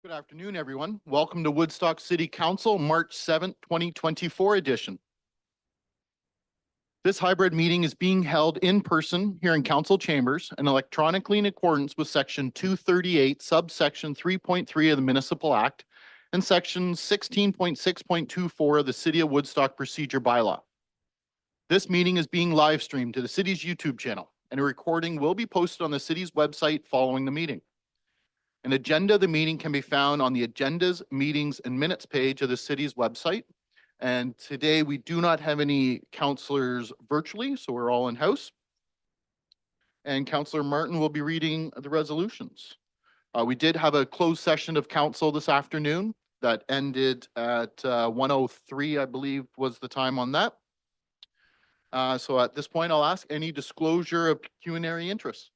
Good afternoon, everyone. Welcome to Woodstock City Council, March 7th, 2024 edition. This hybrid meeting is being held in person here in council chambers and electronically in accordance with section 238, subsection 3.3 of the Municipal Act and section 16.6.24 of the City of Woodstock Procedure Bylaw. This meeting is being live streamed to the city's YouTube channel, and a recording will be posted on the city's website following the meeting. An agenda of the meeting can be found on the agendas, meetings, and minutes page of the city's website. And today we do not have any councillors virtually, so we're all in-house. And Councillor Martin will be reading the resolutions. We did have a closed session of council this afternoon that ended at 1:03, I believe was the time on that. So at this point, I'll ask any disclosure of pecuniary interest.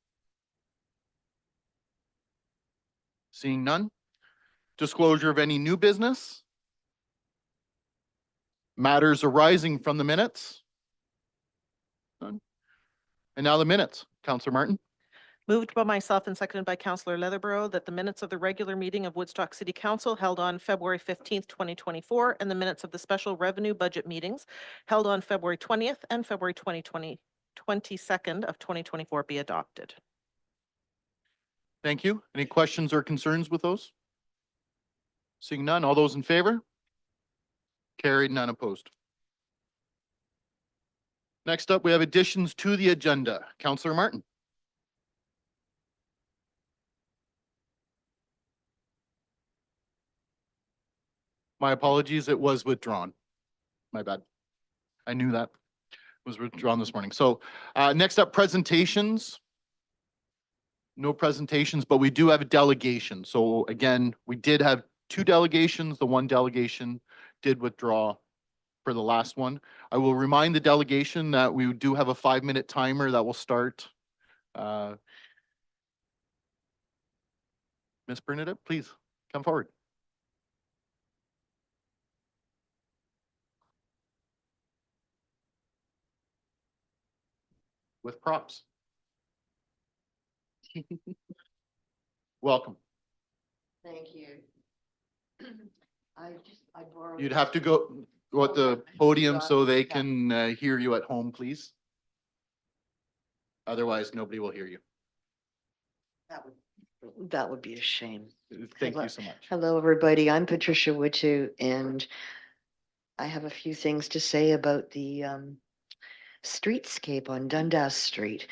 Seeing none. Disclosure of any new business. Matters arising from the minutes. None. And now the minutes. Councillor Martin. Moved by myself and seconded by Councillor Leatherborough that the minutes of the regular meeting of Woodstock City Council held on February 15th, 2024, and the minutes of the special revenue budget meetings held on February 20th and February 22nd of 2024 be adopted. Thank you. Any questions or concerns with those? Seeing none, all those in favor? Carried, none opposed. Next up, we have additions to the agenda. Councillor Martin. My apologies, it was withdrawn. My bad. I knew that was withdrawn this morning. So next up, presentations. No presentations, but we do have a delegation. So again, we did have two delegations. The one delegation did withdraw for the last one. I will remind the delegation that we do have a 5-minute timer that will start. Ms. Bernadette, please come forward. With props. Welcome. Thank you. I borrowed. You'd have to go at the podium so they can hear you at home, please. Otherwise, nobody will hear you. That would be a shame. Thank you so much. Hello, everybody. I'm Patricia Witu, and I have a few things to say about the streetscape on Dundas Street.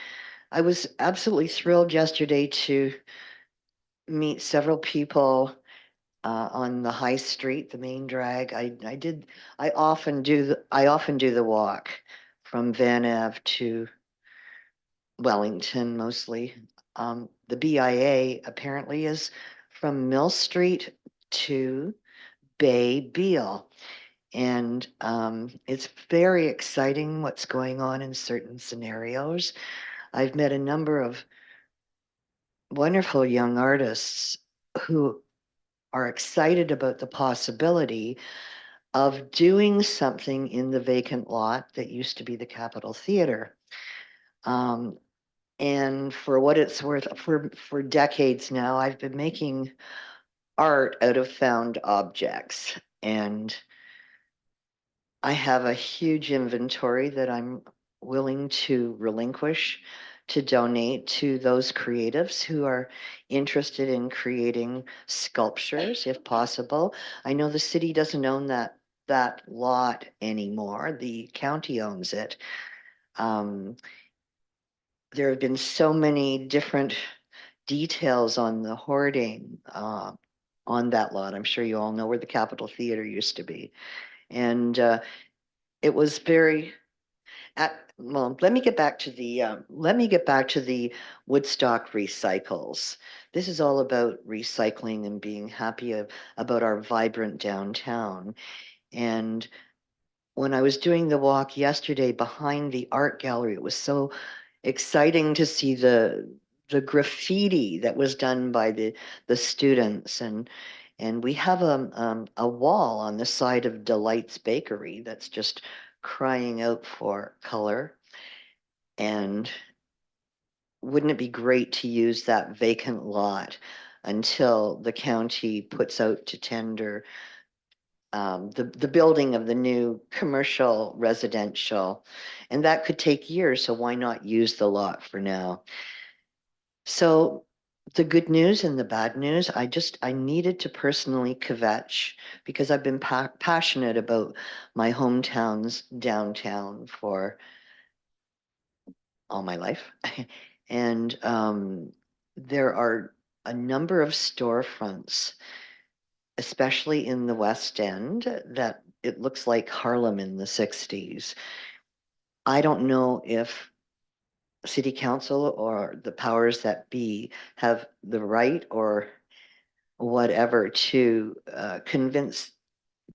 I was absolutely thrilled yesterday to meet several people on the high street, the main drag. I often do the walk from Van Ave to Wellington mostly. The BIA apparently is from Mill Street to Bay Beale. And it's very exciting what's going on in certain scenarios. I've met a number of wonderful young artists who are excited about the possibility of doing something in the vacant lot that used to be the Capitol Theater. And for what it's worth, for decades now, I've been making art out of found objects. And I have a huge inventory that I'm willing to relinquish to donate to those creatives who are interested in creating sculptures, if possible. I know the city doesn't own that lot anymore. The county owns it. There have been so many different details on the hoarding on that lot. I'm sure you all know where the Capitol Theater used to be. And it was very, well, let me get back to the Woodstock Recycles. This is all about recycling and being happy about our vibrant downtown. And when I was doing the walk yesterday behind the art gallery, it was so exciting to see the graffiti that was done by the students. And we have a wall on the side of Delight's Bakery that's just crying out for color. And wouldn't it be great to use that vacant lot until the county puts out to tender the building of the new commercial residential. And that could take years, so why not use the lot for now? So the good news and the bad news, I needed to personally kvetch because I've been passionate about my hometown's downtown for all my life. And there are a number of storefronts, especially in the West End, that it looks like Harlem in the 60s. I don't know if city council or the powers that be have the right or whatever to convince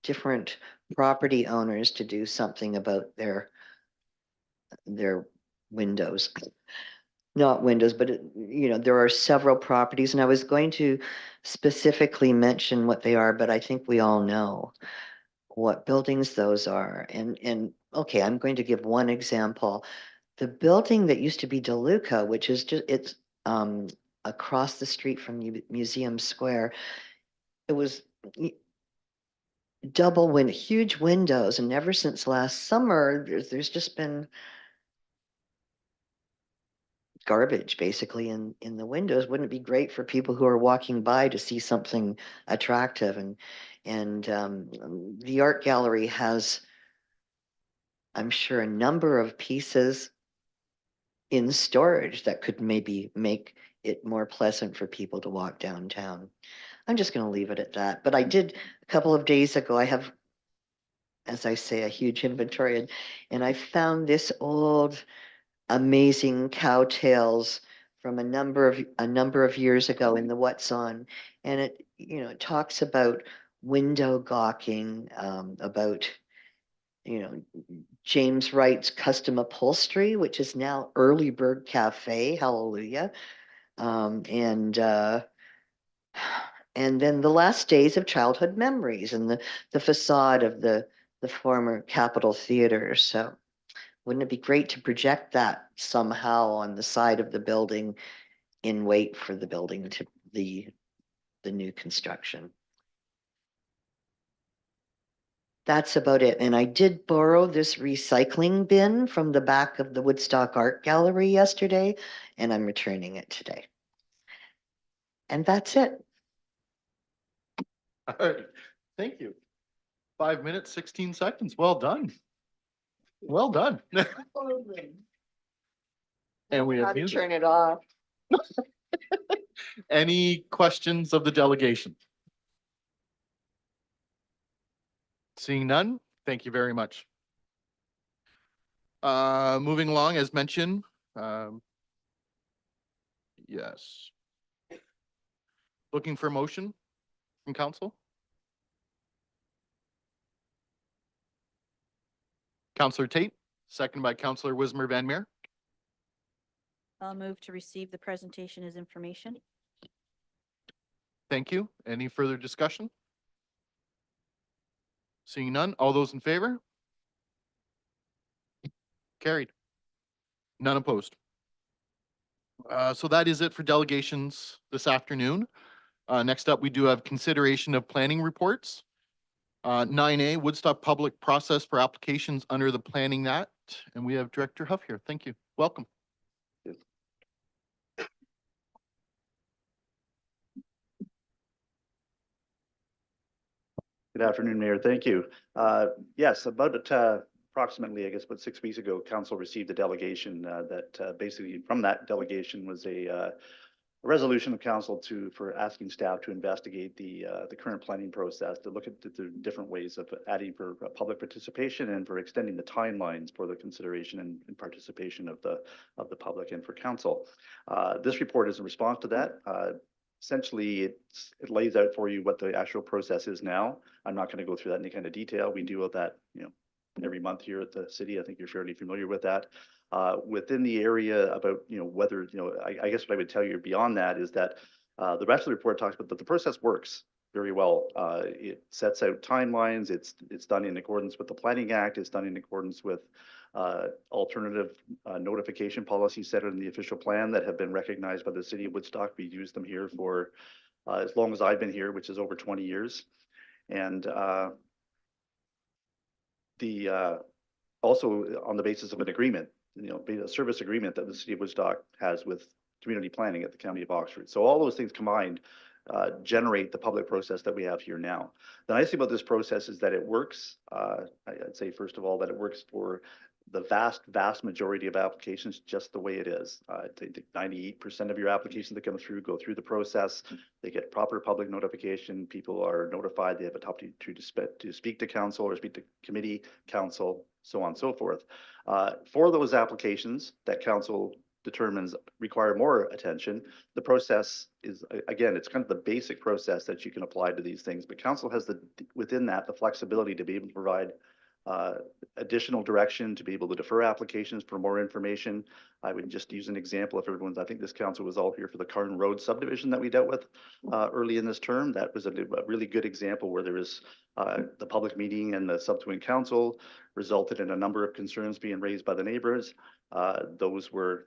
different property owners to do something about their windows. Not windows, but there are several properties, and I was going to specifically mention what they are, but I think we all know what buildings those are. And okay, I'm going to give one example. The building that used to be DeLuca, which is it's across the street from Museum Square. It was huge windows, and ever since last summer, there's just been garbage basically in the windows. Wouldn't it be great for people who are walking by to see something attractive? And the art gallery has, I'm sure, a number of pieces in storage that could maybe make it more pleasant for people to walk downtown. I'm just going to leave it at that. But I did a couple of days ago, I have, as I say, a huge inventory, and I found this old amazing cowtails from a number of years ago in the What's On, and it talks about window gawking, about James Wright's custom upholstery, which is now Early Bird Cafe. Hallelujah. And then the last days of childhood memories and the facade of the former Capitol Theater. So wouldn't it be great to project that somehow on the side of the building in wait for the building to the new construction? That's about it. And I did borrow this recycling bin from the back of the Woodstock Art Gallery yesterday, and I'm returning it today. And that's it. All right, thank you. 5 minutes, 16 seconds. Well done. Well done. And we How have to music. turn it off. Any questions of the delegation? Seeing none, thank you very much. Moving along, as mentioned, yes. Looking for a motion from council? Councillor Tate, second by Councillor Wismer Van Meer. I'll move to receive the presentation as information. Thank you. Any further discussion? Seeing none, all those in favor? Carried. None opposed. So that is it for delegations this afternoon. Next up, we do have consideration of planning reports. 9A, Woodstock Public Process for Applications under the Planning Act. And we have Director Huff here. Thank you. Welcome. Good afternoon, Mayor. Thank you. Yes, about approximately, I guess, about 6 weeks ago, Council received a delegation that basically from that delegation was a resolution of Council for asking staff to investigate the current planning process, to look at the different ways of adding for public participation and for extending the timelines for the consideration and participation of the public and for Council. This report is in response to that. Essentially, it lays out for you what the actual process is now. I'm not going to go through that in any kind of detail. We deal with that, every month here at the city. I think you're fairly familiar with that. Within the area about, whether, I guess what I would tell you beyond that is that the rest of the report talks about that the process works very well. It sets out timelines. It's done in accordance with the Planning Act. It's done in accordance with alternative notification policies set in the official plan that have been recognized by the city of Woodstock. We use them here for as long as I've been here, which is over 20 years. And also on the basis of an agreement, be a service agreement that the city of Woodstock has with community planning at the County of Oxford. So all those things combined generate the public process that we have here now. The nice thing about this process is that it works. I'd say, first of all, that it works for the vast majority of applications just the way it is. I think 98% of your applications that come through go through the process. They get proper public notification. People are notified. They have an opportunity to speak to council or speak to committee, council, so on and so forth. For those applications that council determines require more attention, the process is, again, it's kind of the basic process that you can apply to these things, but council has within that the flexibility to be able to provide additional direction, to be able to defer applications for more information. I would just use an example. If I think this council was all here for the Carden Road subdivision that we dealt with early in this term. That was a really good example where there was the public meeting and the subsequent council resulted in a number of concerns being raised by the neighbors. Those were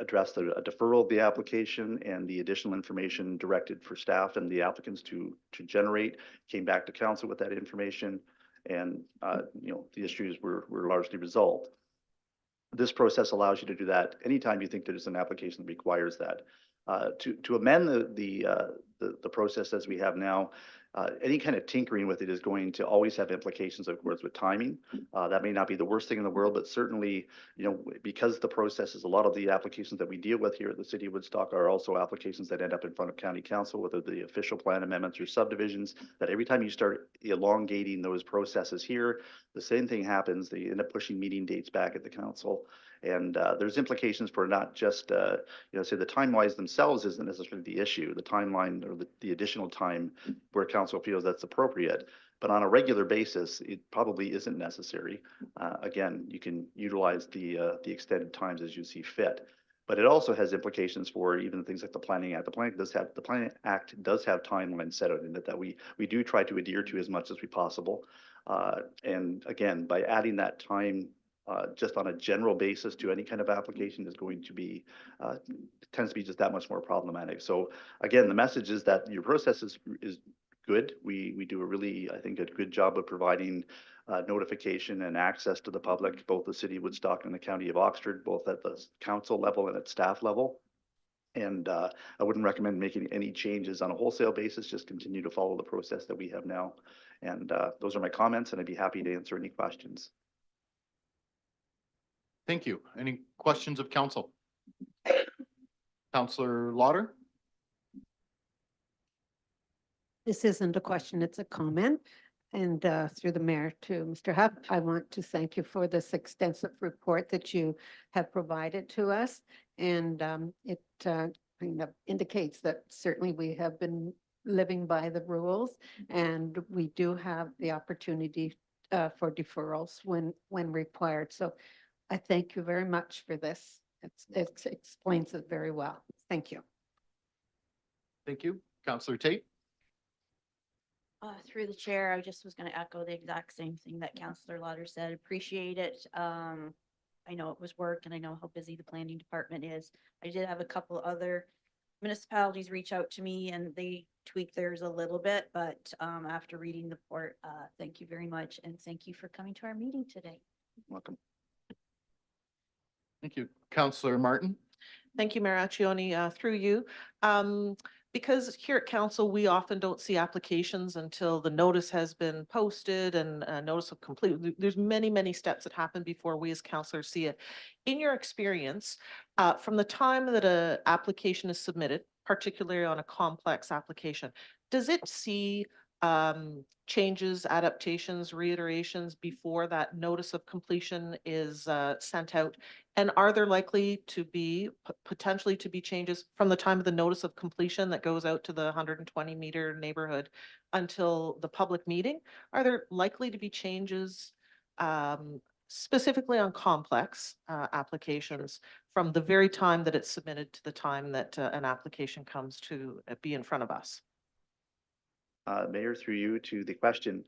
addressed, a deferral of the application and the additional information directed for staff and the applicants to generate, came back to council with that information. And the issues were largely resolved. This process allows you to do that anytime you think there's an application that requires that. To amend the process as we have now, any kind of tinkering with it is going to always have implications, of course, with timing. That may not be the worst thing in the world, but certainly, because the process is a lot of the applications that we deal with here at the City of Woodstock are also applications that end up in front of County Council, whether the official plan amendments or subdivisions, that every time you start elongating those processes here, the same thing happens. They end up pushing meeting dates back at the council. And there's implications for not just, say the time-wise themselves isn't necessarily the issue, the timeline or the additional time where council feels that's appropriate. But on a regular basis, it probably isn't necessary. Again, you can utilize the extended times as you see fit. But it also has implications for even things like the Planning Act. The Planning Act does have timelines set out in it that we do try to adhere to as much as we possible. And again, by adding that time just on a general basis to any kind of application is going to be, tends to be just that much more problematic. So again, the message is that your process is good. We do a really, I think, a good job of providing notification and access to the public, both the City of Woodstock and the County of Oxford, both at the council level and at staff level. And I wouldn't recommend making any changes on a wholesale basis, just continue to follow the process that we have now. And those are my comments, and I'd be happy to answer any questions. Thank you. Any questions of council? Councillor Lauder? This isn't a question, it's a comment. And through the mayor to Mr. Huff, I want to thank you for this extensive report that you have provided to us. And it kind of indicates that certainly we have been living by the rules, and we do have the opportunity for deferrals when required. So I thank you very much for this. It explains it very well. Thank you. Thank you. Councillor Tate? Through the chair, I just was going to echo the exact same thing that Councillor Lauder said. Appreciate it. I know it was work and I know how busy the planning department is. I did have a couple other municipalities reach out to me and they tweaked theirs a little bit, but after reading the report, thank you very much. And thank you for coming to our meeting today. Welcome. Thank you. Councillor Martin? Thank you, Mayor Accioni, through you. Because here at council, we often don't see applications until the notice has been posted and a notice of complete. There's many steps that happen before we as councilors see it. In your experience, from the time that an application is submitted, particularly on a complex application, does it see changes, adaptations, reiterations before that notice of completion is sent out? And are there likely to be potentially to be changes from the time of the notice of completion that goes out to the 120-meter neighborhood until the public meeting? Are there likely to be changes specifically on complex applications from the very time that it's submitted to the time that an application comes to be in front of us? Mayor, through you to the question.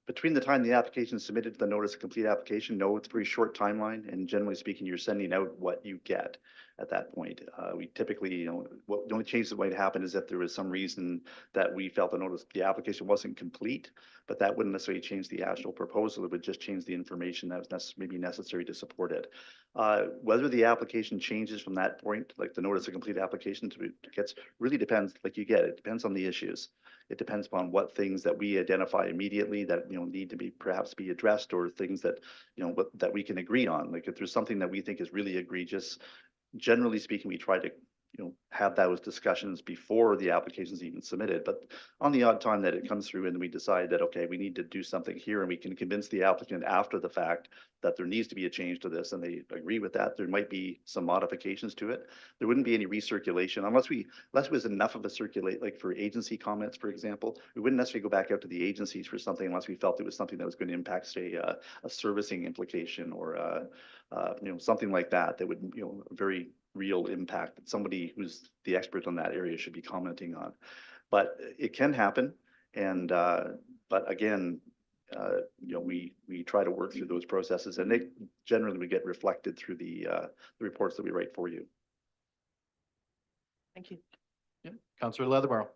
between the time the application is submitted to the notice of complete application, no, it's a very short timeline. And generally speaking, you're sending out what you get at that point. We typically, the only change that might happen is if there was some reason that we felt the application wasn't complete, but that wouldn't necessarily change the actual proposal. It would just change the information that was maybe necessary to support it. Whether the application changes from that point, like the notice of complete application really depends, it depends on the issues. It depends upon what things that we identify immediately that, need to be perhaps be addressed, or things that, that we can agree on. Like if there's something that we think is really egregious, generally speaking, we try to, have those discussions before the application is even submitted. But on the odd time that it comes through and we decide that, okay, we need to do something here, and we can convince the applicant after the fact that there needs to be a change to this, and they agree with that, there might be some modifications to it. There wouldn't be any recirculation unless it was enough of a circulate, like for agency comments, for example. We wouldn't necessarily go back out to the agencies for something unless we felt it was something that was going to impact, say, a servicing implication, or something like that, that would, a very real impact that somebody who's the expert on that area should be commenting on. But it can happen. And, but again, we try to work through those processes, and they generally would get reflected through the reports that we write for you. Thank you. Yeah. Councillor Leatherborough.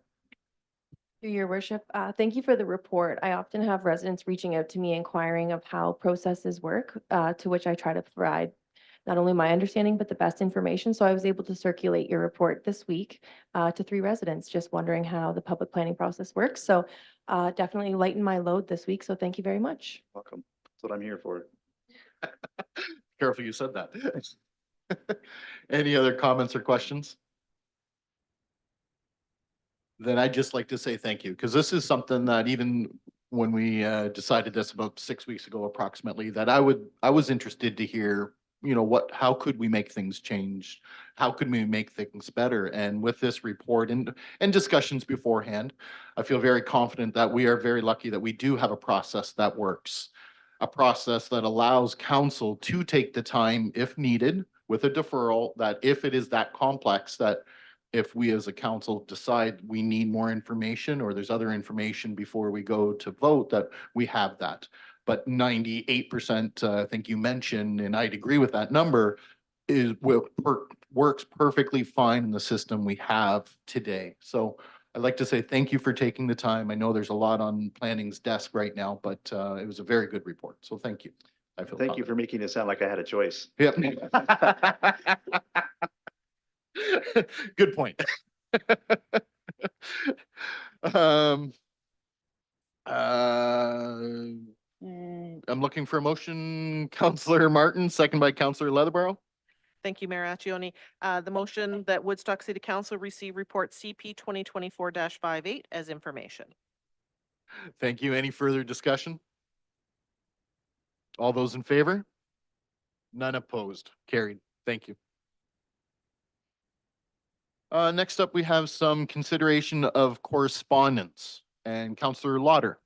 Through your worship, thank you for the report. I often have residents reaching out to me inquiring of how processes work, to which I try to provide not only my understanding, but the best information. So I was able to circulate your report this week to 3 residents, just wondering how the public planning process works. So definitely lighten my load this week. So thank you very much. Welcome. That's what I'm here for. Careful you said that. Any other comments or questions? Then I'd just like to say thank you, because this is something that even when we decided this about 6 weeks ago approximately, that I was interested to hear, how could we make things change? How could we make things better? And with this report and discussions beforehand, I feel very confident that we are very lucky that we do have a process that works, a process that allows council to take the time if needed with a deferral, that if it is that complex, that if we as a council decide we need more information or there's other information before we go to vote, that we have that. But 98%, I think you mentioned, and I'd agree with that number, works perfectly fine in the system we have today. So I'd like to say thank you for taking the time. I know there's a lot on planning's desk right now, but it was a very good report. So thank you. I feel Thank you for making it sound like I had a choice. Yep. Good point. I'm looking for a motion. Councillor Martin, second by Councillor Leatherborough. Thank you, Mayor Accioni. The motion that Woodstock City Council receive report CP 2024-58 as information. Thank you. Any further discussion? All those in favor? None opposed. Carried. Thank you. Next up, we have some consideration of correspondence, and Councillor Lauder.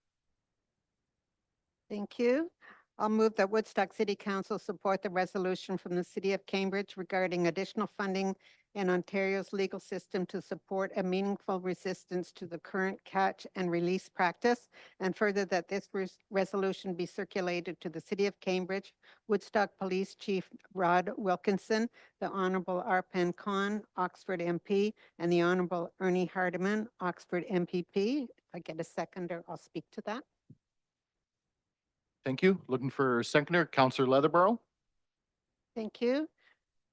Thank you. I'll move that Woodstock City Council support the resolution from the City of Cambridge regarding additional funding in Ontario's legal system to support a meaningful resistance to the current catch and release practice, and further that this resolution be circulated to the City of Cambridge, Woodstock Police Chief Rod Wilkinson, the Honorable Arpan Khan, Oxford MP, and the Honorable Ernie Hardeman, Oxford MPP. If I get a seconder, I'll speak to that. Thank you. Looking for a seconder, Councillor Leatherborough. Thank you.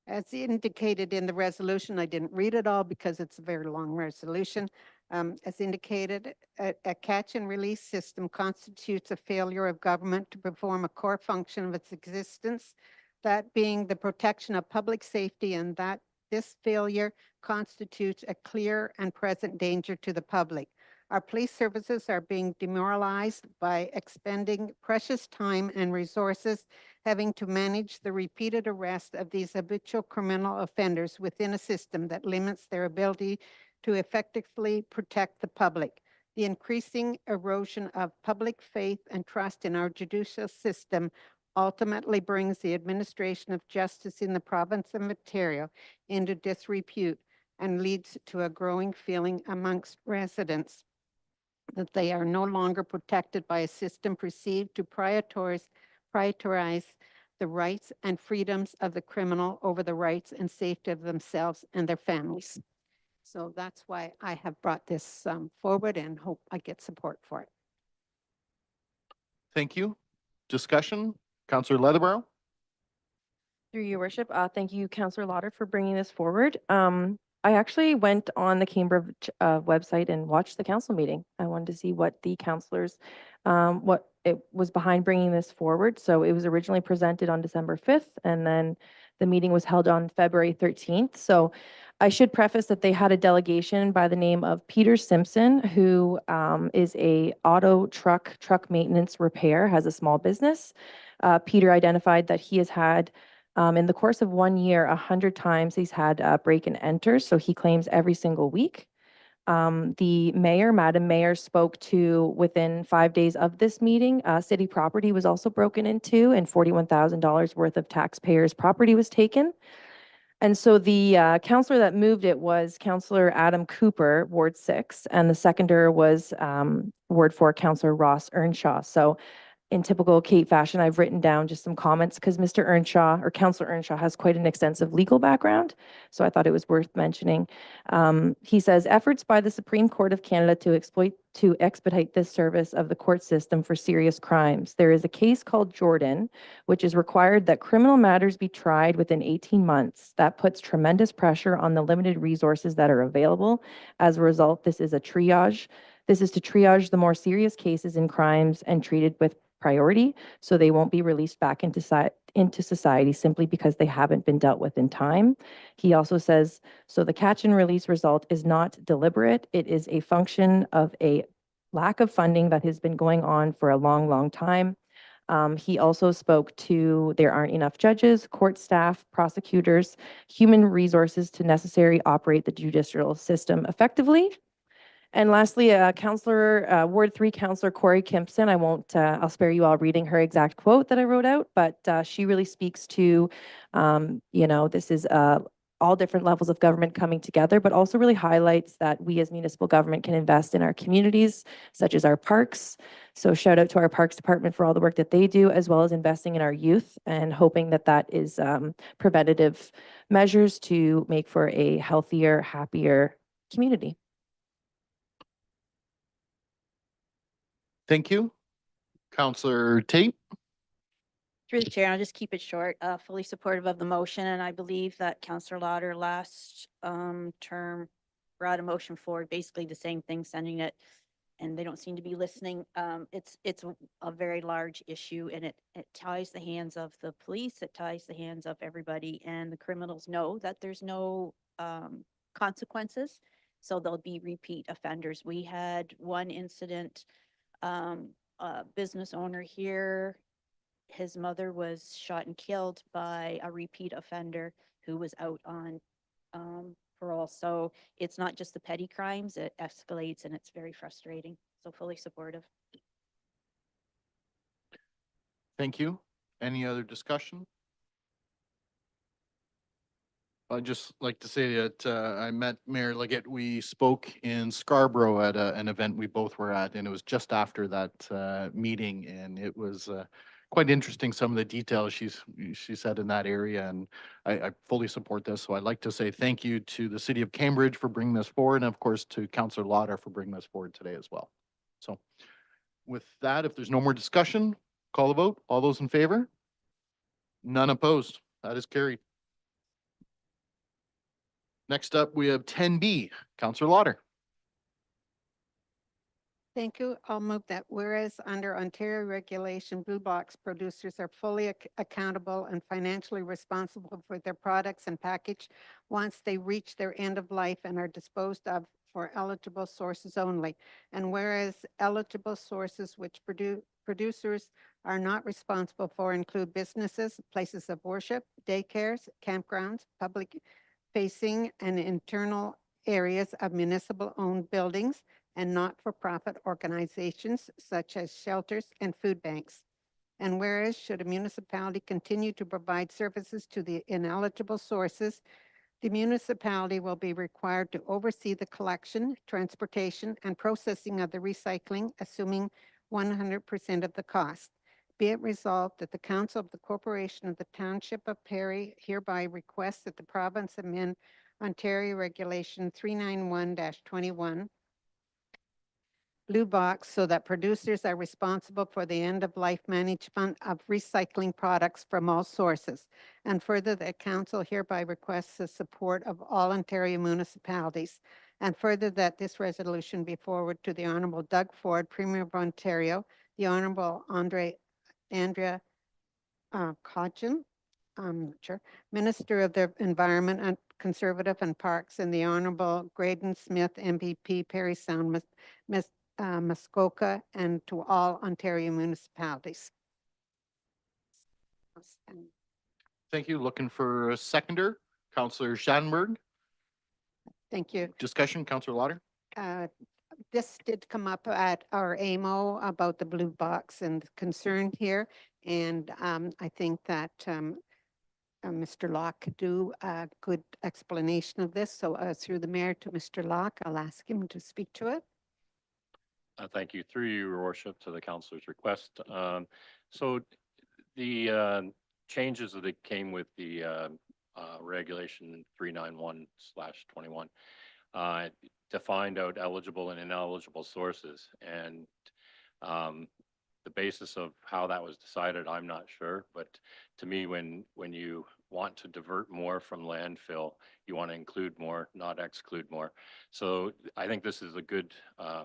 As indicated in the resolution, I didn't read it all because it's a very long resolution. As indicated, a catch and release system constitutes a failure of government to perform a core function of its existence, that being the protection of public safety, and that this failure constitutes a clear and present danger to the public. Our police services are being demoralized by expending precious time and resources, having to manage the repeated arrest of these habitual criminal offenders within a system that limits their ability to effectively protect the public. The increasing erosion of public faith and trust in our judicial system ultimately brings the administration of justice in the province of Ontario into disrepute and leads to a growing feeling amongst residents that they are no longer protected by a system perceived to prioritize the rights and freedoms of the criminal over the rights and safety of themselves and their families. So that's why I have brought this forward and hope I get support for it. Thank you. Discussion, Councillor Leatherborough. Through your worship, thank you, Councillor Lauder, for bringing this forward. I actually went on the Cambridge website and watched the council meeting. I wanted to see what the councillors, what it was behind bringing this forward. So it was originally presented on December 5th, and then the meeting was held on February 13th. So I should preface that they had a delegation by the name of Peter Simpson, who is a truck maintenance repair, has a small business. Peter identified that he has had in the course of 1 year, 100 times he's had break and enter, so he claims every single week. The mayor, Madam Mayor, spoke to within 5 days of this meeting, city property was also broken into and $41,000 worth of taxpayers' property was taken. And so the councillor that moved it was Councillor Adam Cooper, Ward 6, and the seconder was Ward 4, Councillor Ross Earnshaw. So in typical Kate fashion, I've written down just some comments because Mr. Earnshaw or Councillor Earnshaw has quite an extensive legal background. So I thought it was worth mentioning. He says efforts by the Supreme Court of Canada to expedite this service of the court system for serious crimes. There is a case called Jordan, which is required that criminal matters be tried within 18 months. That puts tremendous pressure on the limited resources that are available. As a result, this is to triage the more serious cases and crimes and treated with priority, so they won't be released back into society simply because they haven't been dealt with in time. He also says, so the catch and release result is not deliberate. It is a function of a lack of funding that has been going on for a long, long time. He also spoke to there aren't enough judges, court staff, prosecutors, human resources to necessarily operate the judicial system effectively. And lastly, Ward 3 Councillor Corey Kimpson, I'll spare you all reading her exact quote that I wrote out, but she really speaks to, this is all different levels of government coming together, but also really highlights that we as municipal government can invest in our communities, such as our parks. So shout out to our Parks Department for all the work that they do, as well as investing in our youth and hoping that that is preventative measures to make for a healthier, happier community. Thank you. Councillor Tate. Through the chair, I'll just keep it short. Fully supportive of the motion, and I believe that Councillor Lauder last term brought a motion forward, basically the same thing, sending it, and they don't seem to be listening. It's a very large issue, and it ties the hands of the police, it ties the hands of everybody, and the criminals know that there's no consequences, so they'll be repeat offenders. We had one incident, a business owner here, his mother was shot and killed by a repeat offender who was out on parole. So it's not just the petty crimes, it escalates and it's very frustrating. So fully supportive. Thank you. Any other discussion? I'd just like to say that I met Mayor Leggett. We spoke in Scarborough at an event we both were at, and it was just after that meeting, and it was quite interesting, some of the details she said in that area, and I fully support this. So I'd like to say thank you to the City of Cambridge for bringing this forward, and of course to Councillor Lauder for bringing this forward today as well. So with that, if there's no more discussion, call the vote. All those in favor? None opposed. That is carried. Next up, we have 10B, Councillor Lauder. Thank you. I'll move that whereas under Ontario regulation, blue box producers are fully accountable and financially responsible for their products and package once they reach their end of life and are disposed of for eligible sources only. And whereas eligible sources which producers are not responsible for include businesses, places of worship, daycares, campgrounds, public facing and internal areas of municipal owned buildings, and not-for-profit organizations such as shelters and food banks. And whereas should a municipality continue to provide services to the ineligible sources, The municipality will be required to oversee the collection, transportation, and processing of the recycling, assuming 100% of the cost. Be it resolved that the Council of the Corporation of the Township of Perry hereby requests that the province amend Ontario Regulation 391-21 blue box so that producers are responsible for the end-of-life management of recycling products from all sources. And further, the council hereby requests the support of all Ontario municipalities. And further, that this resolution be forwarded to the Honorable Doug Ford, Premier of Ontario, the Honorable Andrea Codgen, I'm not sure, Minister of the Environment and Conservative and Parks, and the Honorable Graydon Smith, MPP, Parry Sound, Muskoka, and to all Ontario municipalities. Thank you. Looking for a seconder. Counselor Shanberg. Thank you. Discussion, Counselor Lauder. This did come up at our AMO about the blue box and the concern here. And I think that Mr. Locke could do a good explanation of this. So through the mayor to Mr. Locke, I'll ask him to speak to it. Thank you. Through your worship to the councilor's request. So the changes that came with the regulation 391/21 defined out eligible and ineligible sources. And the basis of how that was decided, I'm not sure. But to me, when you want to divert more from landfill, you want to include more, not exclude more. So I think this is a good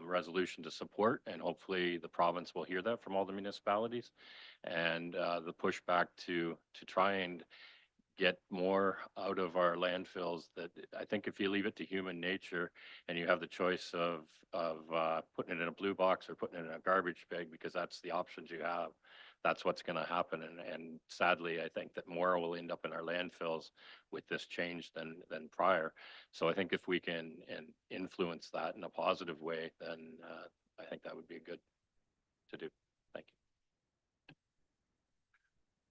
resolution to support, and hopefully the province will hear that from all the municipalities. And the pushback to try and get more out of our landfills, that I think if you leave it to human nature and you have the choice of putting it in a blue box or putting it in a garbage bag, because that's the options you have, that's what's going to happen. And sadly, I think that more will end up in our landfills with this change than prior. So I think if we can influence that in a positive way, then I think that would be good to do. Thank you.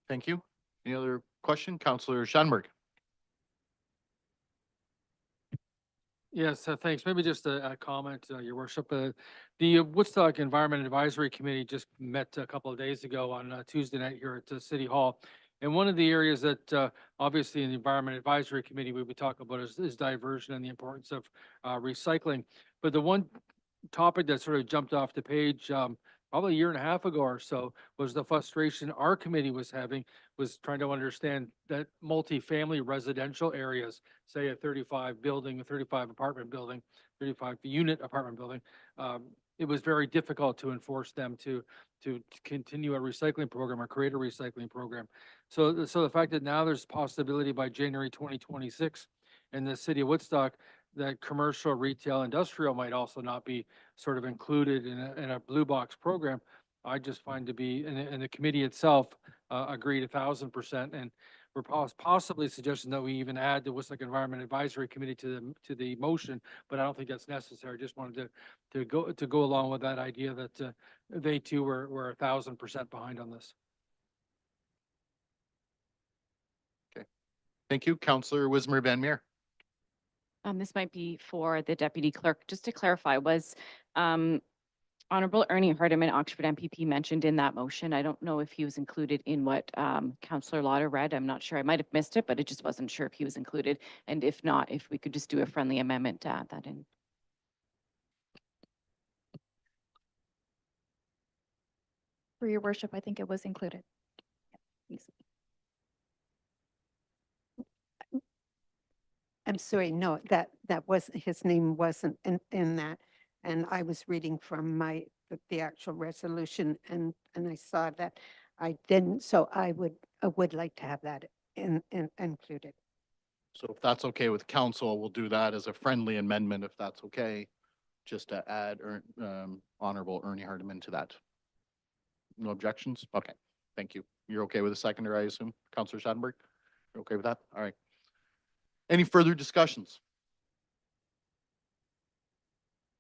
Thank you. Any other question? Counselor Shanberg. Yes, thanks. Maybe just a comment, Your Worship. The Woodstock Environment Advisory Committee just met a couple of days ago on Tuesday night here at City Hall. And one of the areas that obviously in the Environment Advisory Committee we would talk about is diversion and the importance of recycling. But the one topic that sort of jumped off the page probably a year and a half ago or so was the frustration our committee was having, was trying to understand that multifamily residential areas, say a 35 apartment building, 35 unit apartment building, it was very difficult to enforce them to continue a recycling program or create a recycling program. So the fact that now there's possibility by January 2026 in the city of Woodstock that commercial, retail, industrial might also not be sort of included in a blue box program, I just find to be, and the committee itself agreed 1,000%. And we're possibly suggesting that we even add the Woodstock Environment Advisory Committee to the motion, but I don't think that's necessary. Just wanted to go along with that idea that they too were 1,000% behind on this. Okay. Thank you. Counselor Wismer Van Meer. This might be for the deputy clerk. Just to clarify, was Honorable Ernie Hardeman, Oxford MPP, mentioned in that motion? I don't know if he was included in what Councillor Lauder read. I'm not sure. I might have missed it, but I just wasn't sure if he was included. And if not, if we could just do a friendly amendment to add that in. For your worship, I think it was included. Thanks. I'm sorry, no, that wasn't, his name wasn't in that. And I was reading from the actual resolution and I saw that I didn't, so I would like to have that included. So if that's okay with council, we'll do that as a friendly amendment, if that's okay, just to add Honorable Ernie Hardeman to that. No objections? Okay, thank you. You're okay with the seconder, I assume? Counselor Schadenberg? You're okay with that? All right. Any further discussions?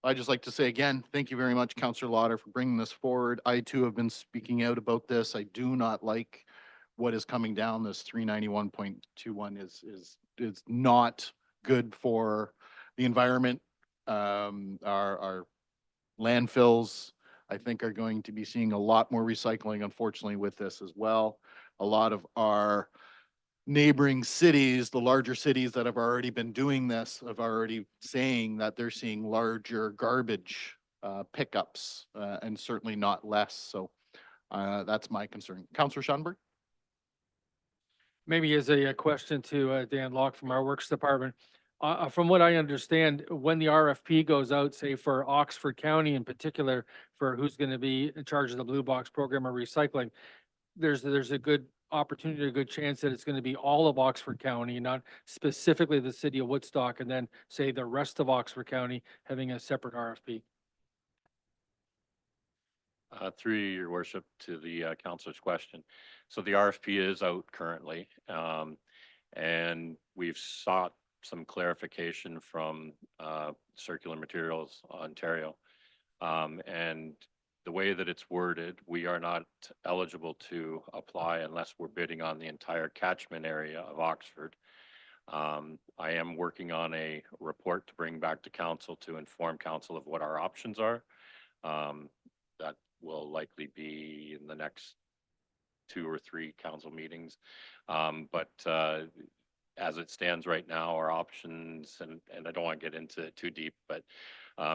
I'd just like to say again, thank you very much, Councillor Lauder, for bringing this forward. I too have been speaking out about this. I do not like what is coming down. This 391.21 is it's not good for the environment. Our landfills, I think, are going to be seeing a lot more recycling, unfortunately, with this as well. A lot of our neighboring cities, the larger cities that have already been doing this, have already saying that they're seeing larger garbage pickups, and certainly not less. So that's my concern. Councillor Schonberg? Maybe as a question to Dan Locke from our Works Department. From what I understand, when the RFP goes out, say for Oxford County in particular, for who's going to be in charge of the Blue Box program or recycling, there's a good opportunity, a good chance that it's going to be all of Oxford County, not specifically the city of Woodstock, and then say the rest of Oxford County having a separate RFP. Through your worship to the councilor's question. So the RFP is out currently, and we've sought some clarification from Circular Materials Ontario. And the way that it's worded, we are not eligible to apply unless we're bidding on the entire catchment area of Oxford. I am working on a report to bring back to council to inform council of what our options are. That will likely be in the next 2 or 3 council meetings. But as it stands right now, our options, and I don't want to get into it too deep, but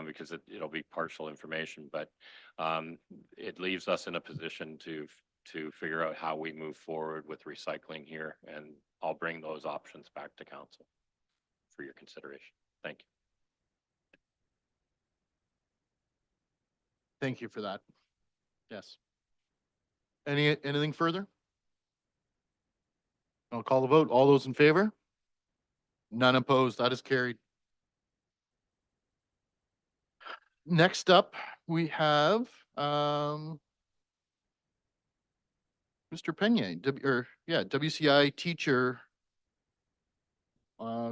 because it'll be partial information, but it leaves us in a position to figure out how we move forward with recycling here, and I'll bring those options back to council for your consideration. Thank you. Thank you for that. Yes. Anything further? I'll call the vote. All those in favor? None opposed. That is carried. Next up, we have Mr. Peña, WCI teacher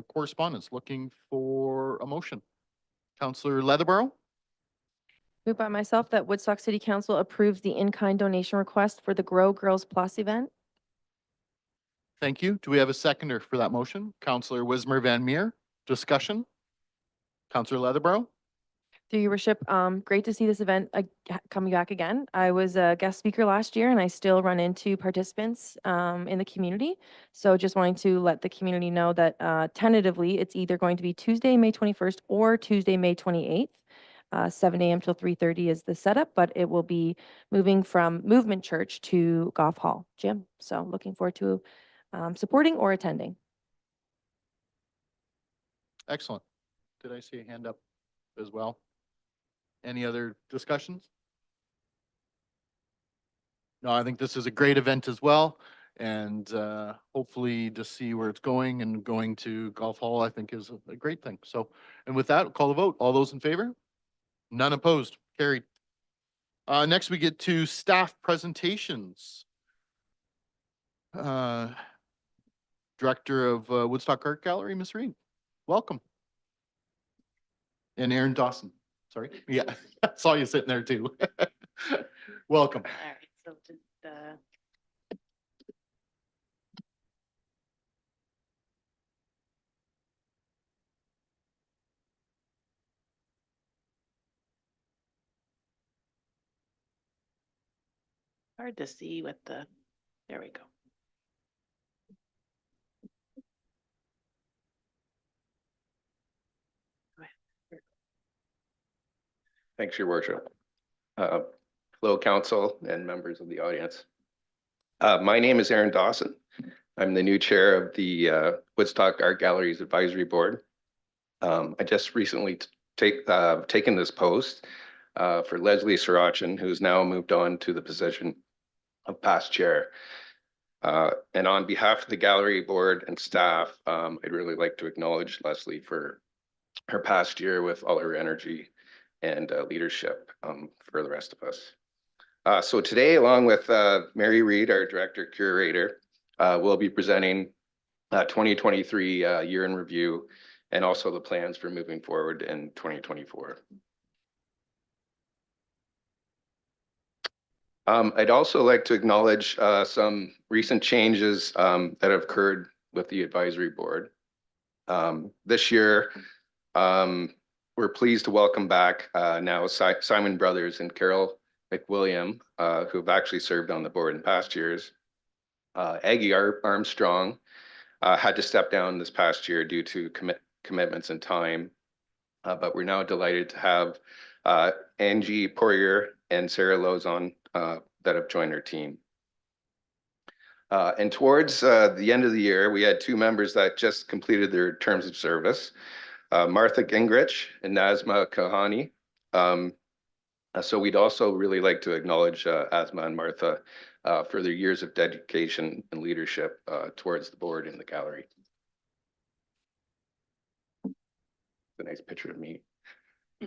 correspondence, looking for a motion. Councillor Leatherborough? Moved by myself that Woodstock City Council approves the in-kind donation request for the Grow Girls Plus event. Thank you. Do we have a seconder for that motion? Councillor Wismer Van Meer. Discussion? Councillor Leatherborough? Through your worship, great to see this event coming back again. I was a guest speaker last year and I still run into participants in the community. So just wanting to let the community know that tentatively it's either going to be Tuesday, May 21st or Tuesday, May 28th. 7 a.m. till 3:30 is the setup, but it will be moving from Movement Church to Goff Hall Gym. So looking forward to supporting or attending. Excellent. Did I see a hand up as well? Any other discussions? No, I think this is a great event as well. And hopefully to see where it's going, and going to Golf Hall, I think is a great thing. So, and with that, call the vote. All those in favor? None opposed. Carried. Next, we get to staff presentations. Director of Woodstock Art Gallery, Ms. Reed, welcome. And Aaron Dawson, sorry. Yeah, saw you sitting there too. Welcome. All right, so just, hard to see with the, there we go. Thanks, Your Worship. Hello, council and members of the audience. My name is Aaron Dawson. I'm the new chair of the Woodstock Art Galleries Advisory Board. I just recently taken this post for Leslie Sirachin, who's now moved on to the position of past chair. And on behalf of the gallery board and staff, I'd really like to acknowledge Leslie for her past year with all her energy and leadership for the rest of us. So today, along with Mary Reed, our director curator, we'll be presenting 2023 year in review, and also the plans for moving forward in 2024. I'd also like to acknowledge some recent changes that have occurred with the advisory board. This year, we're pleased to welcome back now Simon Brothers and Carol McWilliam, who have actually served on the board in past years. Aggie Armstrong had to step down this past year due to commitments and time, but we're now delighted to have Angie Poirier and Sarah Lozon that have joined our team. And towards the end of the year, we had two members that just completed their terms of service, Martha Gingrich and Nazma Kahani. So we'd also really like to acknowledge Asma and Martha for their years of dedication and leadership towards the board and the gallery. It's a nice picture of me. I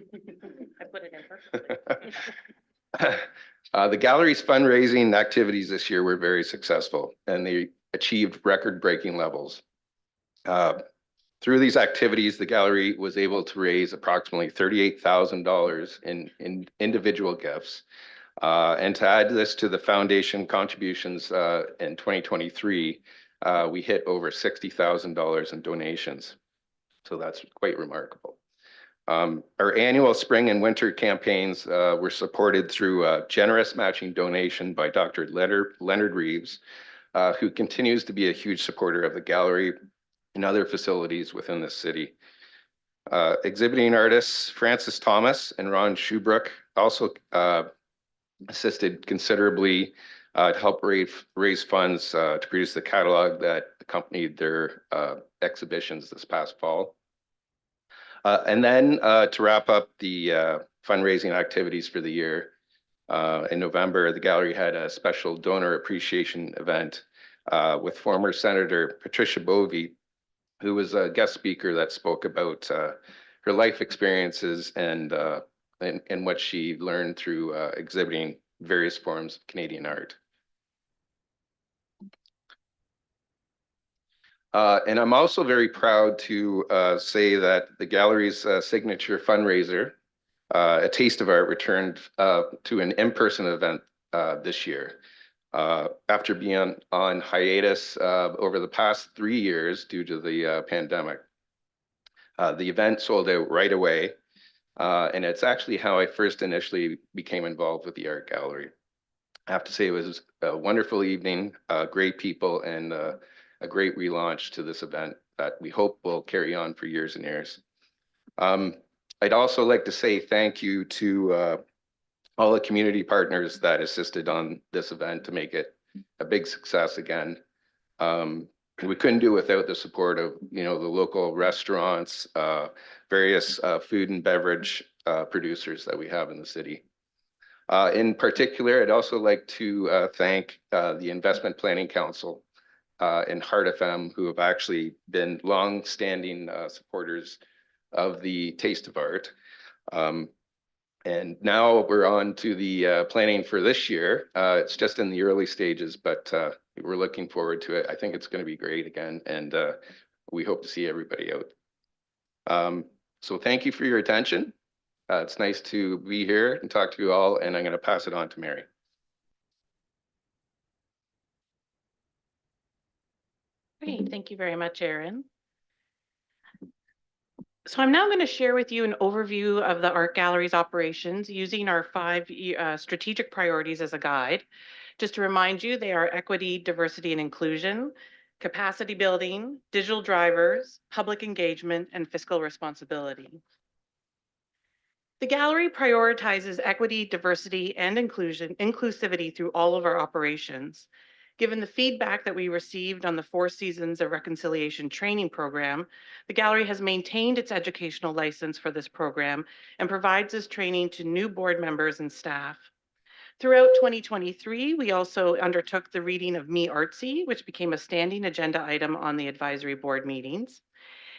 put it in perfectly. The gallery's fundraising activities this year were very successful, and they achieved record-breaking levels. Through these activities, the gallery was able to raise approximately $38,000 in individual gifts. And to add this to the foundation contributions in 2023, we hit over $60,000 in donations. So that's quite remarkable. Our annual spring and winter campaigns were supported through a generous matching donation by Dr. Leonard Reeves, who continues to be a huge supporter of the gallery and other facilities within the city. Exhibiting artists Francis Thomas and Ron Schubrook also assisted considerably to help raise funds to produce the catalog that accompanied their exhibitions this past fall. And then to wrap up the fundraising activities for the year, in November, the gallery had a special donor appreciation event with former Senator Patricia Bovey, who was a guest speaker that spoke about her life experiences and what she learned through exhibiting various forms of Canadian art. And I'm also very proud to say that the gallery's signature fundraiser, A Taste of Art, returned to an in-person event this year. After being on hiatus over the past 3 years due to the pandemic. The event sold out right away, and it's actually how I first initially became involved with the art gallery. I have to say it was a wonderful evening, great people, and a great relaunch to this event that we hope will carry on for years and years. I'd also like to say thank you to all the community partners that assisted on this event to make it a big success again. We couldn't do it without the support of, the local restaurants, various food and beverage producers that we have in the city. In particular, I'd also like to thank the Investment Planning Council and Heart FM, who have actually been long-standing supporters of the Taste of Art. And now we're on to the planning for this year. It's just in the early stages, but we're looking forward to it. I think it's going to be great again, and we hope to see everybody out. So thank you for your attention. It's nice to be here and talk to you all, and I'm going to pass it on to Mary. Great, thank you very much, Aaron. So I'm now going to share with you an overview of the art gallery's operations using our 5 strategic priorities as a guide. Just to remind you, they are equity, diversity, and inclusion, capacity building, digital drivers, public engagement, and fiscal responsibility. The gallery prioritizes equity, diversity, and inclusivity through all of our operations. Given the feedback that we received on the 4 Seasons of Reconciliation training program, the gallery has maintained its educational license for this program and provides this training to new board members and staff. Throughout 2023, we also undertook the reading of Me Artsy, which became a standing agenda item on the advisory board meetings.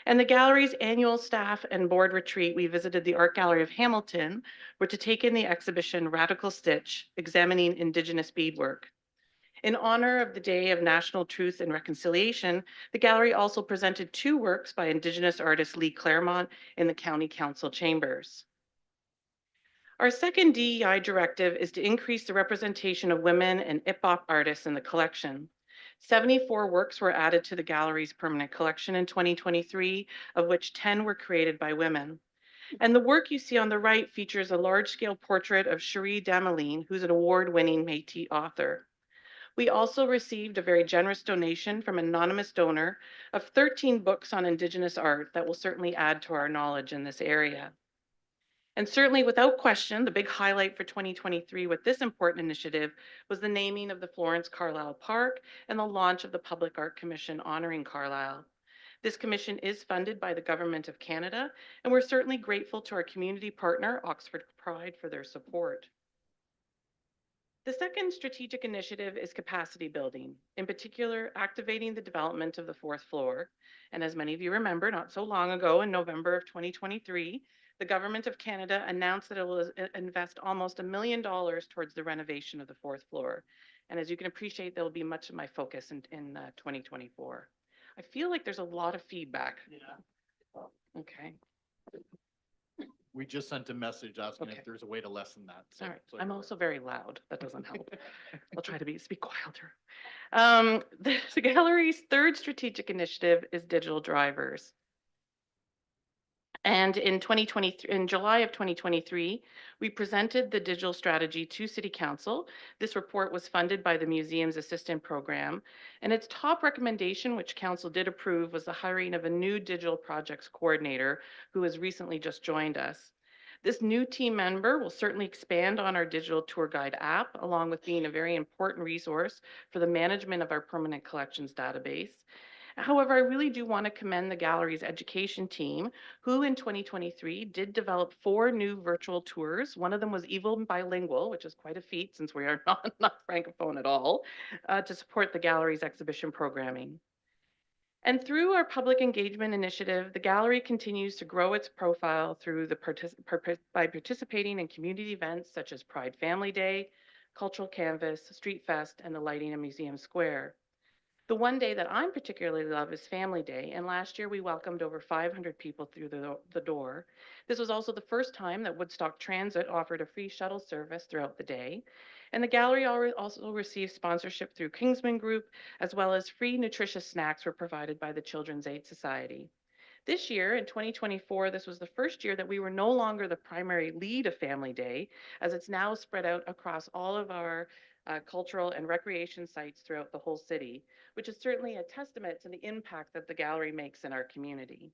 And the gallery's annual staff and board retreat, we visited the Art Gallery of Hamilton, where to take in the exhibition Radical Stitch, examining Indigenous beadwork. In honor of the Day of National Truth and Reconciliation, the gallery also presented 2 works by Indigenous artist Lee Claremont in the County Council chambers. Our second DEI directive is to increase the representation of women and hip-hop artists in the collection. 74 works were added to the gallery's permanent collection in 2023, of which 10 were created by women. And the work you see on the right features a large-scale portrait of Cherie Dameline, who's an award-winning Métis author. We also received a very generous donation from an anonymous donor of 13 books on Indigenous art that will certainly add to our knowledge in this area. And certainly without question, the big highlight for 2023 with this important initiative was the naming of the Florence Carlyle Park and the launch of the Public Art Commission honoring Carlyle. This commission is funded by the Government of Canada, and we're certainly grateful to our community partner, Oxford Pride, for their support. The second strategic initiative is capacity building, in particular, activating the development of the fourth floor. And as many of you remember, not so long ago in November of 2023, the Government of Canada announced that it will invest almost $1 million towards the renovation of the fourth floor. And as you can appreciate, there will be much of my focus in 2024. I feel like there's a lot of feedback. Yeah. Okay. We just sent a message asking Okay. if there's a way to lessen that. So, All right. so I'm you're also aware. very loud. That doesn't help. I'll try to speak quieter. The gallery's third strategic initiative is digital drivers. And in July of 2023, we presented the digital strategy to City Council. This report was funded by the Museum's Assistant Program, and its top recommendation, which Council did approve, was the hiring of a new digital projects coordinator who has recently just joined us. This new team member will certainly expand on our digital tour guide app, along with being a very important resource for the management of our permanent collections database. However, I really do want to commend the gallery's education team, who in 2023 did develop 4 new virtual tours. One of them was even bilingual, which is quite a feat since we are not Francophone at all, to support the gallery's exhibition programming. And through our public engagement initiative, the gallery continues to grow its profile through by participating in community events such as Pride Family Day, Cultural Canvas, Street Fest, and the lighting of Museum Square. The one day that I'm particularly love is Family Day, and last year we welcomed over 500 people through the door. This was also the first time that Woodstock Transit offered a free shuttle service throughout the day, and the gallery also received sponsorship through Kingsman Group, as well as free nutritious snacks were provided by the Children's Aid Society. This year, in 2024, this was the first year that we were no longer the primary lead of Family Day, as it's now spread out across all of our cultural and recreation sites throughout the whole city, which is certainly a testament to the impact that the gallery makes in our community.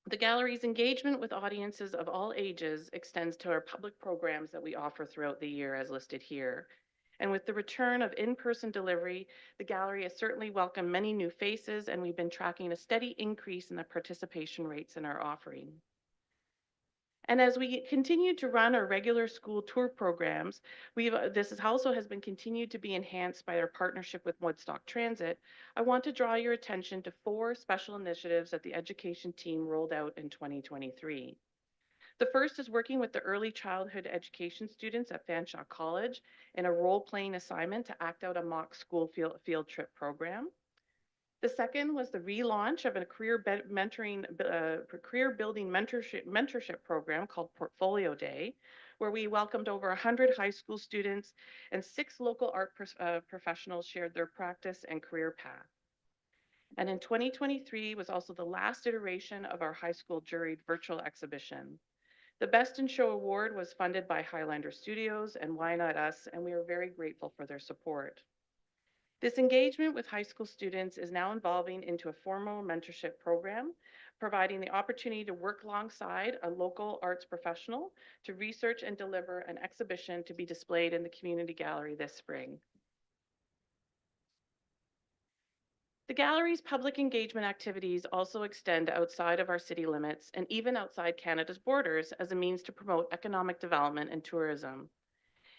The gallery's engagement with audiences of all ages extends to our public programs that we offer throughout the year as listed here. And with the return of in-person delivery, the gallery has certainly welcomed many new faces, and we've been tracking a steady increase in the participation rates in our offering. And as we continue to run our regular school tour programs, this also has been continued to be enhanced by our partnership with Woodstock Transit. I want to draw your attention to 4 special initiatives that the education team rolled out in 2023. The first is working with the early childhood education students at Fanshawe College in a role-playing assignment to act out a mock school field trip program. The second was the relaunch of a career building mentorship program called Portfolio Day, where we welcomed over 100 high school students and 6 local art professionals shared their practice and career path. And in 2023 was also the last iteration of our high school juried virtual exhibition. The Best in Show Award was funded by Highlander Studios and Why Not Us, and we are very grateful for their support. This engagement with high school students is now evolving into a formal mentorship program, providing the opportunity to work alongside a local arts professional to research and deliver an exhibition to be displayed in the community gallery this spring. The gallery's public engagement activities also extend outside of our city limits and even outside Canada's borders as a means to promote economic development and tourism.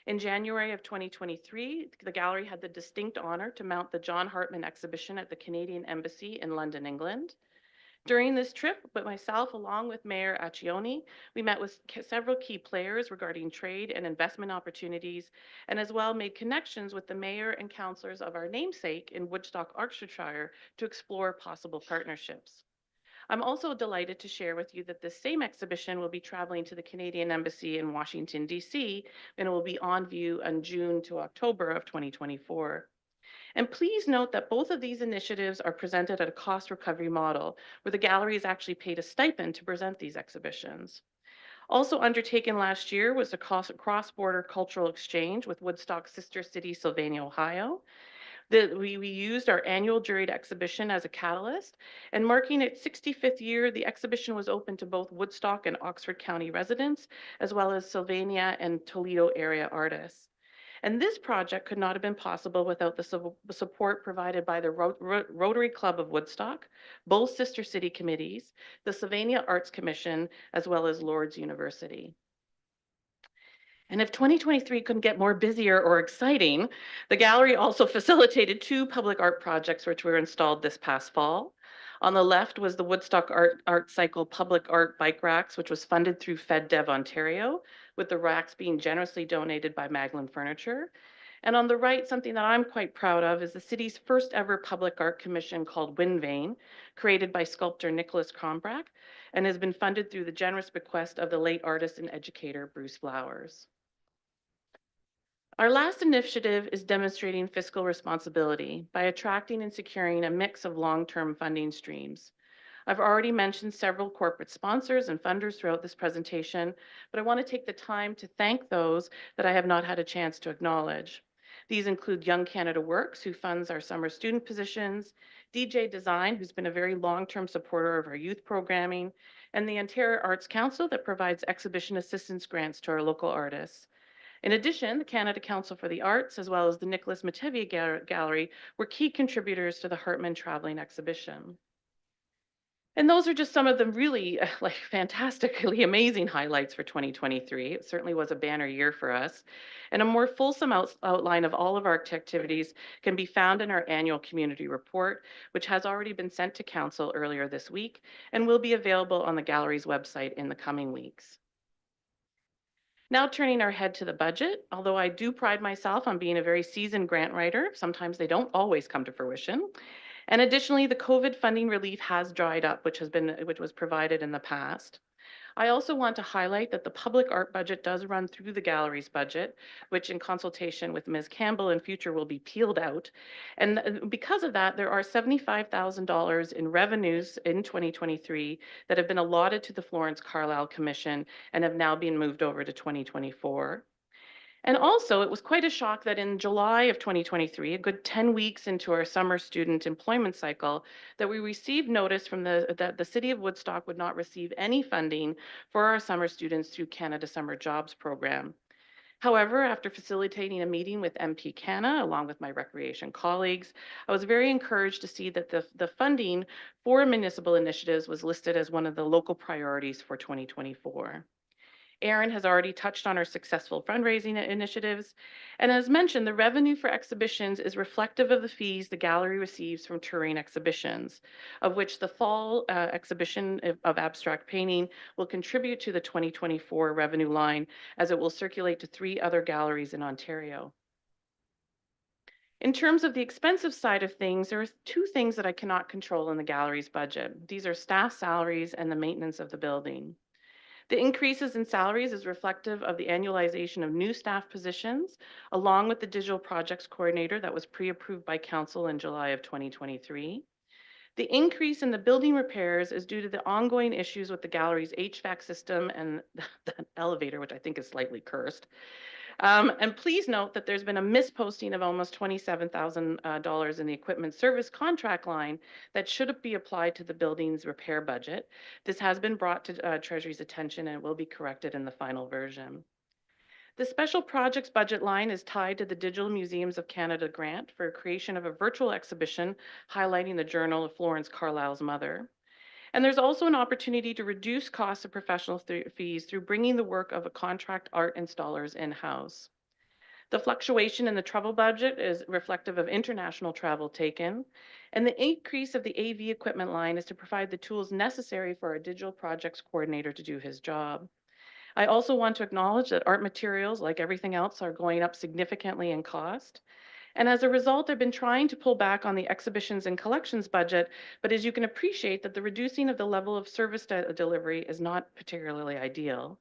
In January of 2023, the gallery had the distinct honor to mount the John Hartman exhibition at the Canadian Embassy in London, England. During this trip, with myself along with Mayor Accioni, we met with several key players regarding trade and investment opportunities, and as well made connections with the mayor and councillors of our namesake in Woodstock, Oxfordshire, to explore possible partnerships. I'm also delighted to share with you that this same exhibition will be traveling to the Canadian Embassy in Washington, D.C., and it will be on view in June to October of 2024. And please note that both of these initiatives are presented at a cost recovery model, where the gallery is actually paid a stipend to present these exhibitions. Also undertaken last year was a cross-border cultural exchange with Woodstock's sister city, Sylvania, Ohio. We used our annual juried exhibition as a catalyst, and marking its 65th year, the exhibition was open to both Woodstock and Oxford County residents, as well as Sylvania and Toledo area artists. And this project could not have been possible without the support provided by the Rotary Club of Woodstock, both sister city committees, the Sylvania Arts Commission, as well as Lord's University. And if 2023 couldn't get more busier or exciting, the gallery also facilitated 2 public art projects which were installed this past fall. On the left was the Woodstock Art Cycle Public Art Bike Racks, which was funded through FedDev Ontario, with the racks being generously donated by Maglan Furniture. And on the right, something that I'm quite proud of is the city's first ever public art commission called Wind Vane, created by sculptor Nicholas Krombrack, and has been funded through the generous bequest of the late artist and educator Bruce Flowers. Our last initiative is demonstrating fiscal responsibility by attracting and securing a mix of long-term funding streams. I've already mentioned several corporate sponsors and funders throughout this presentation, but I want to take the time to thank those that I have not had a chance to acknowledge. These include Young Canada Works, who funds our summer student positions, DJ Design, who's been a very long-term supporter of our youth programming, and the Ontario Arts Council that provides exhibition assistance grants to our local artists. In addition, the Canada Council for the Arts, as well as the Nicholas Matevia Gallery, were key contributors to the Hartman Traveling Exhibition. And those are just some of the really fantastically amazing highlights for 2023. It certainly was a banner year for us. And a more fulsome outline of all of our activities can be found in our annual community report, which has already been sent to Council earlier this week and will be available on the gallery's website in the coming weeks. Now turning our head to the budget, although I do pride myself on being a very seasoned grant writer, sometimes they don't always come to fruition. And additionally, the COVID funding relief has dried up, which was provided in the past. I also want to highlight that the public art budget does run through the gallery's budget, which in consultation with Ms. Campbell in future will be peeled out. And because of that, there are $75,000 in revenues in 2023 that have been allotted to the Florence Carlyle Commission and have now been moved over to 2024. And also, it was quite a shock that in July of 2023, a good 10 weeks into our summer student employment cycle, that we received notice from that the City of Woodstock would not receive any funding for our summer students through Canada Summer Jobs Program. However, after facilitating a meeting with MP Canada, along with my recreation colleagues, I was very encouraged to see that the funding for municipal initiatives was listed as one of the local priorities for 2024. Aaron has already touched on our successful fundraising initiatives. And as mentioned, the revenue for exhibitions is reflective of the fees the gallery receives from touring exhibitions, of which the fall exhibition of abstract painting will contribute to the 2024 revenue line, as it will circulate to 3 other galleries in Ontario. In terms of the expensive side of things, there are 2 things that I cannot control in the gallery's budget. These are staff salaries and the maintenance of the building. The increases in salaries is reflective of the annualization of new staff positions, along with the digital projects coordinator that was pre-approved by Council in July of 2023. The increase in the building repairs is due to the ongoing issues with the gallery's HVAC system and the elevator, which I think is slightly cursed. And please note that there's been a misposting of almost $27,000 in the equipment service contract line that should be applied to the building's repair budget. This has been brought to Treasury's attention and will be corrected in the final version. The special projects budget line is tied to the Digital Museums of Canada grant for creation of a virtual exhibition highlighting the journal of Florence Carlyle's mother. And there's also an opportunity to reduce costs of professional fees through bringing the work of a contract art installers in-house. The fluctuation in the travel budget is reflective of international travel taken, and the increase of the AV equipment line is to provide the tools necessary for our digital projects coordinator to do his job. I also want to acknowledge that art materials, like everything else, are going up significantly in cost. And as a result, I've been trying to pull back on the exhibitions and collections budget, but as you can appreciate that the reducing of the level of service delivery is not particularly ideal.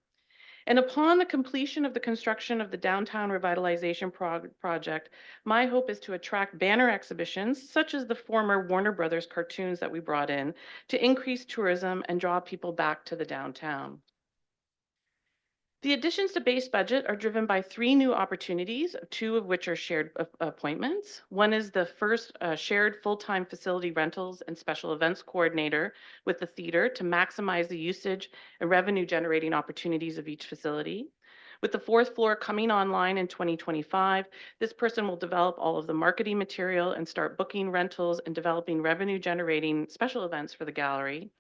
And upon the completion of the construction of the downtown revitalization project, my hope is to attract banner exhibitions, such as the former Warner Brothers cartoons that we brought in, to increase tourism and draw people back to the downtown. The additions to base budget are driven by 3 new opportunities, 2 of which are shared appointments. One is the first shared full-time facility rentals and special events coordinator with the theater to maximize the usage and revenue generating opportunities of each facility. With the 4th floor coming online in 2025, this person will develop all of the marketing material and start booking rentals and developing revenue generating special events for the gallery.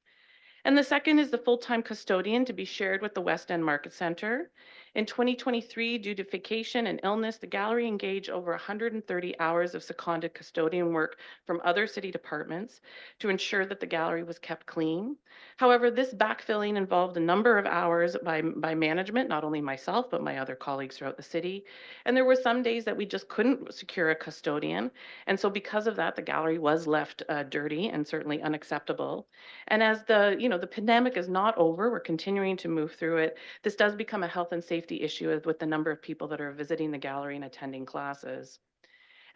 And the second is the full-time custodian to be shared with the West End Market Center. In 2023, due to vacation and illness, the gallery engaged over 130 hours of seconded custodian work from other city departments to ensure that the gallery was kept clean. However, this backfilling involved a number of hours by management, not only myself, but my other colleagues throughout the city. And there were some days that we just couldn't secure a custodian. And so because of that, the gallery was left dirty and certainly unacceptable. And as the pandemic is not over, we're continuing to move through it. This does become a health and safety issue with the number of people that are visiting the gallery and attending classes.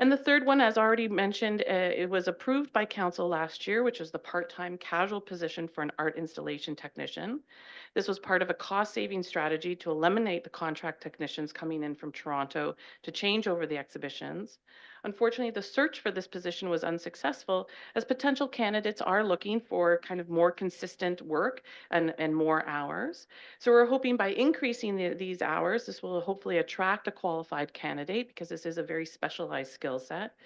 And the third one, as already mentioned, it was approved by council last year, which is the part-time casual position for an art installation technician. This was part of a cost-saving strategy to eliminate the contract technicians coming in from Toronto to change over the exhibitions. Unfortunately, the search for this position was unsuccessful as potential candidates are looking for kind of more consistent work and more hours. So we're hoping by increasing these hours, this will hopefully attract a qualified candidate because this is a very specialized skill set.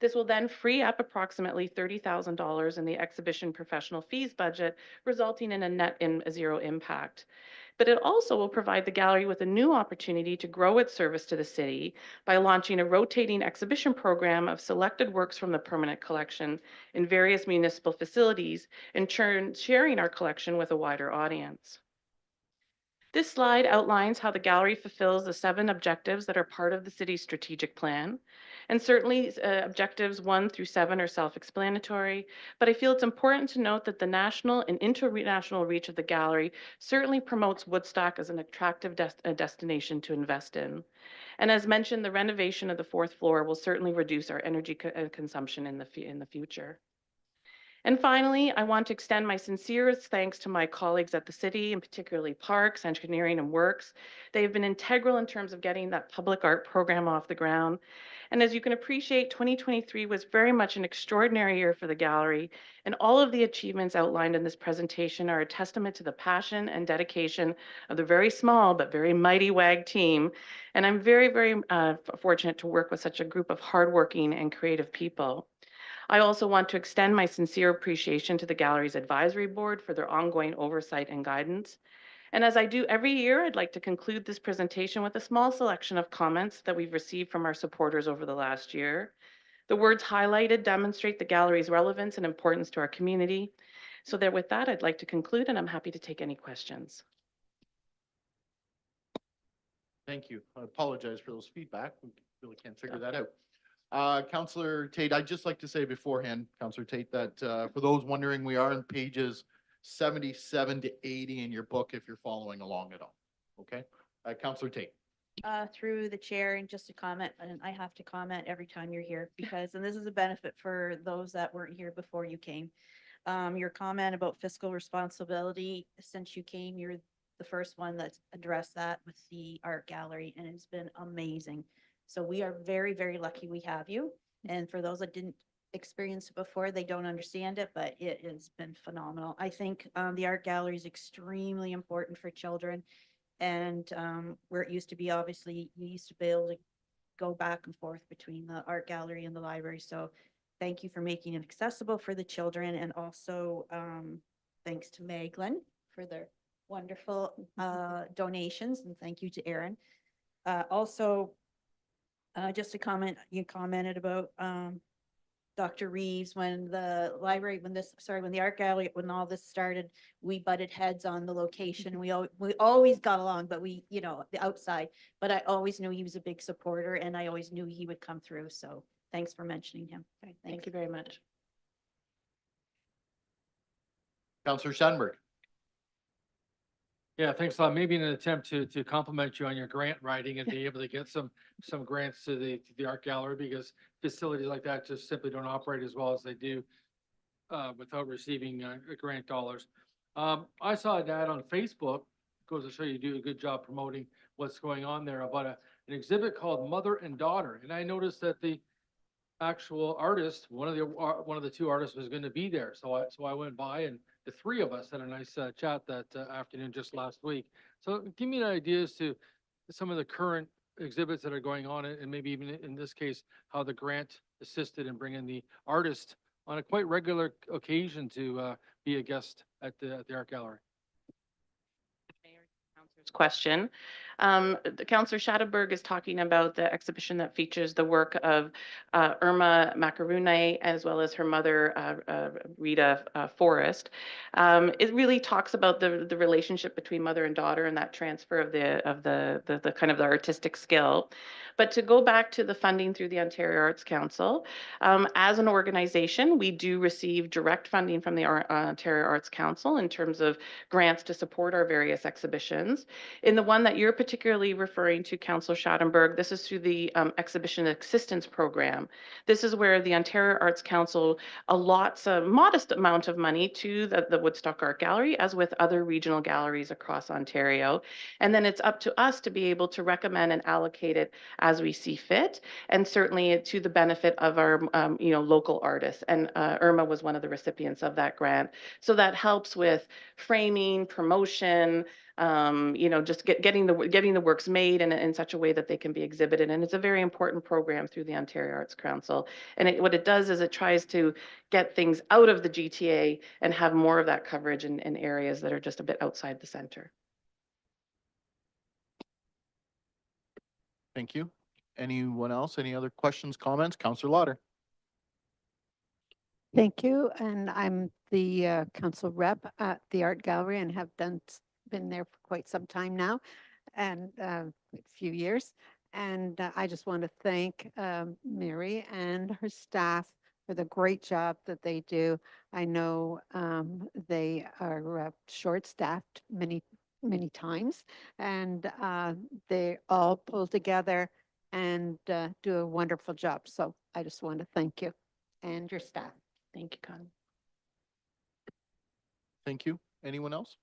This will then free up approximately $30,000 in the exhibition professional fees budget, resulting in a net zero impact. But it also will provide the gallery with a new opportunity to grow its service to the city by launching a rotating exhibition program of selected works from the permanent collection in various municipal facilities, in turn sharing our collection with a wider audience. This slide outlines how the gallery fulfills the 7 objectives that are part of the city's strategic plan. And certainly objectives 1 through 7 are self-explanatory, but I feel it's important to note that the national and international reach of the gallery certainly promotes Woodstock as an attractive destination to invest in. And as mentioned, the renovation of the 4th floor will certainly reduce our energy consumption in the future. And finally, I want to extend my sincerest thanks to my colleagues at the city, and particularly Parks, Engineering, and Works. They have been integral in terms of getting that public art program off the ground. And as you can appreciate, 2023 was very much an extraordinary year for the gallery, and all of the achievements outlined in this presentation are a testament to the passion and dedication of the very small but very mighty WAG team. And I'm very, very fortunate to work with such a group of hardworking and creative people. I also want to extend my sincere appreciation to the gallery's advisory board for their ongoing oversight and guidance. And as I do every year, I'd like to conclude this presentation with a small selection of comments that we've received from our supporters over the last year. The words highlighted demonstrate the gallery's relevance and importance to our community. So that with that, I'd like to conclude, and I'm happy to take any questions. Thank you. I apologize for those feedback. We really can't figure that out. Councillor Tate, I'd just like to say beforehand, Councillor Tate, that for those wondering, we are on pages 77 to 80 in your book if you're following along at all. Okay? Councillor Tate. Through the chair, and just a comment, and I have to comment every time you're here because, and this is a benefit for those that weren't here before you came. Your comment about fiscal responsibility, since you came, you're the first one that's addressed that with the art gallery, and it's been amazing. So we are very, very lucky we have you. And for those that didn't experience it before, they don't understand it, but it has been phenomenal. I think the art gallery is extremely important for children. And where it used to be, obviously, you used to be able to go back and forth between the art gallery and the library. So thank you for making it accessible for the children. And also thanks to Meglin for their wonderful donations. And thank you to Aaron. Also, just a comment, you commented about Dr. Reeves, when the library, when the art gallery, when all this started, we butted heads on the location. We always got along, but the outside, but I always knew he was a big supporter and I always knew he would come through. So thanks for mentioning him. Thank Thanks. you very much. Counselor Sandberg. Yeah, thanks a lot. Maybe in an attempt to compliment you on your grant writing and be able to get some grants to the art gallery, because facilities like that just simply don't operate as well as they do without receiving grant dollars. I saw an ad on Facebook, goes to show you do a good job promoting what's going on there, about an exhibit called Mother and Daughter. And I noticed that the actual artist, one of the two artists was going to be there. So I went by, and the three of us had a nice chat that afternoon just last week. So give me an idea as to some of the current exhibits that are going on, and maybe even in this case, how the grant assisted in bringing the artist on a quite regular occasion to be a guest at the art gallery. Question. The Councillor Schattenberg is talking about the exhibition that features the work of Irma Macarune, as well as her mother, Rita Forrest. It really talks about the relationship between mother and daughter and that transfer of the kind of the artistic skill. But to go back to the funding through the Ontario Arts Council, as an organization, we do receive direct funding from the Ontario Arts Council in terms of grants to support our various exhibitions. In the one that you're particularly referring to, Councillor Schattenberg, this is through the Exhibition Assistance Program. This is where the Ontario Arts Council allots a modest amount of money to the Woodstock Art Gallery, as with other regional galleries across Ontario. And then it's up to us to be able to recommend and allocate it as we see fit, and certainly to the benefit of our local artists. And Irma was one of the recipients of that grant. So that helps with framing, promotion, just getting the works made in such a way that they can be exhibited. And it's a very important program through the Ontario Arts Council. And what it does is it tries to get things out of the GTA and have more of that coverage in areas that are just a bit outside the center. Thank you. Anyone else? Any other questions, comments? Counselor Lauder. Thank you. And I'm the council rep at the art gallery and have been there for quite some time now, and a few years. And I just want to thank Mary and her staff for the great job that they do. I know they are short-staffed many times, and they all pull together and do a wonderful job. So I just want to thank you and your staff. Thank you, Connie. Thank you. Anyone else?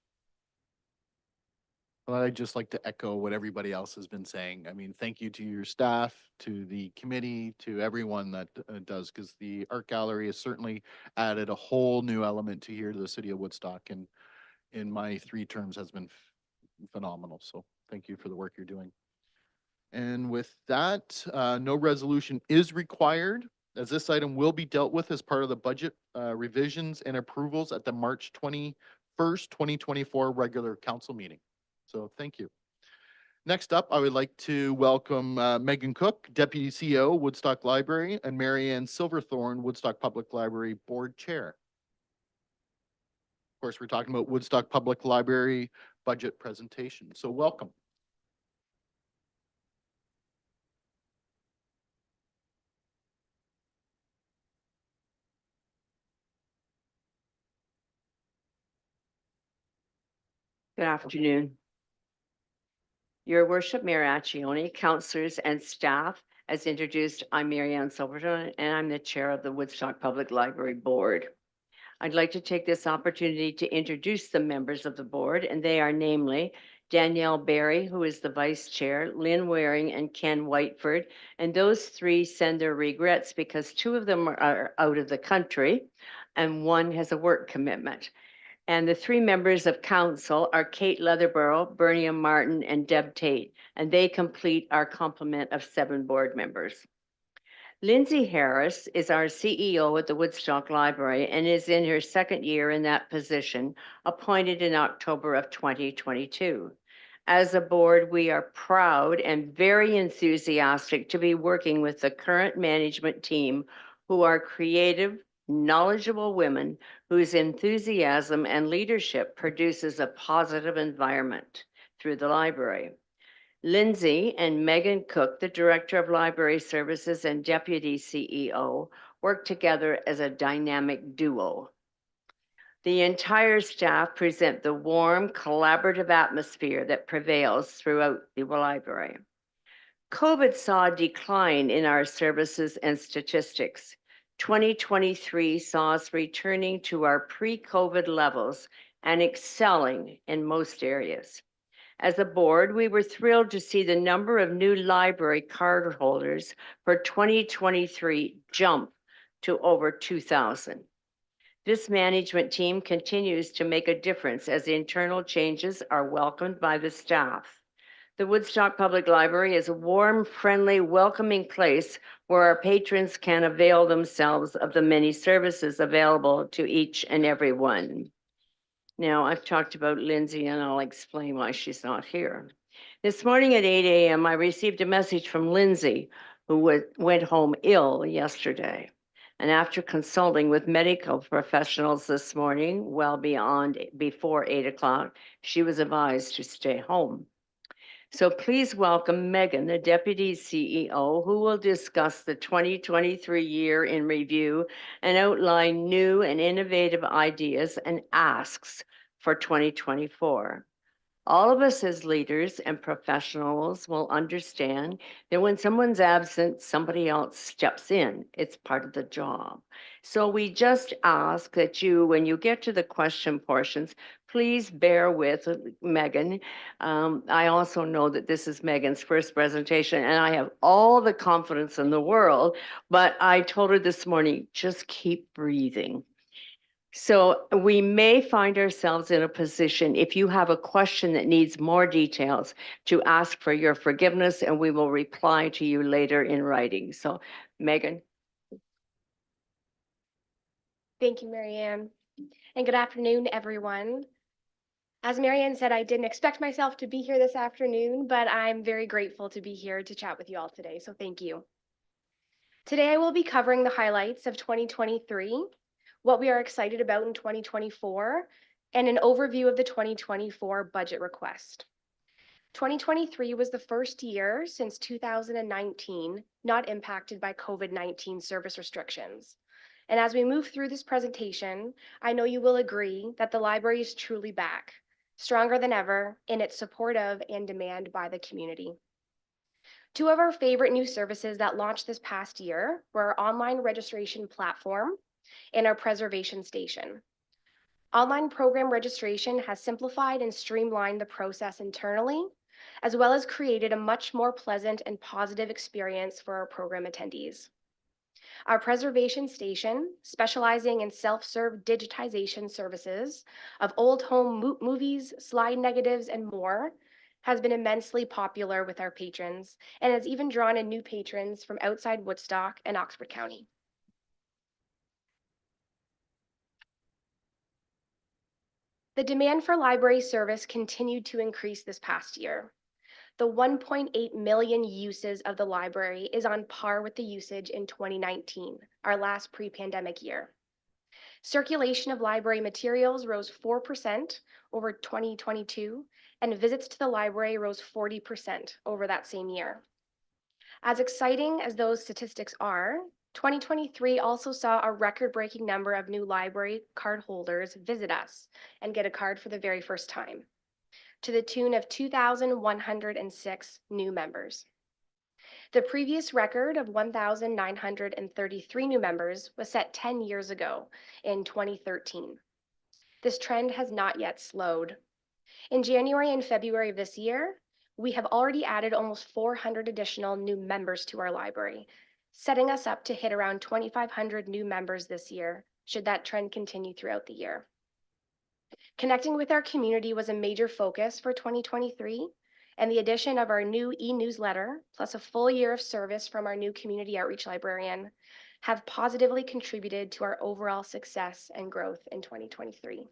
Well, I'd just like to echo what everybody else has been saying. I mean, thank you to your staff, to the committee, to everyone that does, because the art gallery has certainly added a whole new element to the city of Woodstock, and in my 3 terms has been phenomenal. So thank you for the work you're doing. And with that, no resolution is required, as this item will be dealt with as part of the budget revisions and approvals at the March 21st, 2024 regular council meeting. So thank you. Next up, I would like to welcome Megan Cook, Deputy CEO, Woodstock Library, and Mary Ann Silverthorne, Woodstock Public Library Board Chair. Of course, we're talking about Woodstock Public Library budget presentation. So welcome. Good afternoon. Your Worship, Mayor Accioni, councillors and staff, as introduced, I'm Mary Ann Silverthorne, and I'm the chair of the Woodstock Public Library Board. I'd like to take this opportunity to introduce the members of the board, and they are namely Danielle Barry, who is the vice chair, Lynn Waring and Ken Whiteford, and those 3 send their regrets because 2 of them are out of the country and 1 has a work commitment. And the 3 members of council are Kate Leatherborough, Bernie Martin, and Deb Tate, and they complete our complement of 7 board members. Lindsay Harris is our CEO at the Woodstock Library and is in her 2nd year in that position, appointed in October of 2022. As a board, we are proud and very enthusiastic to be working with the current management team who are creative, knowledgeable women whose enthusiasm and leadership produces a positive environment through the library. Lindsay and Megan Cook, the Director of Library Services and Deputy CEO, work together as a dynamic duo. The entire staff present the warm, collaborative atmosphere that prevails throughout the library. COVID saw a decline in our services and statistics. 2023 saw us returning to our pre-COVID levels and excelling in most areas. As a board, we were thrilled to see the number of new library card holders for 2023 jump to over 2,000. This management team continues to make a difference as internal changes are welcomed by the staff. The Woodstock Public Library is a warm, friendly, welcoming place where our patrons can avail themselves of the many services available to each and every one. Now, I've talked about Lindsay and I'll explain why she's not here. This morning at 8 a.m., I received a message from Lindsay, who went home ill yesterday. And after consulting with medical professionals this morning, before 8 o'clock, she was advised to stay home. So please welcome Megan, the Deputy CEO, who will discuss the 2023 year in review and outline new and innovative ideas and asks for 2024. All of us as leaders and professionals will understand that when someone's absent, somebody else steps in. It's part of the job. So we just ask that you, when you get to the question portions, please bear with Megan. I also know that this is Megan's first presentation and I have all the confidence in the world, but I told her this morning, just keep breathing. So we may find ourselves in a position, if you have a question that needs more details, to ask for your forgiveness and we will reply to you later in writing. So Megan. Thank you, Marianne. And good afternoon, everyone. As Marianne said, I didn't expect myself to be here this afternoon, but I'm very grateful to be here to chat with you all today. So thank you. Today, I will be covering the highlights of 2023, what we are excited about in 2024, and an overview of the 2024 budget request. 2023 was the first year since 2019 not impacted by COVID-19 service restrictions. And as we move through this presentation, I know you will agree that the library is truly back, stronger than ever in its support of and demand by the community. Two of our favorite new services that launched this past year were our online registration platform and our preservation station. Online program registration has simplified and streamlined the process internally, as well as created a much more pleasant and positive experience for our program attendees. Our preservation station, specializing in self-serve digitization services of old home movies, slide negatives, and more, has been immensely popular with our patrons and has even drawn in new patrons from outside Woodstock and Oxford County. The demand for library service continued to increase this past year. The 1.8 million uses of the library is on par with the usage in 2019, our last pre-pandemic year. Circulation of library materials rose 4% over 2022, and visits to the library rose 40% over that same year. As exciting as those statistics are, 2023 also saw a record-breaking number of new library card holders visit us and get a card for the very first time, to the tune of 2,106 new members. The previous record of 1,933 new members was set 10 years ago in 2013. This trend has not yet slowed. In January and February of this year, we have already added almost 400 additional new members to our library, setting us up to hit around 2,500 new members this year, should that trend continue throughout the year. Connecting with our community was a major focus for 2023, and the addition of our new e-newsletter, plus a full year of service from our new community outreach librarian, have positively contributed to our overall success and growth in 2023.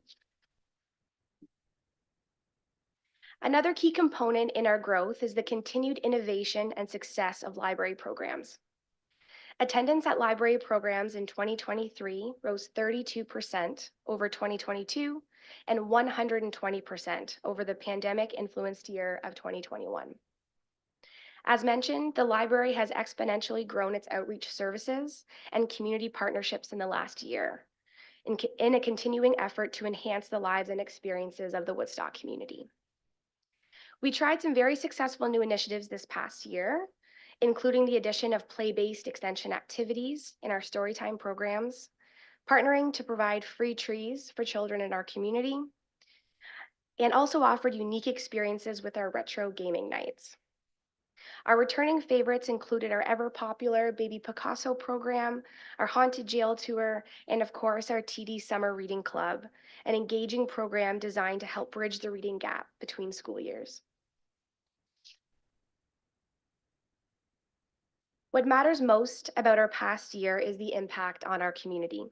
Another key component in our growth is the continued innovation and success of library programs. Attendance at library programs in 2023 rose 32% over 2022 and 120% over the pandemic-influenced year of 2021. As mentioned, the library has exponentially grown its outreach services and community partnerships in the last year, in a continuing effort to enhance the lives and experiences of the Woodstock community. We tried some very successful new initiatives this past year, including the addition of play-based extension activities in our storytime programs, partnering to provide free trees for children in our community, and also offered unique experiences with our retro gaming nights. Our returning favorites included our ever-popular Baby Picasso program, our Haunted Jail tour, and of course, our TD Summer Reading Club, an engaging program designed to help bridge the reading gap between school years. What matters most about our past year is the impact on our community.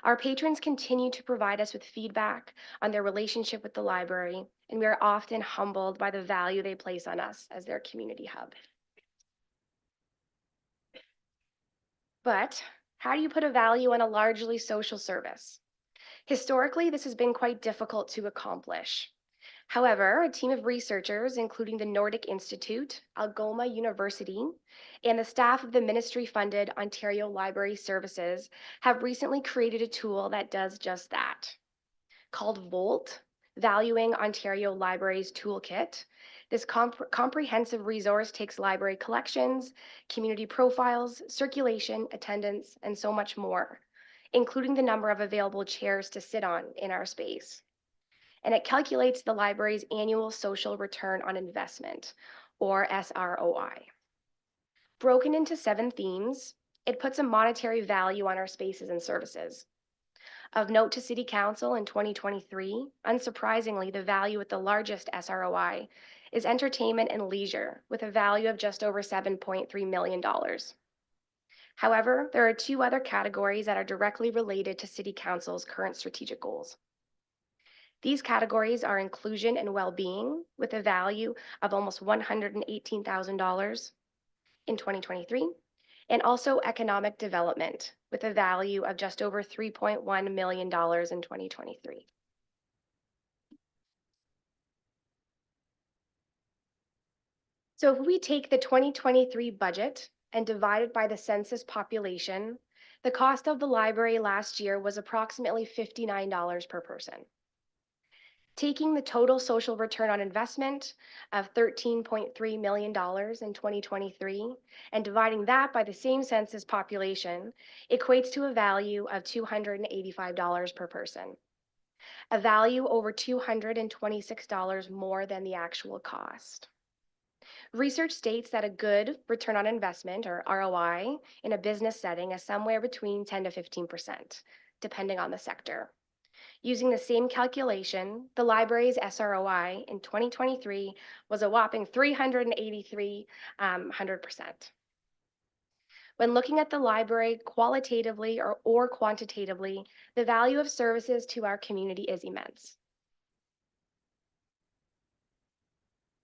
Our patrons continue to provide us with feedback on their relationship with the library, and we are often humbled by the value they place on us as their community hub. But how do you put a value on a largely social service? Historically, this has been quite difficult to accomplish. However, a team of researchers, including the Nordic Institute, Algoma University, and the staff of the ministry-funded Ontario Library Services have recently created a tool that does just that. Called VOLT, Valuing Ontario Libraries Toolkit, this comprehensive resource takes library collections, community profiles, circulation, attendance, and so much more, including the number of available chairs to sit on in our space. And it calculates the library's annual social return on investment, or SROI. Broken into 7 themes, it puts a monetary value on our spaces and services. Of note to City Council in 2023, unsurprisingly, the value with the largest SROI is entertainment and leisure, with a value of just over $7.3 million. However, there are 2 other categories that are directly related to City Council's current strategic goals. These categories are inclusion and well-being, with a value of almost $118,000 in 2023, and also economic development, with a value of just over $3.1 million in 2023. So if we take the 2023 budget and divide it by the census population, the cost of the library last year was approximately $59 per person. Taking the total social return on investment of $13.3 million in 2023 and dividing that by the same census population equates to a value of $285 per person, a value over $226 more than the actual cost. Research states that a good return on investment, or ROI, in a business setting is somewhere between 10 to 15%, depending on the sector. Using the same calculation, the library's SROI in 2023 was a whopping 383%. When looking at the library qualitatively or quantitatively, the value of services to our community is immense.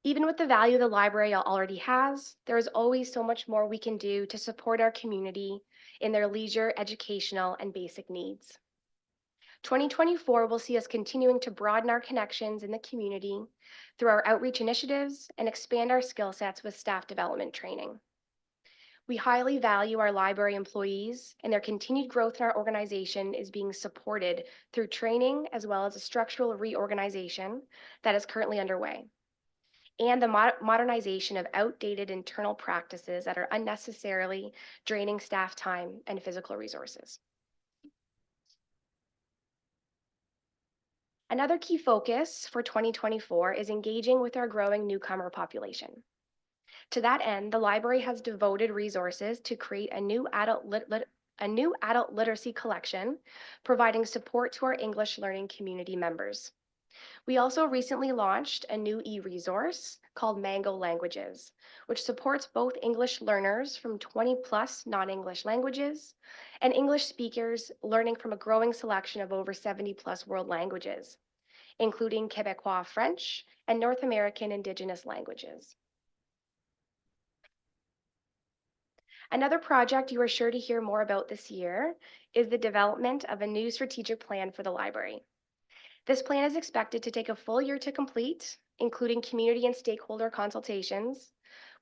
Even with the value the library already has, there is always so much more we can do to support our community in their leisure, educational, and basic needs. 2024 will see us continuing to broaden our connections in the community through our outreach initiatives and expand our skill sets with staff development training. We highly value our library employees, and their continued growth in our organization is being supported through training as well as a structural reorganization that is currently underway, and the modernization of outdated internal practices that are unnecessarily draining staff time and physical resources. Another key focus for 2024 is engaging with our growing newcomer population. To that end, the library has devoted resources to create a new adult literacy collection, providing support to our English learning community members. We also recently launched a new e-resource called Mango Languages, which supports both English learners from 20+ non-English languages and English speakers learning from a growing selection of over 70+ world languages, including Quebecois French and North American Indigenous languages. Another project you are sure to hear more about this year is the development of a new strategic plan for the library. This plan is expected to take a full year to complete, including community and stakeholder consultations,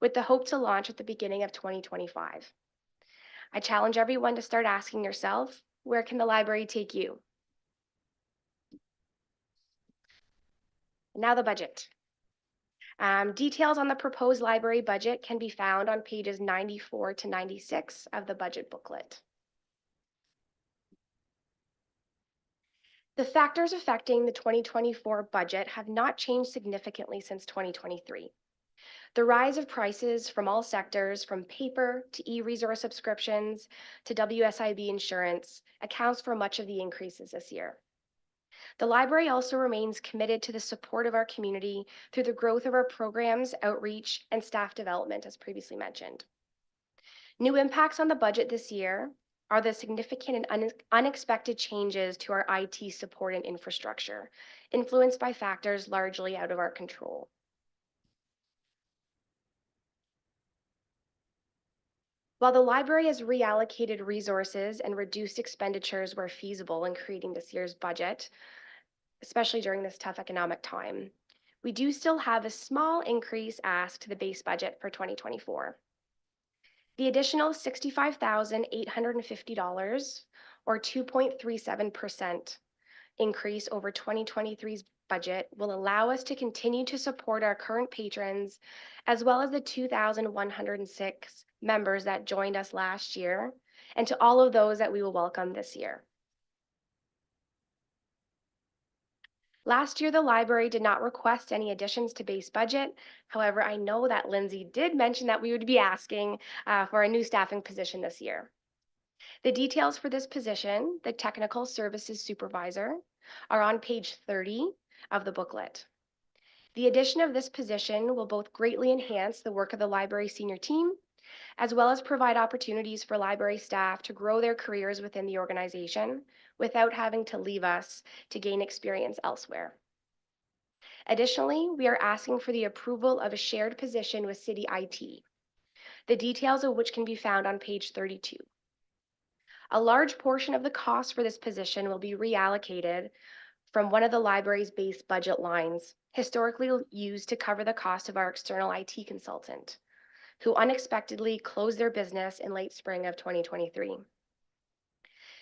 with the hope to launch at the beginning of 2025. I challenge everyone to start asking yourself, where can the library take you? Now the budget. Details on the proposed library budget can be found on pages 94 to 96 of the budget booklet. The factors affecting the 2024 budget have not changed significantly since 2023. The rise of prices from all sectors, from paper to e-resource subscriptions to WSIB insurance, accounts for much of the increases this year. The library also remains committed to the support of our community through the growth of our programs, outreach, and staff development, as previously mentioned. New impacts on the budget this year are the significant and unexpected changes to our IT support and infrastructure, influenced by factors largely out of our control. While the library has reallocated resources and reduced expenditures where feasible in creating this year's budget, especially during this tough economic time, we do still have a small increase asked to the base budget for 2024. The additional $65,850, or 2.37% increase over 2023's budget, will allow us to continue to support our current patrons, as well as the 2,106 members that joined us last year, and to all of those that we will welcome this year. Last year, the library did not request any additions to base budget. However, I know that Lindsay did mention that we would be asking for a new staffing position this year. The details for this position, the Technical Services Supervisor, are on page 30 of the booklet. The addition of this position will both greatly enhance the work of the library senior team, as well as provide opportunities for library staff to grow their careers within the organization without having to leave us to gain experience elsewhere. Additionally, we are asking for the approval of a shared position with City IT, the details of which can be found on page 32. A large portion of the cost for this position will be reallocated from one of the library's base budget lines, historically used to cover the cost of our external IT consultant, who unexpectedly closed their business in late spring of 2023.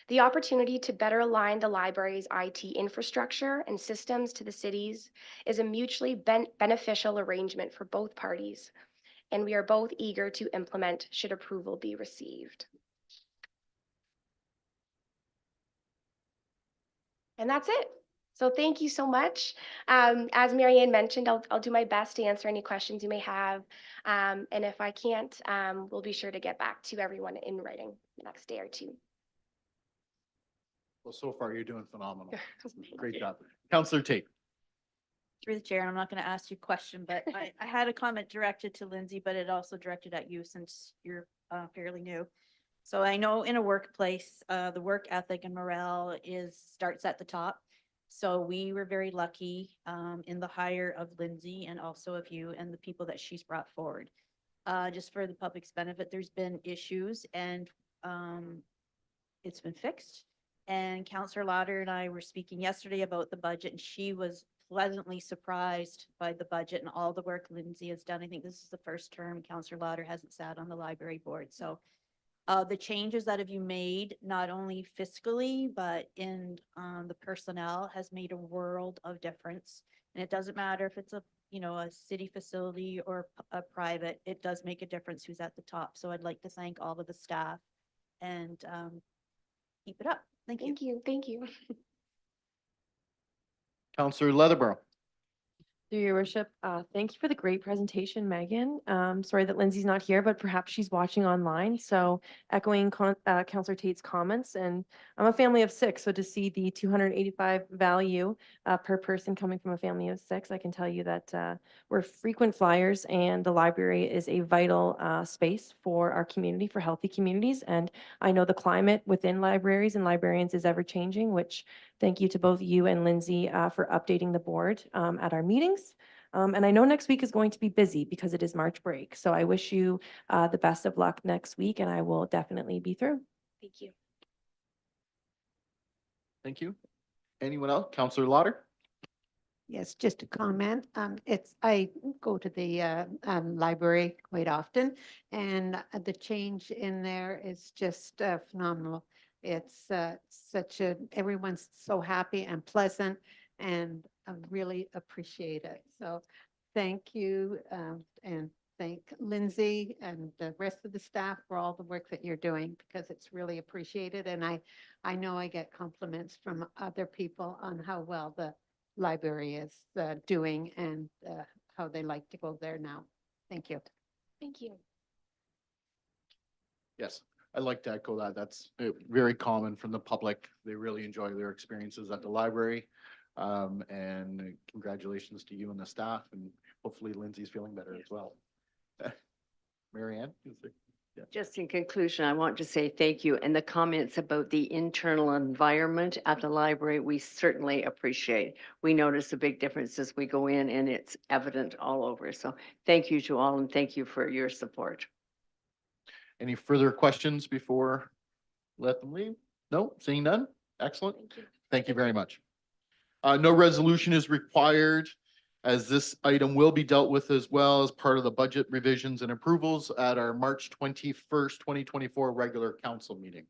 The opportunity to better align the library's IT infrastructure and systems to the city's is a mutually beneficial arrangement for both parties, and we are both eager to implement should approval be received. And that's it. So thank you so much. As Marianne mentioned, I'll do my best to answer any questions you may have. And if I can't, we'll be sure to get back to everyone in writing the next day or two. Well, so far you're doing phenomenal. Great job. Counselor Tate. Through the chair, and I'm not going to ask you a question, but I had a comment directed to Lindsay, but it also directed at you since you're fairly new. So I know in a workplace, the work ethic and morale starts at the top. So we were very lucky in the hire of Lindsay and also of you and the people that she's brought forward. Just for the public's benefit, there's been issues and it's been fixed. And Councillor Lauder and I were speaking yesterday about the budget, and she was pleasantly surprised by the budget and all the work Lindsay has done. I think this is the first term Councillor Lauder hasn't sat on the library board. So the changes that have you made, not only fiscally, but in the personnel, has made a world of difference. And it doesn't matter if it's a city facility or a private, it does make a difference who's at the top. So I'd like to thank all of the staff and keep it up. Thank you. Thank you. Thank you. Counselor Leatherborough. Through your worship, thank you for the great presentation, Megan. Sorry that Lindsay's not here, but perhaps she's watching online. So echoing Councillor Tate's comments, and I'm a family of 6, so to see the 285 value per person coming from a family of 6, I can tell you that we're frequent flyers, and the library is a vital space for our community, for healthy communities. And I know the climate within libraries and librarians is ever changing, which thank you to both you and Lindsay for updating the board at our meetings. And I know next week is going to be busy because it is March break. So I wish you the best of luck next week, and I will definitely be through. Thank you. Thank you. Anyone else? Counselor Lauder? Yes, just a comment. I go to the library quite often, and the change in there is just phenomenal. It's everyone's so happy and pleasant, and I really appreciate it. So thank you, and thank Lindsay and the rest of the staff for all the work that you're doing, because it's really appreciated. And I know I get compliments from other people on how well the library is doing, and how they like to go there now. Thank you. Thank you. Yes, I'd like to echo that. That's very common from the public. They really enjoy their experiences at the library. And congratulations to you and the staff, and hopefully Lindsay's feeling better as well. Mary Ann? Just in conclusion, I want to say thank you. And the comments about the internal environment at the library, we certainly appreciate. We notice a big difference as we go in, and it's evident all over. So thank you to all, and thank you for your support. Any further questions before let them leave? No, seeing none? Excellent. Thank you. Thank you very much. No resolution is required, as this item will be dealt with as well as part of the budget revisions and approvals at our March 21st, 2024 regular council meeting.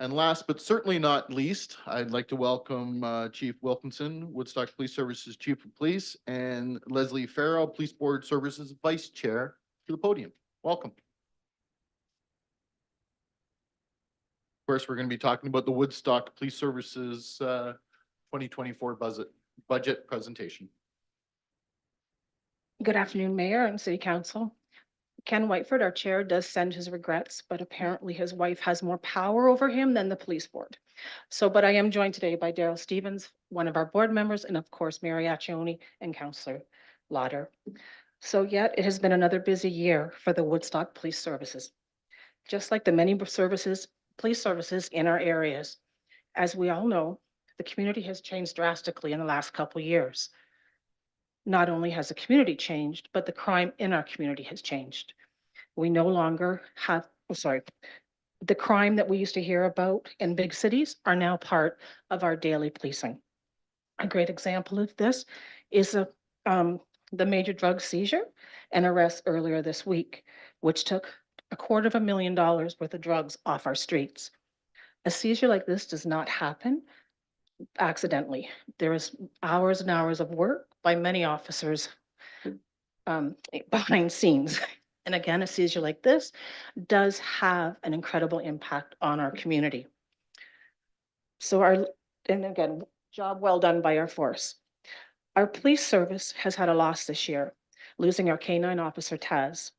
And last but certainly not least, I'd like to welcome Chief Wilkinson, Woodstock Police Services Chief of Police, and Leslie Farrell, Police Board Services Vice Chair, to the podium. Welcome. Of course, we're going to be talking about the Woodstock Police Services 2024 budget presentation. Good afternoon, Mayor and City Council. Ken Whiteford, our chair, does send his regrets, but apparently his wife has more power over him than the police board. But I am joined today by Daryl Stevens, one of our board members, and of course, Mary Accioni and Councillor Lauder. So yet it has been another busy year for the Woodstock Police Services. Just like the many police services in our areas, as we all know, the community has changed drastically in the last couple of years. Not only has the community changed, but the crime in our community has changed. We no longer have, the crime that we used to hear about in big cities are now part of our daily policing. A great example of this is the major drug seizure and arrest earlier this week, which took $250,000 worth of drugs off our streets. A seizure like this does not happen accidentally. There is hours and hours of work by many officers behind scenes. And again, a seizure like this does have an incredible impact on our community. And again, job well done by our force. Our police service has had a loss this year, losing our K-9 officer, Taz.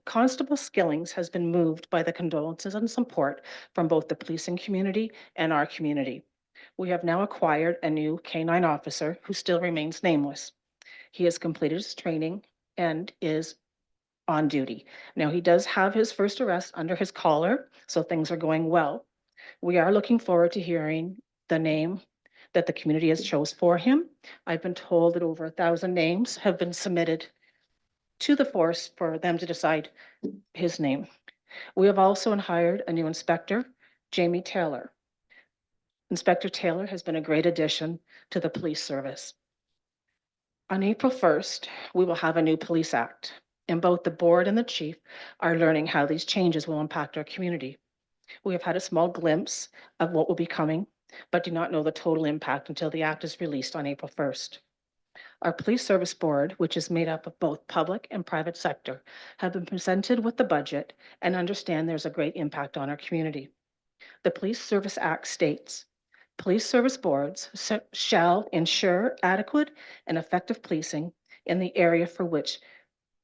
Constable Skillings has been moved by the condolences and support from both the policing community and our community. We have now acquired a new K-9 officer who still remains nameless. He has completed his training and is on duty. Now, he does have his first arrest under his collar, so things are going well. We are looking forward to hearing the name that the community has chose for him. I've been told that over 1,000 names have been submitted to the force for them to decide his name. We have also hired a new inspector, Jamie Taylor. Inspector Taylor has been a great addition to the police service. On April 1st, we will have a new police act, and both the board and the chief are learning how these changes will impact our community. We have had a small glimpse of what will be coming, but do not know the total impact until the act is released on April 1st. Our police service board, which is made up of both public and private sector, have been presented with the budget and understand there's a great impact on our community. The Police Service Act states, police service boards shall ensure adequate and effective policing in the area for which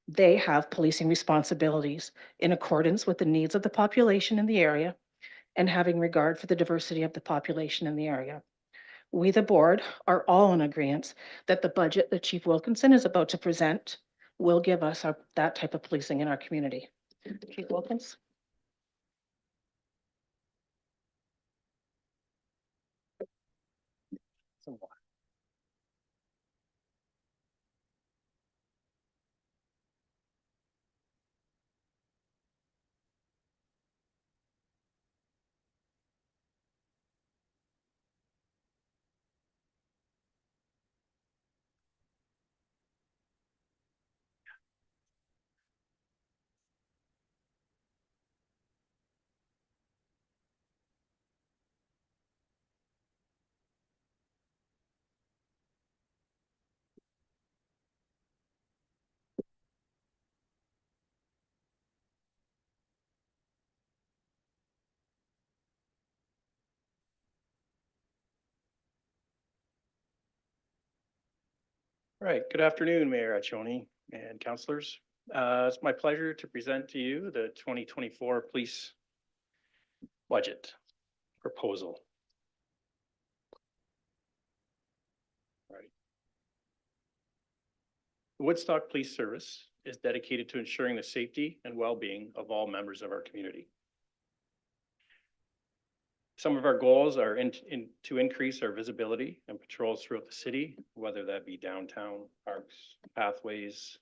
they have policing responsibilities in accordance with the needs of the population in the area and having regard for the diversity of the population in the area. We, the board, are all in agreement that the budget that Chief Wilkinson is about to present will give us that type of policing in our community. Chief Wilkins. All right, good afternoon, Mayor Accioni and councilors. It's my pleasure to present to you the 2024 police budget proposal. All right. The Woodstock Police Service is dedicated to ensuring the safety and well-being of all members of our community. Some of our goals are to increase our visibility and patrols throughout the city, whether that be downtown, parks, pathways,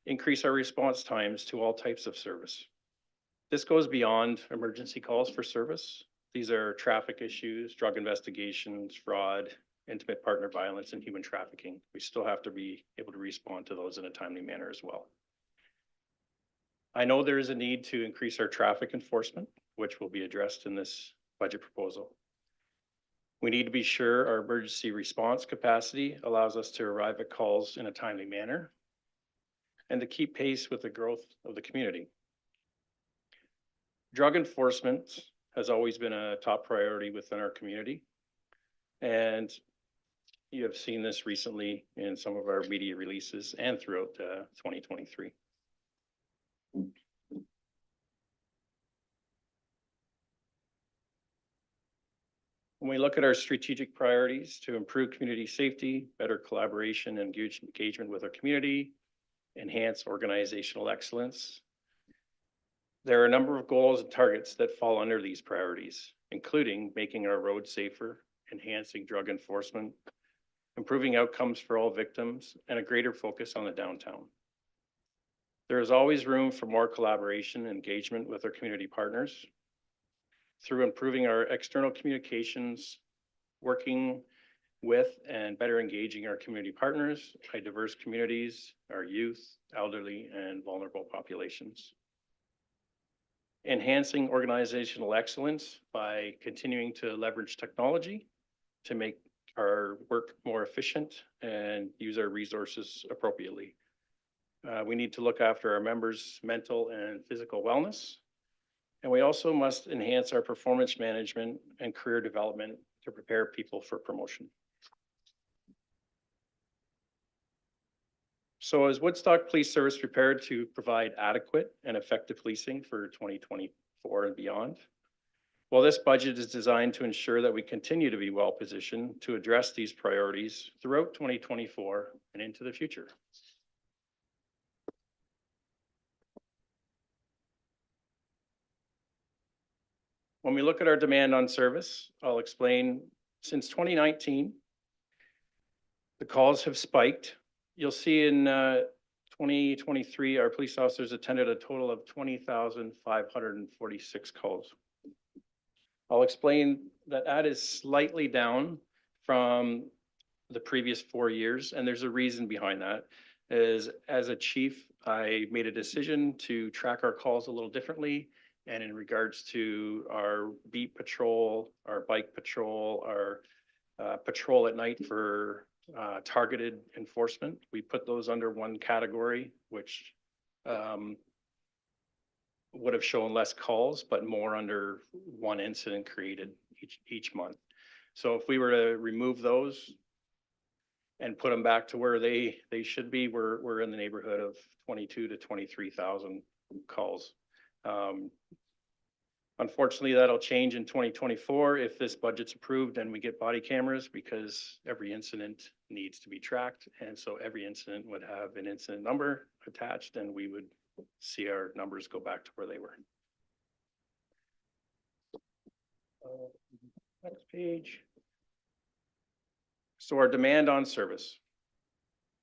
increase our response times to all types of service. This goes beyond emergency calls for service. These are traffic issues, drug investigations, fraud, intimate partner violence, and human trafficking. We still have to be able to respond to those in a timely manner as well. I know there is a need to increase our traffic enforcement, which will be addressed in this budget proposal. We need to be sure our emergency response capacity allows us to arrive at calls in a timely manner and to keep pace with the growth of the community. Drug enforcement has always been a top priority within our community. And you have seen this recently in some of our media releases and throughout 2023. When we look at our strategic priorities to improve community safety, better collaboration and engagement with our community, enhance organizational excellence, there are a number of goals and targets that fall under these priorities, including making our roads safer, enhancing drug enforcement, improving outcomes for all victims, and a greater focus on the downtown. There is always room for more collaboration and engagement with our community partners through improving our external communications, working with and better engaging our community partners, our diverse communities, our youth, elderly, and vulnerable populations. Enhancing organizational excellence by continuing to leverage technology to make our work more efficient and use our resources appropriately. We need to look after our members' mental and physical wellness. And we also must enhance our performance management and career development to prepare people for promotion. So is Woodstock Police Service prepared to provide adequate and effective policing for 2024 and beyond? Well, this budget is designed to ensure that we continue to be well positioned to address these priorities throughout 2024 and into the future. When we look at our demand on service, I'll explain since 2019, the calls have spiked. You'll see in 2023, our police officers attended a total of 20,546 calls. I'll explain that that is slightly down from the previous 4 years, and there's a reason behind that. As a chief, I made a decision to track our calls a little differently. And in regards to our beat patrol, our bike patrol, our patrol at night for targeted enforcement, we put those under one category, which would have shown less calls, but more under one incident created each month. So if we were to remove those and put them back to where they should be, we're in the neighborhood of 22 to 23,000 calls. Unfortunately, that'll change in 2024 if this budget's approved and we get body cameras, because every incident needs to be tracked. And so every incident would have an incident number attached, and we would see our numbers go back to where they were. Next page. So our demand on service.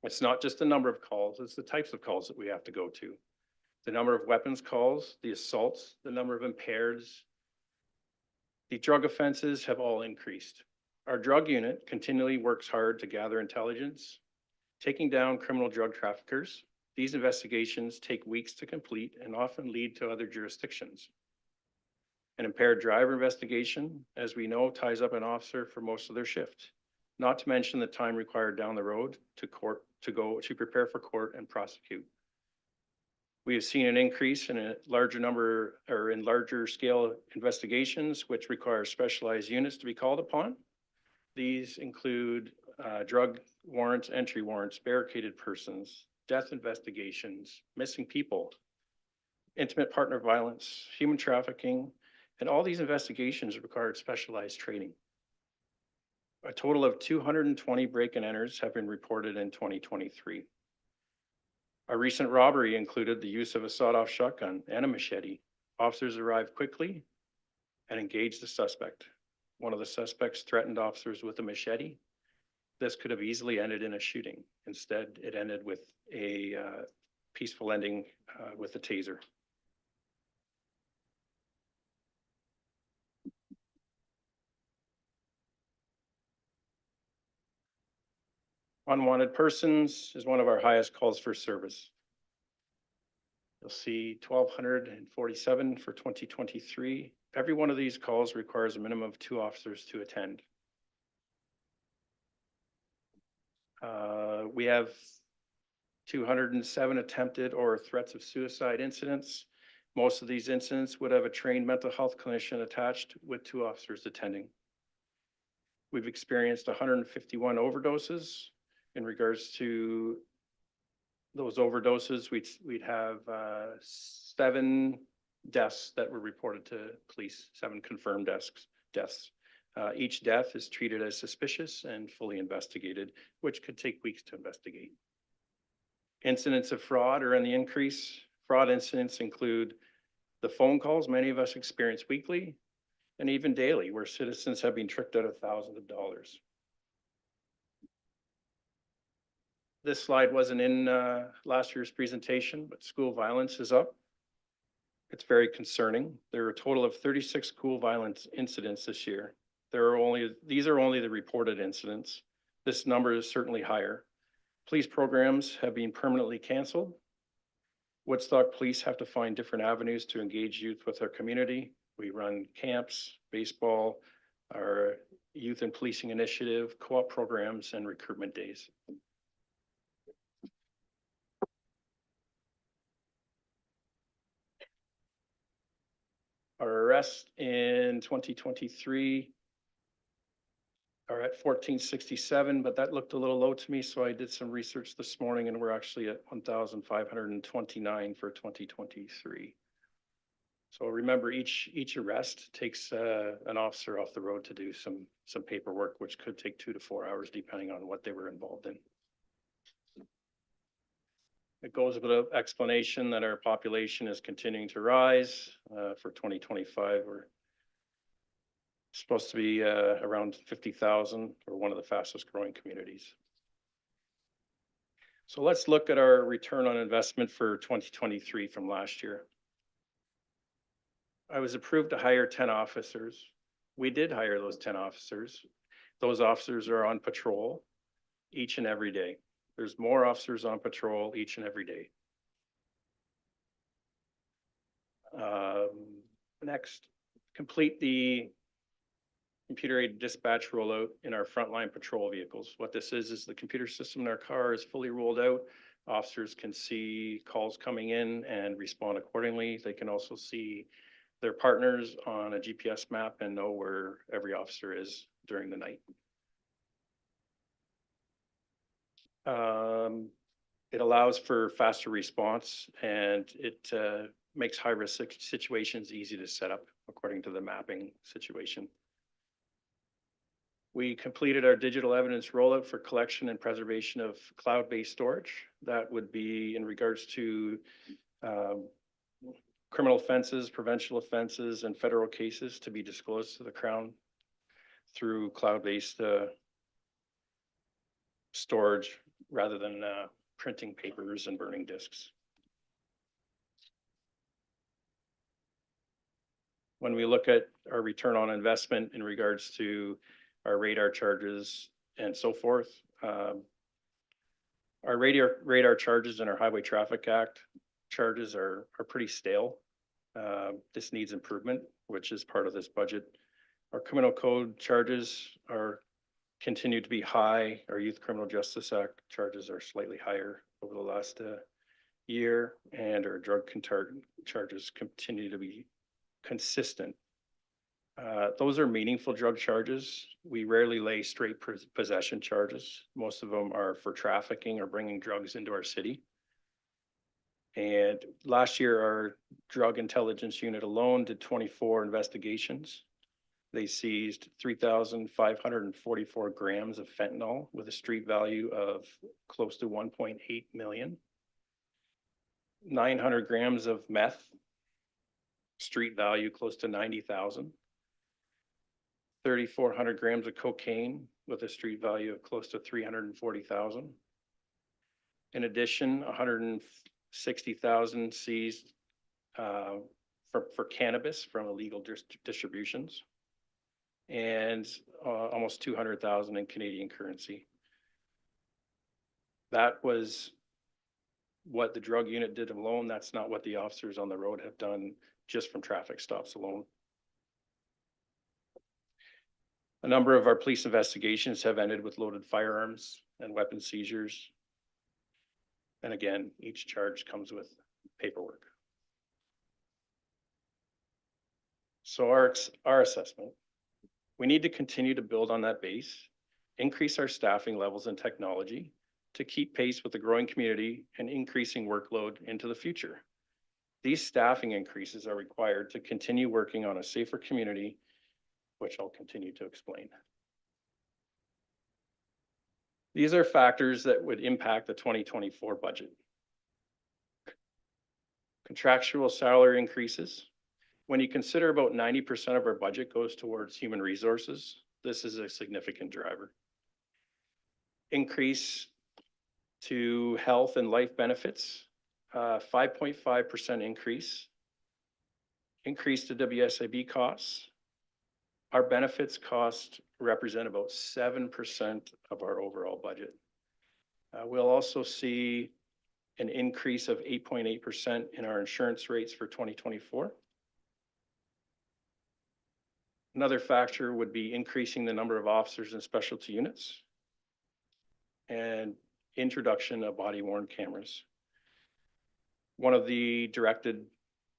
It's not just the number of calls, it's the types of calls that we have to go to. The number of weapons calls, the assaults, the number of impaireds, the drug offenses have all increased. Our drug unit continually works hard to gather intelligence, taking down criminal drug traffickers. These investigations take weeks to complete and often lead to other jurisdictions. An impaired driver investigation, as we know, ties up an officer for most of their shift, not to mention the time required down the road to court to prepare for court and prosecute. We have seen an increase in a larger number or in larger scale investigations, which require specialized units to be called upon. These include drug warrants, entry warrants, barricaded persons, death investigations, missing people, intimate partner violence, human trafficking, and all these investigations required specialized training. A total of 220 break and enters have been reported in 2023. A recent robbery included the use of a sawed-off shotgun and a machete. Officers arrived quickly and engaged the suspect. One of the suspects threatened officers with a machete. This could have easily ended in a shooting. Instead, it ended with a peaceful ending with a taser. Unwanted persons is one of our highest calls for service. You'll see 1,247 for 2023. Every one of these calls requires a minimum of 2 officers to attend. We have 207 attempted or threats of suicide incidents. Most of these incidents would have a trained mental health clinician attached with 2 officers attending. We've experienced 151 overdoses. In regards to those overdoses, we'd have 7 deaths that were reported to police, 7 confirmed deaths. Each death is treated as suspicious and fully investigated, which could take weeks to investigate. Incidents of fraud are on the increase. Fraud incidents include the phone calls many of us experience weekly and even daily, where citizens have been tricked out of thousands of dollars. This slide wasn't in last year's presentation, but school violence is up. It's very concerning. There are a total of 36 school violence incidents this year. These are only the reported incidents. This number is certainly higher. Police programs have been permanently canceled. Woodstock Police have to find different avenues to engage youth with our community. We run camps, baseball, our youth and policing initiative, co-op programs, and recruitment days. Our arrests in 2023 are at 1,467, but that looked a little low to me, so I did some research this morning, and we're actually at 1,529 for 2023. So remember, each arrest takes an officer off the road to do some paperwork, which could take 2 to 4 hours, depending on what they were involved in. It goes with an explanation that our population is continuing to rise. For 2025, we're supposed to be around 50,000, or one of the fastest growing communities. So let's look at our return on investment for 2023 from last year. I was approved to hire 10 officers. We did hire those 10 officers. Those officers are on patrol each and every day. There's more officers on patrol each and every day. Next, complete the computer-aided dispatch rollout in our frontline patrol vehicles. What this is the computer system in our car is fully rolled out. Officers can see calls coming in and respond accordingly. They can also see their partners on a GPS map and know where every officer is during the night. It allows for faster response, and it makes high-risk situations easy to set up according to the mapping situation. We completed our digital evidence rollout for collection and preservation of cloud-based storage. That would be in regards to criminal offenses, provincial offenses, and federal cases to be disclosed to the Crown through cloud-based storage rather than printing papers and burning discs. When we look at our return on investment in regards to our radar charges and so forth, our radar charges and our Highway Traffic Act charges are pretty stale. This needs improvement, which is part of this budget. Our criminal code charges continue to be high. Our Youth Criminal Justice Act charges are slightly higher over the last year, and our drug charges continue to be consistent Those are meaningful drug charges. We rarely lay straight possession charges. Most of them are for trafficking or bringing drugs into our city. And last year, our drug intelligence unit alone did 24 investigations. They seized 3,544 grams of fentanyl with a street value of close to 1.8 million. 900 grams of meth, street value close to 90,000. 3,400 grams of cocaine with a street value of close to 340,000. In addition, 160,000 seized for cannabis from illegal distributions, and almost 200,000 in Canadian currency. That was what the drug unit did alone. That's not what the officers on the road have done just from traffic stops alone. A number of our police investigations have ended with loaded firearms and weapon seizures. And again, each charge comes with paperwork. So our assessment, we need to continue to build on that base, increase our staffing levels and technology to keep pace with the growing community and increasing workload into the future. These staffing increases are required to continue working on a safer community, which I'll continue to explain. These are factors that would impact the 2024 budget. Contractual salary increases. When you consider about 90% of our budget goes towards human resources, this is a significant driver. Increase to health and life benefits, 5.5% increase. Increase to WSIB costs. Our benefits cost represent about 7% of our overall budget. We'll also see an increase of 8.8% in our insurance rates for 2024. Another factor would be increasing the number of officers in specialty units and introduction of body-worn cameras. One of the directed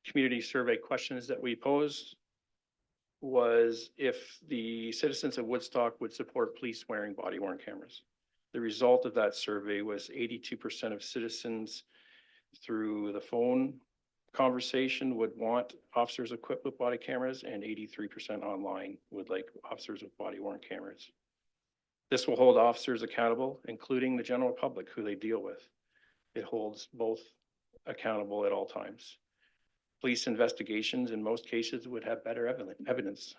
community survey questions that we posed was if the citizens of Woodstock would support police wearing body-worn cameras. The result of that survey was 82% of citizens through the phone conversation would want officers equipped with body cameras, and 83% online would like officers with body-worn cameras. This will hold officers accountable, including the general public who they deal with. It holds both accountable at all times. Police investigations in most cases would have better evidence.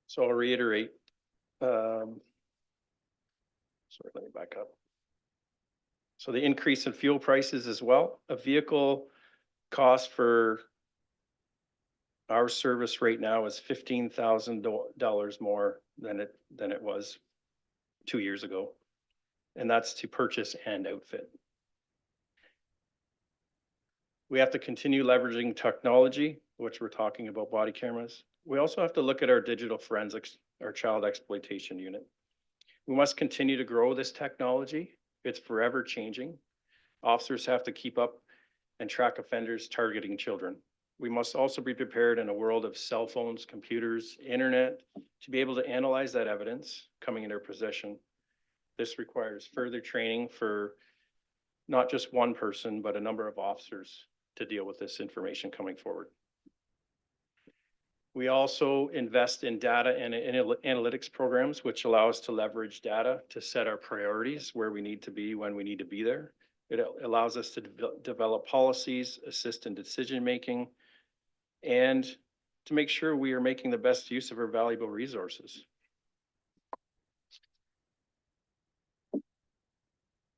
So I'll reiterate. Sorry, let me back up. So the increase in fuel prices as well. A vehicle cost for our service right now is $15,000 more than it was 2 years ago. And that's to purchase and outfit. We have to continue leveraging technology, which we're talking about body cameras. We also have to look at our digital forensics, our child exploitation unit. We must continue to grow this technology. It's forever changing. Officers have to keep up and track offenders targeting children. We must also be prepared in a world of cell phones, computers, internet, to be able to analyze that evidence coming in their possession. This requires further training for not just one person, but a number of officers to deal with this information coming forward. We also invest in data and analytics programs, which allow us to leverage data to set our priorities where we need to be when we need to be there. It allows us to develop policies, assist in decision-making, and to make sure we are making the best use of our valuable resources.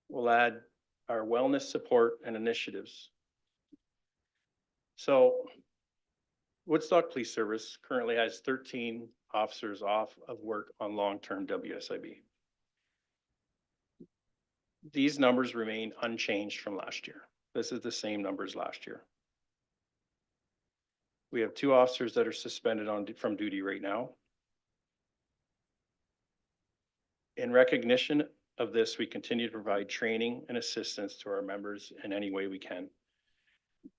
We'll add our wellness support and initiatives. So Woodstock Police Service currently has 13 officers off of work on long-term WSIB. These numbers remain unchanged from last year. This is the same numbers last year. We have 2 officers that are suspended from duty right now. In recognition of this, we continue to provide training and assistance to our members in any way we can.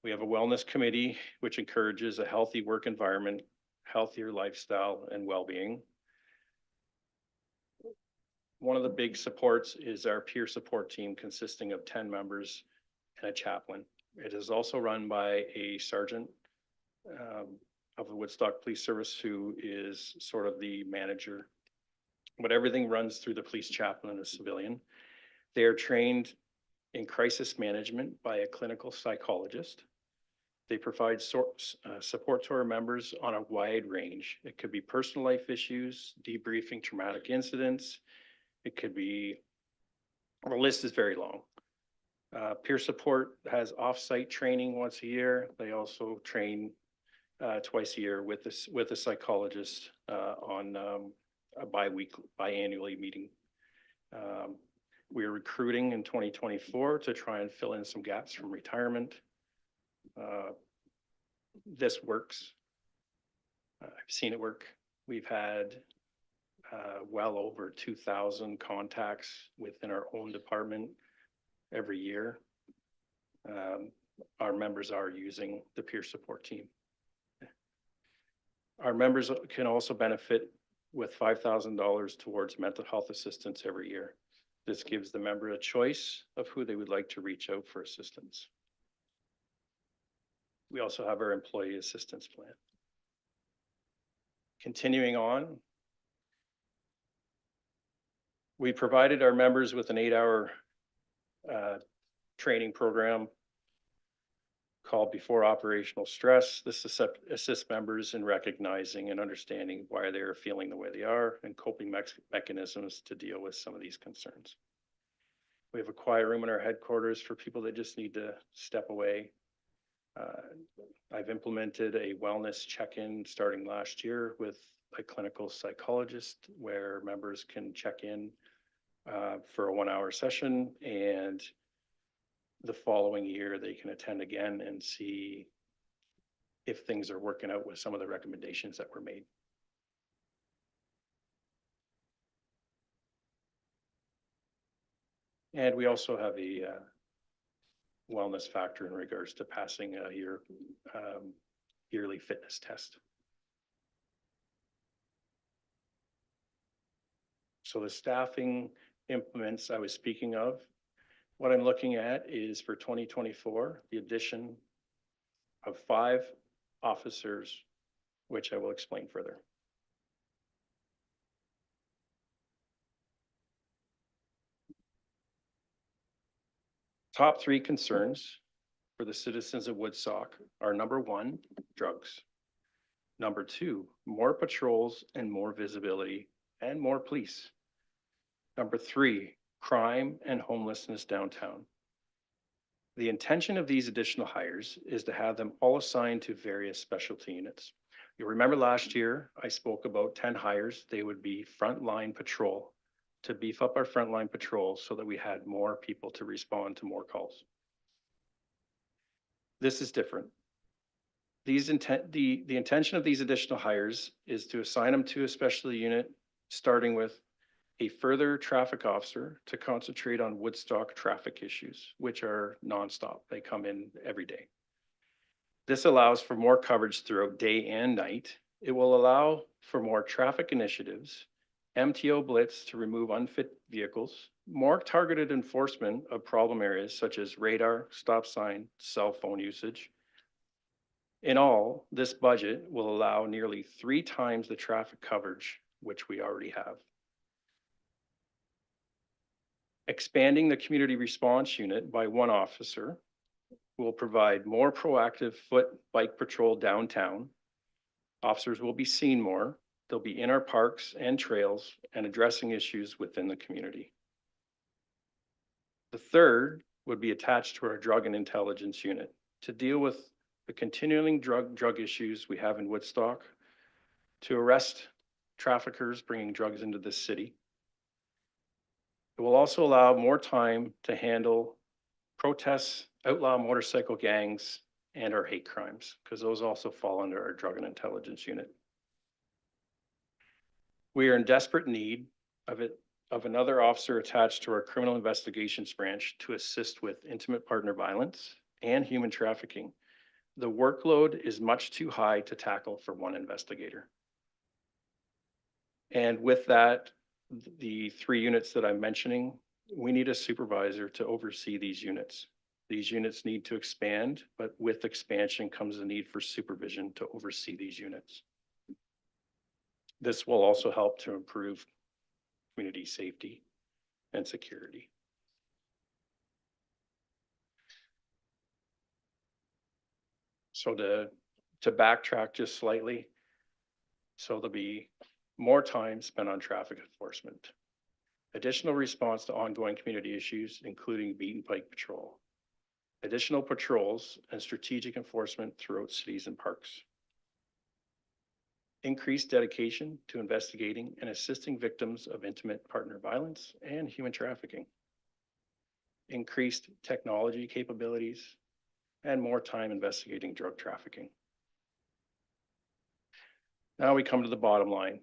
We have a wellness committee which encourages a healthy work environment, healthier lifestyle, and well-being. One of the big supports is our peer support team consisting of 10 members and a chaplain. It is also run by a sergeant of the Woodstock Police Service who is sort of the manager. But everything runs through the police chaplain and a civilian. They are trained in crisis management by a clinical psychologist. They provide support to our members on a wide range. It could be personal life issues, debriefing traumatic incidents. It could be, the list is very long. Peer support has off-site training once a year. They also train twice a year with a psychologist on a biannually meeting. We are recruiting in 2024 to try and fill in some gaps from retirement. This works. I've seen it work. We've had well over 2,000 contacts within our own department every year. Our members are using the peer support team. Our members can also benefit with $5,000 towards mental health assistance every year. This gives the member a choice of who they would like to reach out for assistance. We also have our employee assistance plan. Continuing on, we provided our members with an 8-hour training program called Before Operational Stress. This assists members in recognizing and understanding why they are feeling the way they are and coping mechanisms to deal with some of these concerns. We have a quiet room in our headquarters for people that just need to step away. I've implemented a wellness check-in starting last year with a clinical psychologist where members can check in for a 1-hour session, and the following year they can attend again and see if things are working out with some of the recommendations that were made. And we also have a wellness factor in regards to passing your yearly fitness test. So the staffing implements I was speaking of, what I'm looking at is for 2024, the addition of 5 officers, which I will explain further. Top 3 concerns for the citizens of Woodstock are: number 1, drugs; number 2, more patrols and more visibility and more police; number 3, crime and homelessness downtown. The intention of these additional hires is to have them all assigned to various specialty units. You'll remember last year I spoke about 10 hires. They would be frontline patrol, to beef up our frontline patrol so that we had more people to respond to more calls. This is different. The intention of these additional hires is to assign them to a specialty unit, starting with a further traffic officer to concentrate on Woodstock traffic issues, which are nonstop. They come in every day. This allows for more coverage throughout day and night. It will allow for more traffic initiatives, MTO blitz to remove unfit vehicles, more targeted enforcement of problem areas such as radar, stop sign, cell phone usage. In all, this budget will allow nearly 3 times the traffic coverage which we already have. Expanding the community response unit by 1 officer will provide more proactive foot bike patrol downtown. Officers will be seen more. They'll be in our parks and trails and addressing issues within the community. The 3rd would be attached to our drug and intelligence unit to deal with the continuing drug issues we have in Woodstock, to arrest traffickers bringing drugs into this city. It will also allow more time to handle protests, outlaw motorcycle gangs, and our hate crimes, because those also fall under our drug and intelligence unit. We are in desperate need of another officer attached to our criminal investigations branch to assist with intimate partner violence and human trafficking. The workload is much too high to tackle for one investigator. And with that, the 3 units that I'm mentioning, we need a supervisor to oversee these units. These units need to expand, but with expansion comes the need for supervision to oversee these units. This will also help to improve community safety and security. So to backtrack just slightly, so there'll be more time spent on traffic enforcement. Additional response to ongoing community issues, including beat and bike patrol. Additional patrols and strategic enforcement throughout cities and parks. Increased dedication to investigating and assisting victims of intimate partner violence and human trafficking. Increased technology capabilities and more time investigating drug trafficking. Now we come to the bottom line.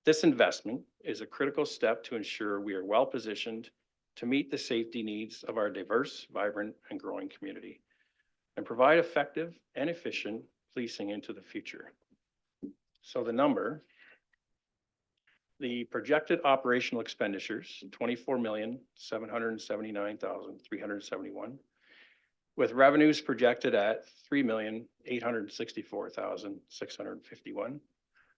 This investment is a critical step to ensure we are well positioned to meet the safety needs of our diverse, vibrant, and growing community, and provide effective and efficient policing into the future. So the projected operational expenditures, 24,779,371, with revenues projected at 3,864,651,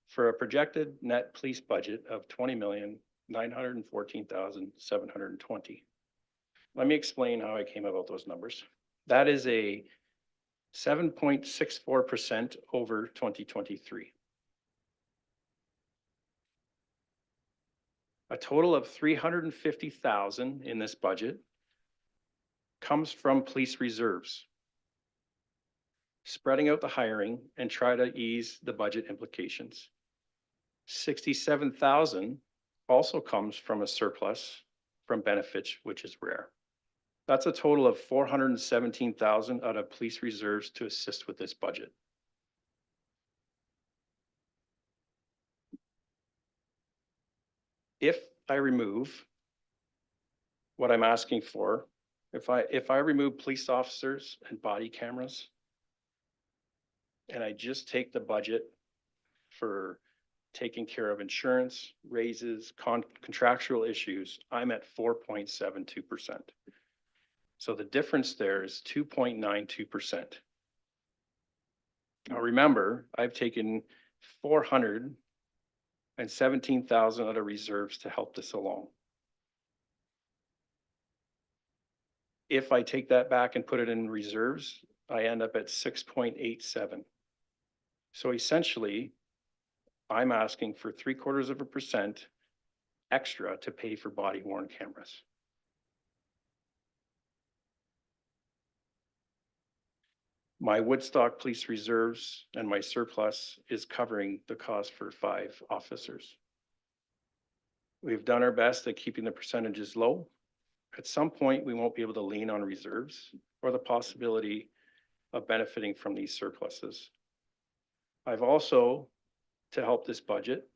for a projected net police budget of 20,914,720. Let me explain how I came about those numbers. That is a 7.64% over 2023. A total of 350,000 in this budget comes from police reserves, spreading out the hiring and try to ease the budget implications. 67,000 also comes from a surplus from benefits, which is rare. That's a total of 417,000 out of police reserves to assist with this budget. If I remove what I'm asking for, if I remove police officers and body cameras, and I just take the budget for taking care of insurance, raises, contractual issues, I'm at 4.72%. So the difference there is 2.92%. Now remember, I've taken 417,000 out of reserves to help this along. If I take that back and put it in reserves, I end up at 6.87. So essentially, I'm asking for 0.75% extra to pay for body worn cameras. My Woodstock Police Reserves and my surplus is covering the cost for 5 officers. We've done our best at keeping the percentages low. At some point, we won't be able to lean on reserves or the possibility of benefiting from these surpluses. I've also, to help this budget,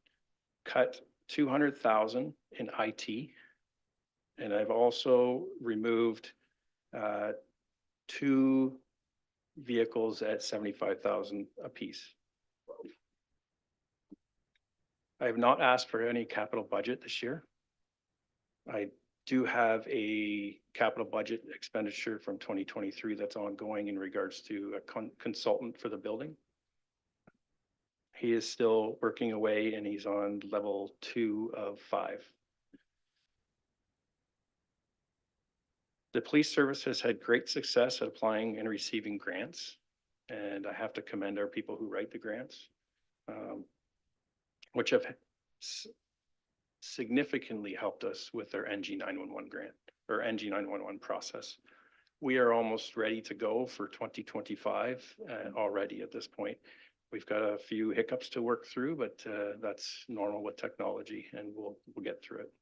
cut 200,000 in IT, and I've also removed 2 vehicles at 75,000 apiece. I have not asked for any capital budget this year. I do have a capital budget expenditure from 2023 that's ongoing in regards to a consultant for the building. He is still working away and he's on level 2 of 5. The police service has had great success at applying and receiving grants. And I have to commend our people who write the grants, which have significantly helped us with our NG 911 grant or NG 911 process. We are almost ready to go for 2025 already at this point. We've got a few hiccups to work through, but that's normal with technology and we'll get through it.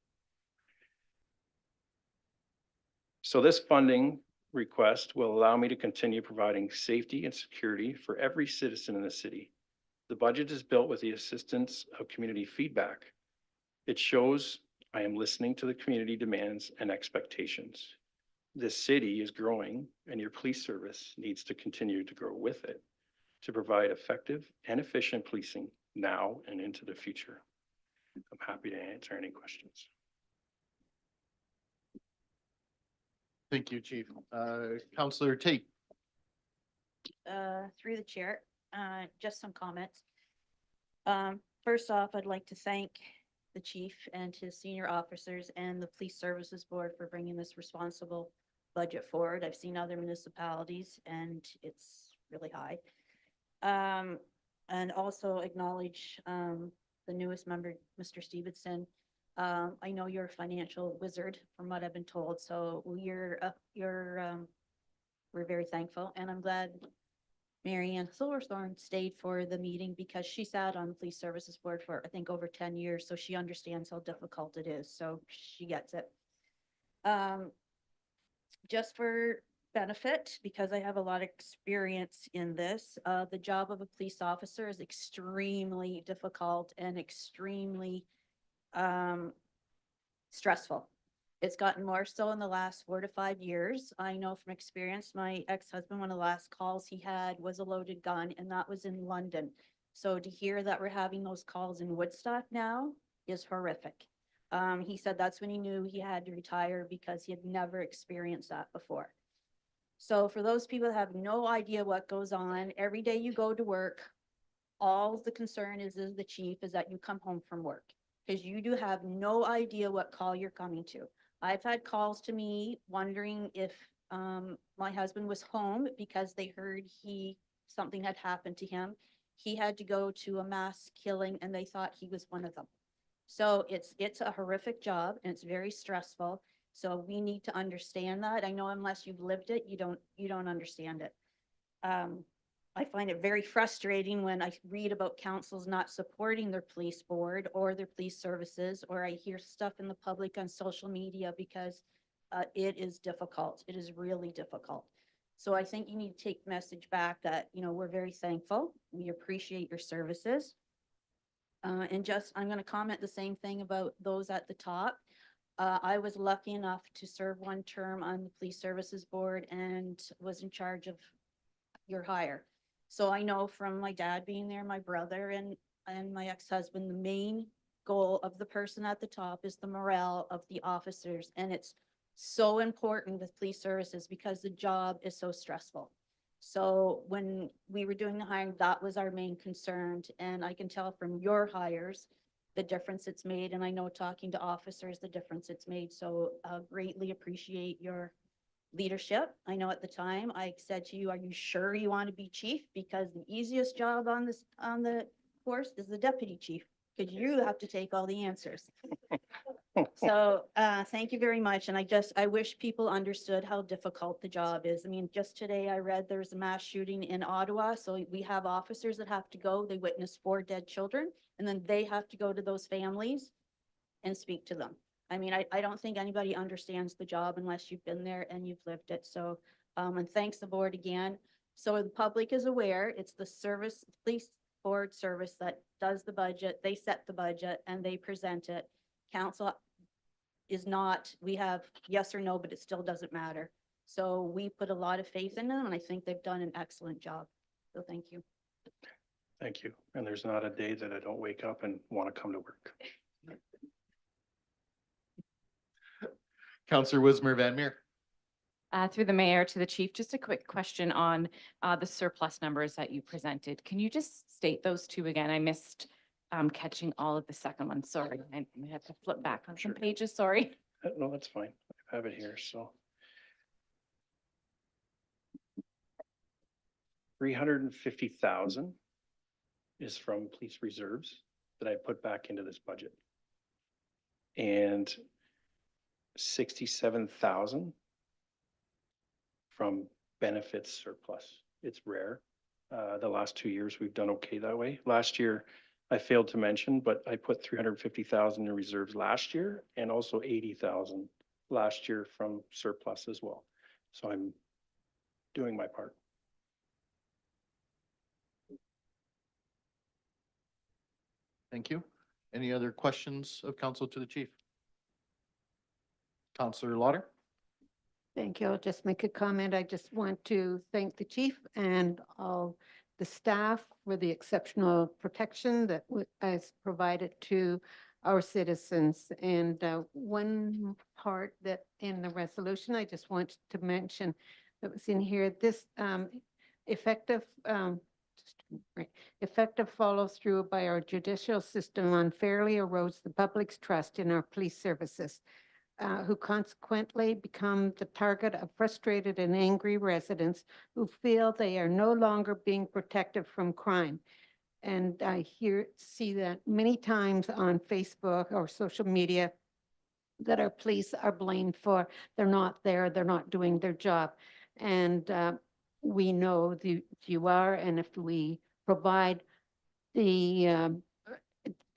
So this funding request will allow me to continue providing safety and security for every citizen in the city. The budget is built with the assistance of community feedback. It shows I am listening to the community demands and expectations. This city is growing and your police service needs to continue to grow with it to provide effective and efficient policing now and into the future. I'm happy to answer any questions. Thank you, Chief. Counselor Tate. Through the chair, just some comments. First off, I'd like to thank the chief and his senior officers and the Police Services Board for bringing this responsible budget forward. I've seen other municipalities and it's really high. And also acknowledge the newest member, Mr. Stevenson. I know you're a financial wizard from what I've been told, so we're very thankful, and I'm glad Mary Ann Silverthorne stayed for the meeting because she sat on the Police Services Board for, I think, over 10 years, so she understands how difficult it is, so she gets it. Just for benefit, because I have a lot of experience in this, the job of a police officer is extremely difficult and extremely stressful. It's gotten more so in the last 4 to 5 years. I know from experience, my ex-husband, one of the last calls he had was a loaded gun, and that was in London. So to hear that we're having those calls in Woodstock now is horrific. He said that's when he knew he had to retire because he had never experienced that before. So for those people that have no idea what goes on, every day you go to work, all the concern is the chief is that you come home from work because you do have no idea what call you're coming to. I've had calls to me wondering if my husband was home because they heard something had happened to him. He had to go to a mass killing and they thought he was one of them. So it's a horrific job and it's very stressful. So we need to understand that. I know unless you've lived it, you don't understand it. I find it very frustrating when I read about councils not supporting their police board or their police services, or I hear stuff in the public on social media because it is difficult. It is really difficult. So I think you need to take the message back that, we're very thankful. We appreciate your services. And just, I'm going to comment the same thing about those at the top. I was lucky enough to serve one term on the Police Services Board and was in charge of your hire. So I know from my dad being there, my brother and my ex-husband, the main goal of the person at the top is the morale of the officers. And it's so important with police services because the job is so stressful. So when we were doing the hiring, that was our main concern. And I can tell from your hires, the difference it's made. And I know talking to officers, the difference it's made. So greatly appreciate your leadership. I know at the time I said to you, are you sure you want to be chief? Because the easiest job on the force is the deputy chief, because you have to take all the answers. So thank you very much. And I wish people understood how difficult the job is. I mean, just today I read there's a mass shooting in Ottawa. So we have officers that have to go, they witness 4 dead children, and then they have to go to those families and speak to them. I mean, I don't think anybody understands the job unless you've been there and you've lived it. So, and thanks the board again. So the public is aware, it's the police board service that does the budget. They set the budget and they present it. Council is not, we have yes or no, but it still doesn't matter. So we put a lot of faith in them and I think they've done an excellent job. So thank you. Thank you. And there's not a day that I don't wake up and want to come to work. Counselor Wismer Van Meer. Through the mayor to the chief, just a quick question on the surplus numbers that you presented. Can you just state those two again? I missed catching all of the second one. Sorry, I have to flip back on some pages. Sorry. No, that's fine. I have it here. So 350,000 is from police reserves that I put back into this budget. And 67,000 from benefits surplus. It's rare. The last 2 years we've done okay that way. Last year I failed to mention, but I put 350,000 in reserves last year and also 80,000 last year from surplus as well. So I'm doing my part. Thank you. Any other questions of council to the chief? Councillor Lauder? Thank you. I'll just make a comment. I just want to thank the chief and all the staff for the exceptional protection that is provided to our citizens. And one part that in the resolution, I just want to mention that was in here, this effective effective follow through by our judicial system unfairly erodes the public's trust in our police services, who consequently become the target of frustrated and angry residents who feel they are no longer being protected from crime. And I see that many times on Facebook or social media that our police are blamed for, they're not there, they're not doing their job. And we know you are, and if we provide the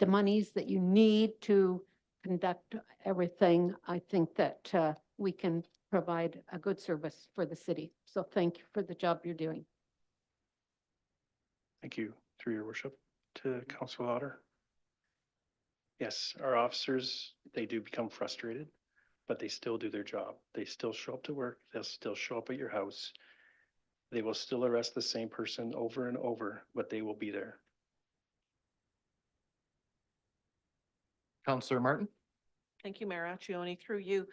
monies that you need to conduct everything, I think that we can provide a good service for the city. So thank you for the job you're doing. Thank you, through your worship, to Councilor Lauder. Yes, our officers, they do become frustrated, but they still do their job. They still show up to work. They'll still show up at your house. They will still arrest the same person over and over, but they will be there. Councillor Martin? Thank you, Mayor Accioni. Through you,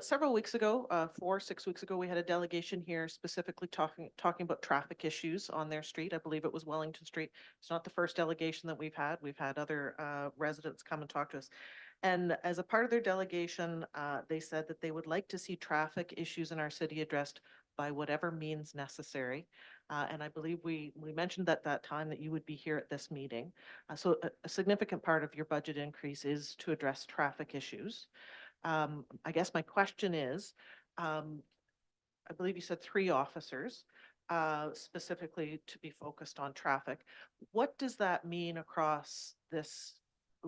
several weeks ago, 6 weeks ago, we had a delegation here specifically talking about traffic issues on their street. I believe it was Wellington Street. It's not the first delegation that we've had. We've had other residents come and talk to us. And as a part of their delegation, they said that they would like to see traffic issues in our city addressed by whatever means necessary. And I believe we mentioned at that time that you would be here at this meeting. So a significant part of your budget increase is to address traffic issues. I guess my question is, I believe you said 3 officers specifically to be focused on traffic. What does that mean across this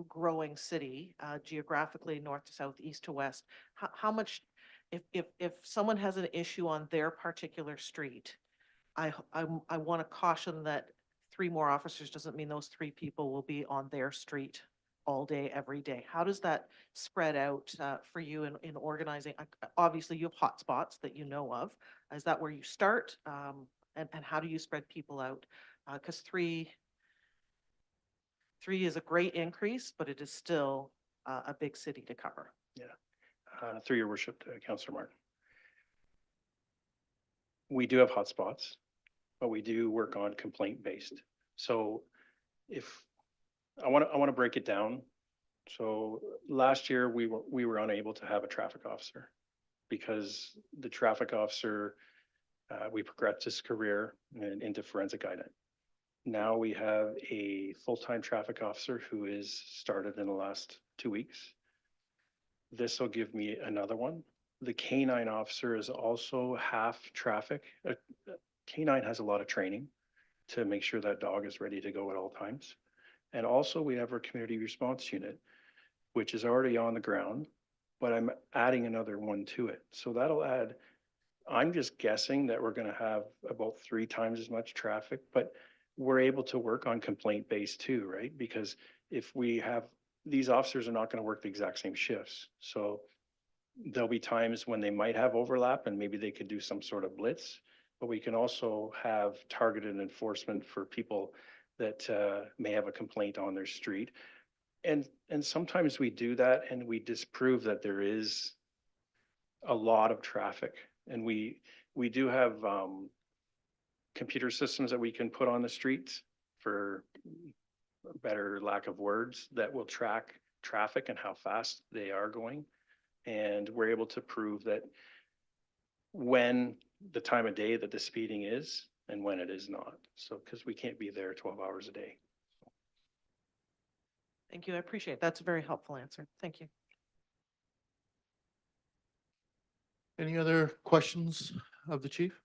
growing city, geographically north to south, east to west? How much, if someone has an issue on their particular street, I want to caution that 3 more officers doesn't mean those 3 people will be on their street all day, every day. How does that spread out for you in organizing? Obviously, you have hotspots that you know of. Is that where you start? And how do you spread people out? Because 3 is a great increase, but it is still a big city to cover. Yeah, through your worship, to Councilor Martin. We do have hotspots, but we do work on complaint-based. So if I want to break it down. So last year we were unable to have a traffic officer because the traffic officer, we progressed his career into forensic audit. Now we have a full-time traffic officer who is started in the last 2 weeks. This will give me another one. The canine officer is also half traffic. Canine has a lot of training to make sure that dog is ready to go at all times. And also we have our community response unit, which is already on the ground, but I'm adding another one to it. So that'll add, I'm just guessing that we're going to have about 3 times as much traffic, but we're able to work on complaint based too, right? Because if we have, these officers are not going to work the exact same shifts. So there'll be times when they might have overlap and maybe they could do some sort of blitz, but we can also have targeted enforcement for people that may have a complaint on their street. And sometimes we do that and we disprove that there is a lot of traffic. And we do have computer systems that we can put on the streets, for better lack of words, that will track traffic and how fast they are going. And we're able to prove that when the time of day that the speeding is and when it is not. So, because we can't be there 12 hours a day. Thank you. I appreciate it. That's a very helpful answer. Thank you. Any other questions of the chief?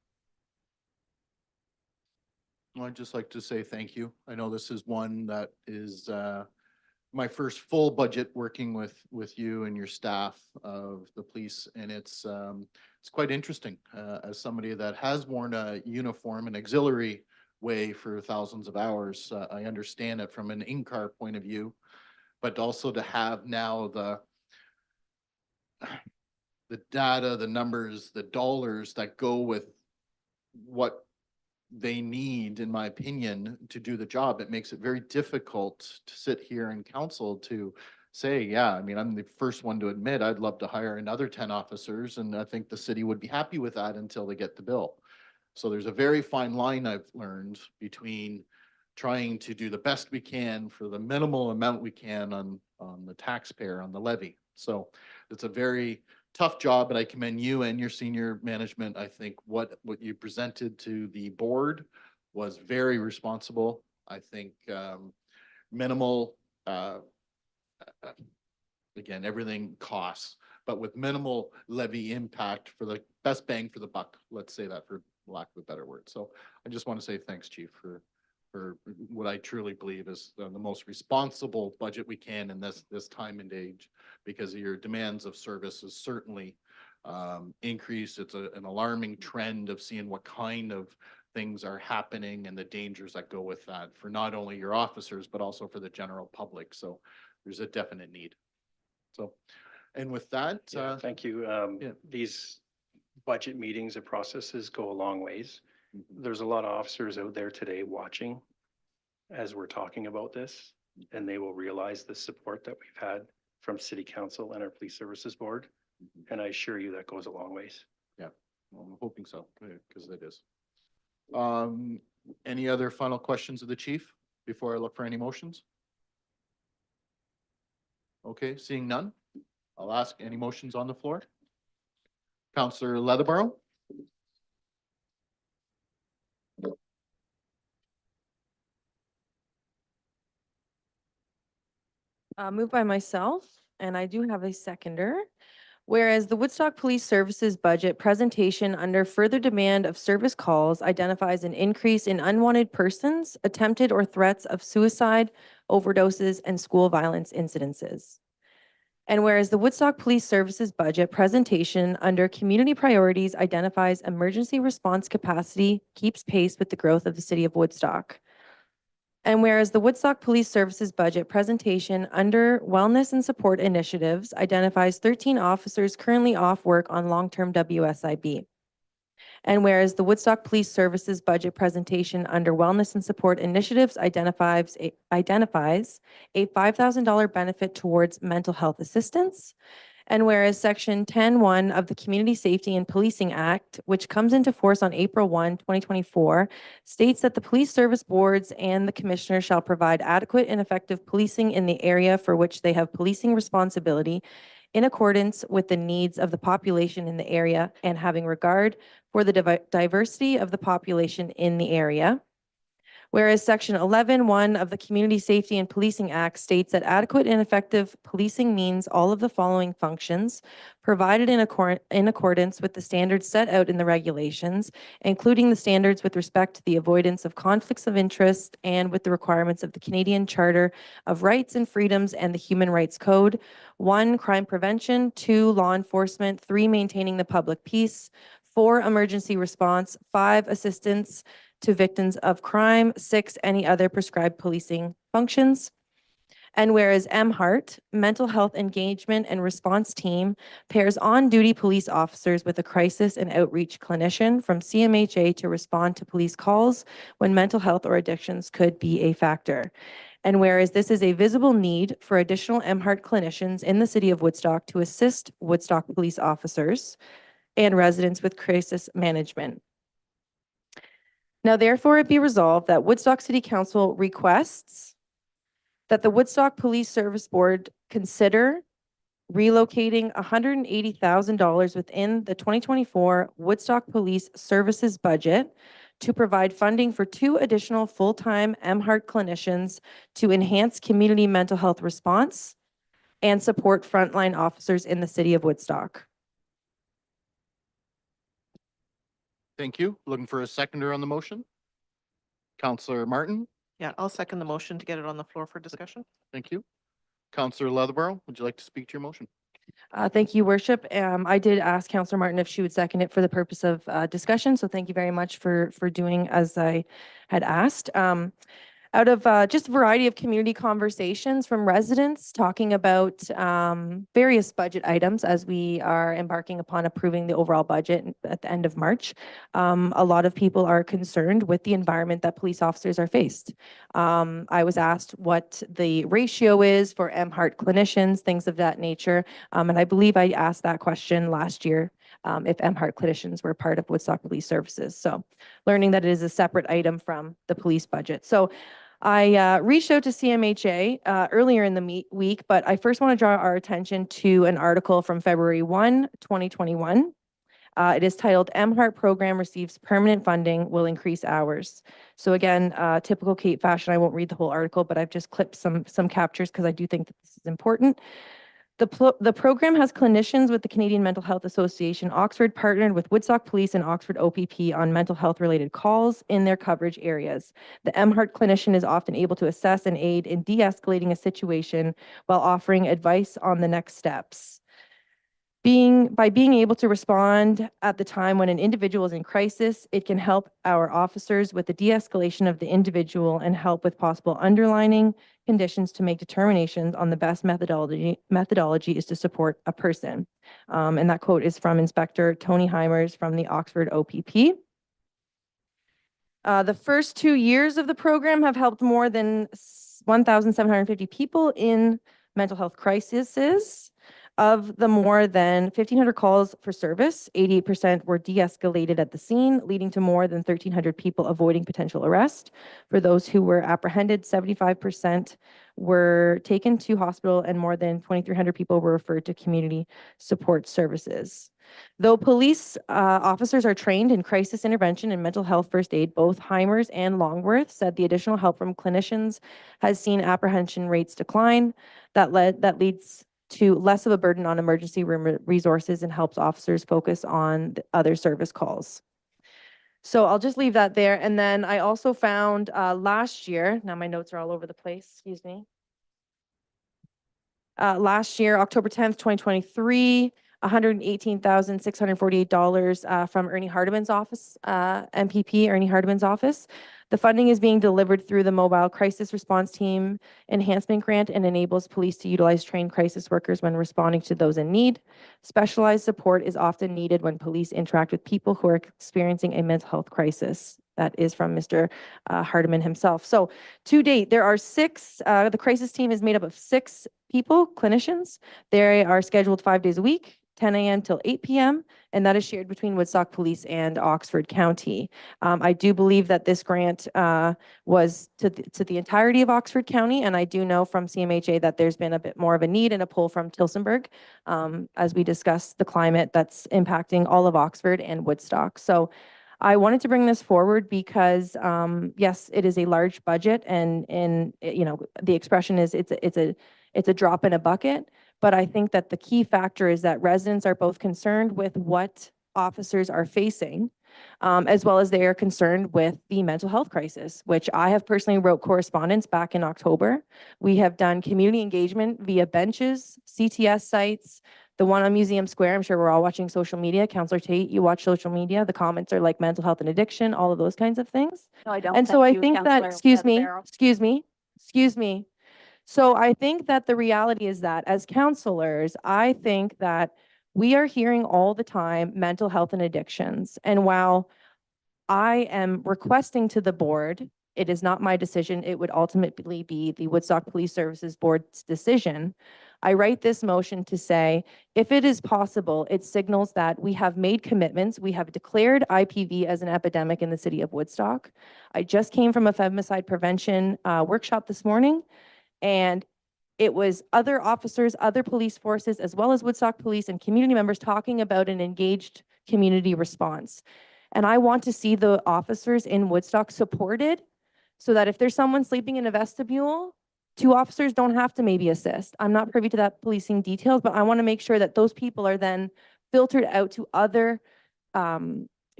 I'd just like to say thank you. I know this is one that is my first full budget working with you and your staff of the police, and it's quite interesting, as somebody that has worn a uniform, an auxiliary way for thousands of hours. I understand it from an in-car point of view, but also to have now the data, the numbers, the dollars that go with what they need, in my opinion, to do the job. It makes it very difficult to sit here in council to say, yeah, I mean, I'm the first one to admit I'd love to hire another 10 officers, and I think the city would be happy with that until they get the bill. So there's a very fine line I've learned between trying to do the best we can for the minimal amount we can on the taxpayer, on the levy. So it's a very tough job, but I commend you and your senior management. I think what you presented to the board was very responsible. I think minimal, again, everything costs, but with minimal levy impact for the best bang for the buck. Let's say that, for lack of a better word. So I just want to say thanks, Chief, for what I truly believe is the most responsible budget we can in this time and age, because your demands of service is certainly increased. It's an alarming trend of seeing what kind of things are happening and the dangers that go with that for not only your officers, but also for the general public. So there's a definite need. So, and with that, Yeah, thank you. These budget meetings and processes go a long ways. There's a lot of officers out there today watching as we're talking about this, and they will realize the support that we've had from City Council and our Police Services Board. And I assure you that goes a long ways. yeah, well, I'm hoping so, because it is. Any other final questions of the chief before I look for any motions? Okay, seeing none, I'll ask any motions on the floor. Councillor Leatherborough. Moved by myself, and I do have a seconder. Whereas the Woodstock Police Services budget presentation under further demand of service calls identifies an increase in unwanted persons, attempted or threats of suicide, overdoses, and school violence incidences. And whereas the Woodstock Police Services budget presentation under community priorities identifies emergency response capacity keeps pace with the growth of the city of Woodstock. And whereas the Woodstock Police Services budget presentation under Wellness and Support Initiatives identifies 13 officers currently off work on long-term WSIB. And whereas the Woodstock Police Services budget presentation under Wellness and Support Initiatives identifies a $5,000 benefit towards mental health assistance. And whereas Section 10(1) of the Community Safety and Policing Act, which comes into force on April 1, 2024, states that the police service boards and the commissioner shall provide adequate and effective policing in the area for which they have policing responsibility in accordance with the needs of the population in the area and having regard for the diversity of the population in the area. Whereas Section 11(1) of the Community Safety and Policing Act states that adequate and effective policing means all of the following functions provided in accordance with the standards set out in the regulations, including the standards with respect to the avoidance of conflicts of interest and with the requirements of the Canadian Charter of Rights and Freedoms and the Human Rights Code. 1, crime prevention. 2, law enforcement. 3, maintaining the public peace. 4, emergency response. 5, assistance to victims of crime. 6, any other prescribed policing functions. And whereas MHEART, Mental Health Engagement and Response Team, pairs on-duty police officers with a crisis and outreach clinician from CMHA to respond to police calls when mental health or addictions could be a factor. And whereas this is a visible need for additional MHEART clinicians in the city of Woodstock to assist Woodstock police officers and residents with crisis management. Now, therefore, it be resolved that Woodstock City Council requests that the Woodstock Police Service Board consider relocating $180,000 within the 2024 Woodstock Police Services budget to provide funding for 2 additional full-time MHEART clinicians to enhance community mental health response and support frontline officers in the city of Woodstock. Thank you. Looking for a seconder on the motion. Councillor Martin. Yeah, I'll second the motion to get it on the floor for discussion. Thank you. Counselor Leatherborough, would you like to speak to your motion? Thank you, Worship. I did ask Counselor Martin if she would second it for the purpose of discussion, so thank you very much for doing as I had asked. Out of just a variety of community conversations from residents talking about various budget items as we are embarking upon approving the overall budget at the end of March. A lot of people are concerned with the environment that police officers are faced. I was asked what the ratio is for MHART clinicians, things of that nature. And I believe I asked that question last year if MHART clinicians were part of Woodstock Police Services. So learning that it is a separate item from the police budget. So I reached out to CMHA earlier in the week, but I first want to draw our attention to an article from February 1, 2021. It is titled MHART Program Receives Permanent Funding, Will Increase Hours. So again, typical Kate fashion, I won't read the whole article, but I've just clipped some captures because I do think that this is important. The program has clinicians with the Canadian Mental Health Association Oxford partnered with Woodstock Police and Oxford OPP on mental health related calls in their coverage areas. The MHART clinician is often able to assess and aid in de-escalating a situation while offering advice on the next steps. By being able to respond at the time when an individual is in crisis, it can help our officers with the de-escalation of the individual and help with possible underlining conditions to make determinations on the best methodology is to support a person. And that quote is from Inspector Tony Heimers from the Oxford OPP. The first 2 years of the program have helped more than 1,750 people in mental health crises. Of the more than 1,500 calls for service, 88% were de-escalated at the scene, leading to more than 1,300 people avoiding potential arrest. For those who were apprehended, 75% were taken to hospital and more than 2,300 people were referred to community support services. Though police officers are trained in crisis intervention and mental health first aid, both Heimers and Longworth said the additional help from clinicians has seen apprehension rates decline. That leads to less of a burden on emergency room resources and helps officers focus on the other service calls. So I'll just leave that there. And then I also found last year, now my notes are all over the place, excuse me. Last year, October 10th, 2023, $118,648 from Ernie Hardeman's office, MPP Ernie Hardeman's office. The funding is being delivered through the Mobile Crisis Response Team Enhancement Grant and enables police to utilize trained crisis workers when responding to those in need. Specialized support is often needed when police interact with people who are experiencing a mental health crisis. That is from Mr. Hardeman himself. So to date, there are 6, the crisis team is made up of 6 people, clinicians. They are scheduled 5 days a week, 10 a.m. till 8 p.m., and that is shared between Woodstock Police and Oxford County. I do believe that this grant was to the entirety of Oxford County, and I do know from CMHA that there's been a bit more of a need and a pull from Tillsonburg as we discuss the climate that's impacting all of Oxford and Woodstock. So I wanted to bring this forward because, yes, it is a large budget, and you know, the expression is it's a drop in a bucket. But I think that the key factor is that residents are both concerned with what officers are facing, as well as they are concerned with the mental health crisis, which I have personally wrote correspondence back in October. We have done community engagement via benches, CTS sites, the one on Museum Square. I'm sure we're all watching social media. Councillor Tate, you watch social media. The comments are like mental health and addiction, all of those kinds of things. No, I don't. And so Thank I you, think that, Councillor excuse me. So I think that the reality is that as counselors, I think that we are hearing all the time mental health and addictions. And while I am requesting to the board, it is not my decision. It would ultimately be the Woodstock Police Services Board's decision. I write this motion to say, if it is possible, it signals that we have made commitments. We have declared IPV as an epidemic in the city of Woodstock. I just came from a femicide prevention workshop this morning, and it was other officers, other police forces, as well as Woodstock Police and community members talking about an engaged community response. And I want to see the officers in Woodstock supported so that if there's someone sleeping in a vestibule, 2 officers don't have to maybe assist. I'm not privy to that policing details, but I want to make sure that those people are then filtered out to other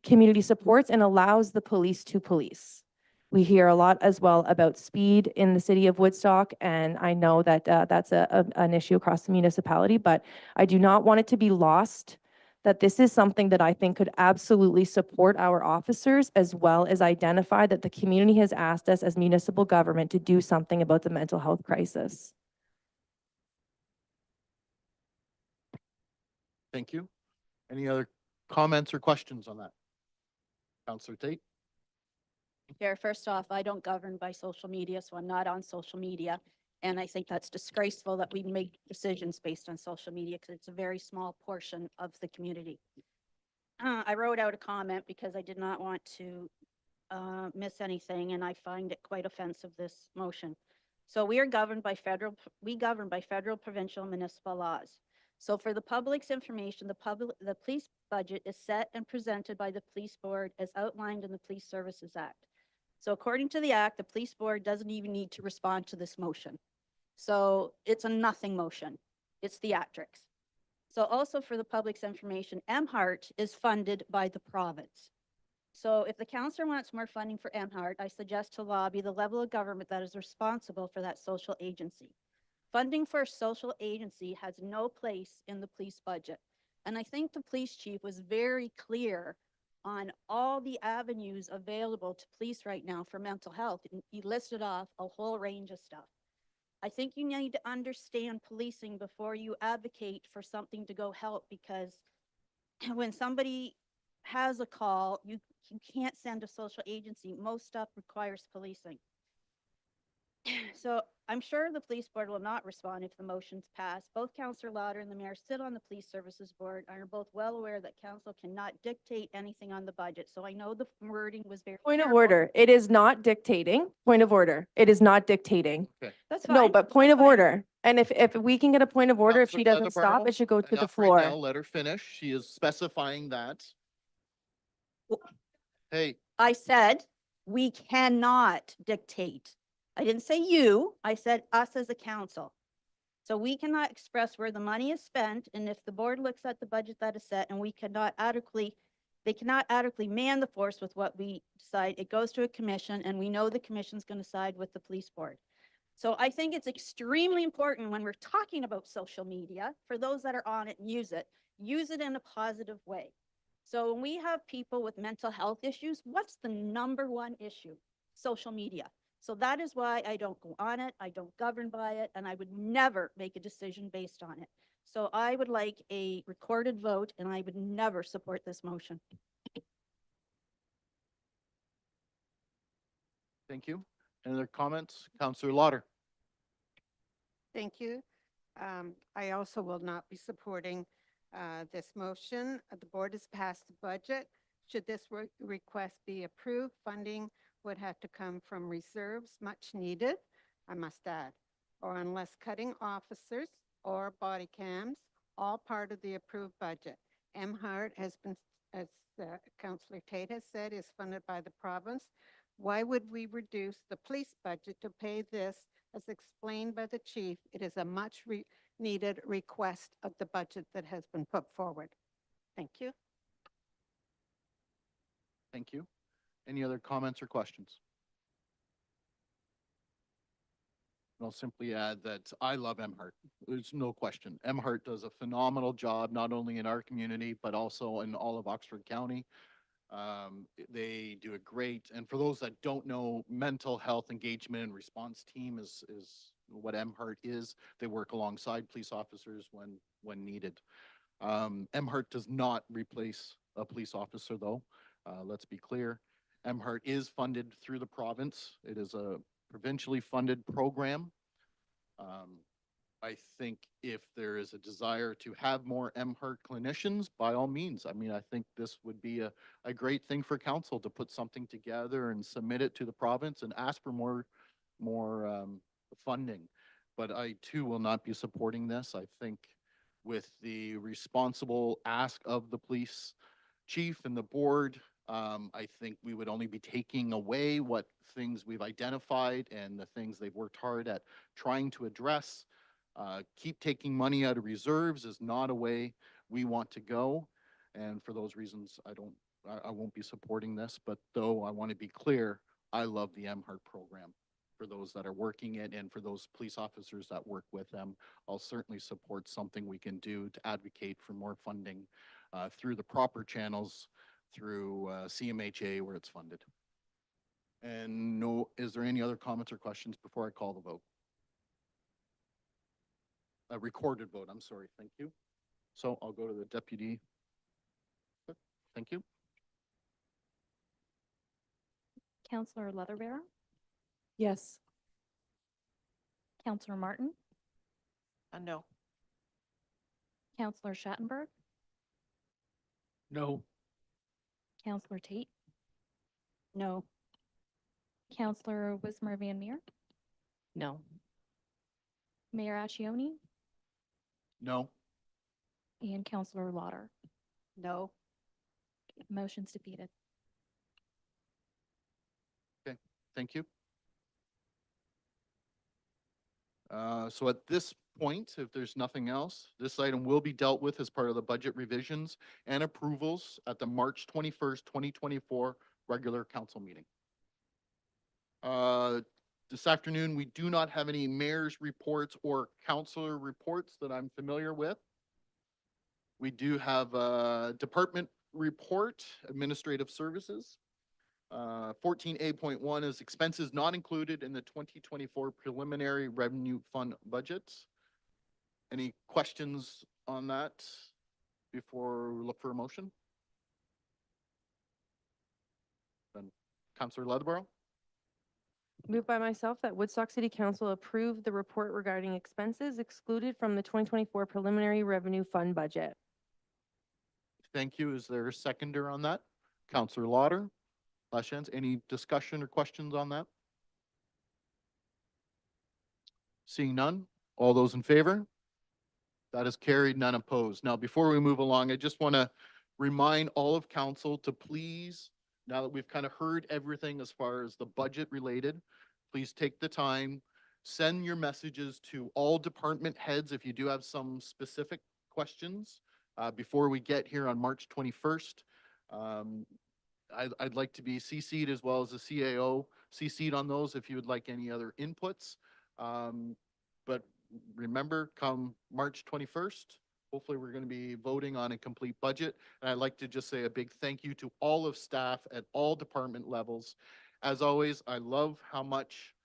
community supports and allows the police to police. We hear a lot as well about speed in the city of Woodstock, and I know that that's an issue across the municipality, but I do not want it to be lost that this is something that I think could absolutely support our officers, as well as identify that the community has asked us as municipal government to do something about the mental health crisis. Thank you. Any other comments or questions on that? Councillor Tate? Chair, first off, I don't govern by social media, so I'm not on social media. And I think that's disgraceful that we make decisions based on social media because it's a very small portion of the community. I wrote out a comment because I did not want to miss anything, and I find it quite offensive, this motion. So we govern by federal, provincial, municipal laws. So for the public's information, the police budget is set and presented by the police board as outlined in the Police Services Act. So according to the act, the police board doesn't even need to respond to this motion. So it's a nothing motion. It's theatrics. So also for the public's information, MHART is funded by the province. So if the councillor wants more funding for MHART, I suggest to lobby the level of government that is responsible for that social agency. Funding for a social agency has no place in the police budget. And I think the police chief was very clear on all the avenues available to police right now for mental health. And he listed off a whole range of stuff. I think you need to understand policing before you advocate for something to go help, because when somebody has a call, you can't send a social agency. Most stuff requires policing. So I'm sure the police board will not respond if the motion's passed. Both Councillor Lauder and the mayor sit on the police services board and are both well aware that council cannot dictate anything on the budget. So I know the wording was very Point of careful. order, it is not dictating. Point of order, it is not dictating. That's fine. No, but point That's of fine. order. And if we can get a point of order, if Councillor she doesn't stop, Leatherborough, it should go to the enough right now. floor. Let her finish. She is specifying that. Hey, I said, we cannot dictate. I didn't say you, I said us as a council. So we cannot express where the money is spent, and if the board looks at the budget that is set and they cannot adequately man the force with what we decide, it goes to a commission, and we know the commission's going to side with the police board. So I think it's extremely important when we're talking about social media, for those that are on it and use it in a positive way. So when we have people with mental health issues, what's the number one issue? Social media. So that is why I don't go on it, I don't govern by it, and I would never make a decision based on it. So I would like a recorded vote, and I would never support this motion. thank you. Any other comments? Councillor Lauder? Thank you. I also will not be supporting this motion. The board has passed the budget. Should this request be approved, funding would have to come from reserves, much needed, I must add, or unless cutting officers or body cams, all part of the approved budget. MHART has been, as Councillor Tate has said, is funded by the province. Why would we reduce the police budget to pay this? As explained by the chief, it is a much needed request of the budget that has been put forward. Thank you. Thank you. Any other comments or questions? I'll simply add that I love MHART. There's no question. MHART does a phenomenal job, not only in our community, but also in all of Oxford County. They do a great, and for those that don't know, mental health engagement and response team is what MHART is. They work alongside police officers when needed. MHART does not replace a police officer though. Let's be clear. MHART is funded through the province. It is a provincially funded program. I think if there is a desire to have more MHART clinicians, by all means, I mean, I think this would be a great thing for council to put something together and submit it to the province and ask for more funding. But I too will not be supporting this. I think with the responsible ask of the police chief and the board, I think we would only be taking away what things we've identified and the things they've worked hard at trying to address. Keep taking money out of reserves is not a way we want to go. And for those reasons, I won't be supporting this, but though I want to be clear, I love the MHART program. For those that are working it and for those police officers that work with them, I'll certainly support something we can do to advocate for more funding through the proper channels, through CMHA where it's funded. And no, is there any other comments or questions before I call the vote? A recorded vote, I'm sorry, thank you. So I'll go to the deputy. Thank you. Counselor Leatherbear, Yes. Counselor Martin, No. Counselor Schattenberg, No. Counselor Tate. No. Counselor Wismer Van Meer, No. Mayor Accioni, No. and Counselor Lauder. No. Motion's defeated. Thank you. So at this point, if there's nothing else, this item will be dealt with as part of the budget revisions and approvals at the March 21st, 2024 regular council meeting. This afternoon, we do not have any mayor's reports or councilor reports that I'm familiar with. We do have a department report, administrative services. 14A.1 is expenses not included in the 2024 preliminary revenue fund budgets. Any questions on that before we look for a motion? Then Councillor Leatherborough. Moved by myself that Woodstock City Council approve the report regarding expenses excluded from the 2024 preliminary revenue fund budget. Thank you. Is there a seconder on that? Councillor Lauder. Last chance. Any discussion or questions on that? Seeing none. All those in favor? That is carried, none opposed. Now, before we move along, I just want to remind all of council to please, now that we've kind of heard everything as far as the budget related, please take the time, send your messages to all department heads if you do have some specific questions before we get here on March 21st. I'd like to be CC'd as well as the CAO CC'd on those if you would like any other inputs. But remember, come March 21st, hopefully we're going to be voting on a complete budget. And I'd like to just say a big thank you to all of staff at all department levels. As always, I love how much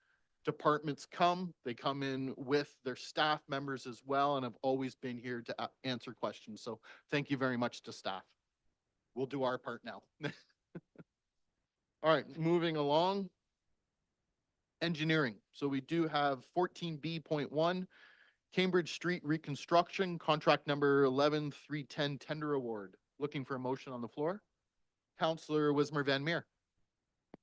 departments come. They come in with their staff members as well and have always been here to answer questions. So thank you very much to staff. We'll do our part now. All right, moving along. Engineering. So we do have 14B.1, Cambridge Street Reconstruction, contract number 11310 tender award. Looking for a motion on the floor. Councillor Wismer Van Meer.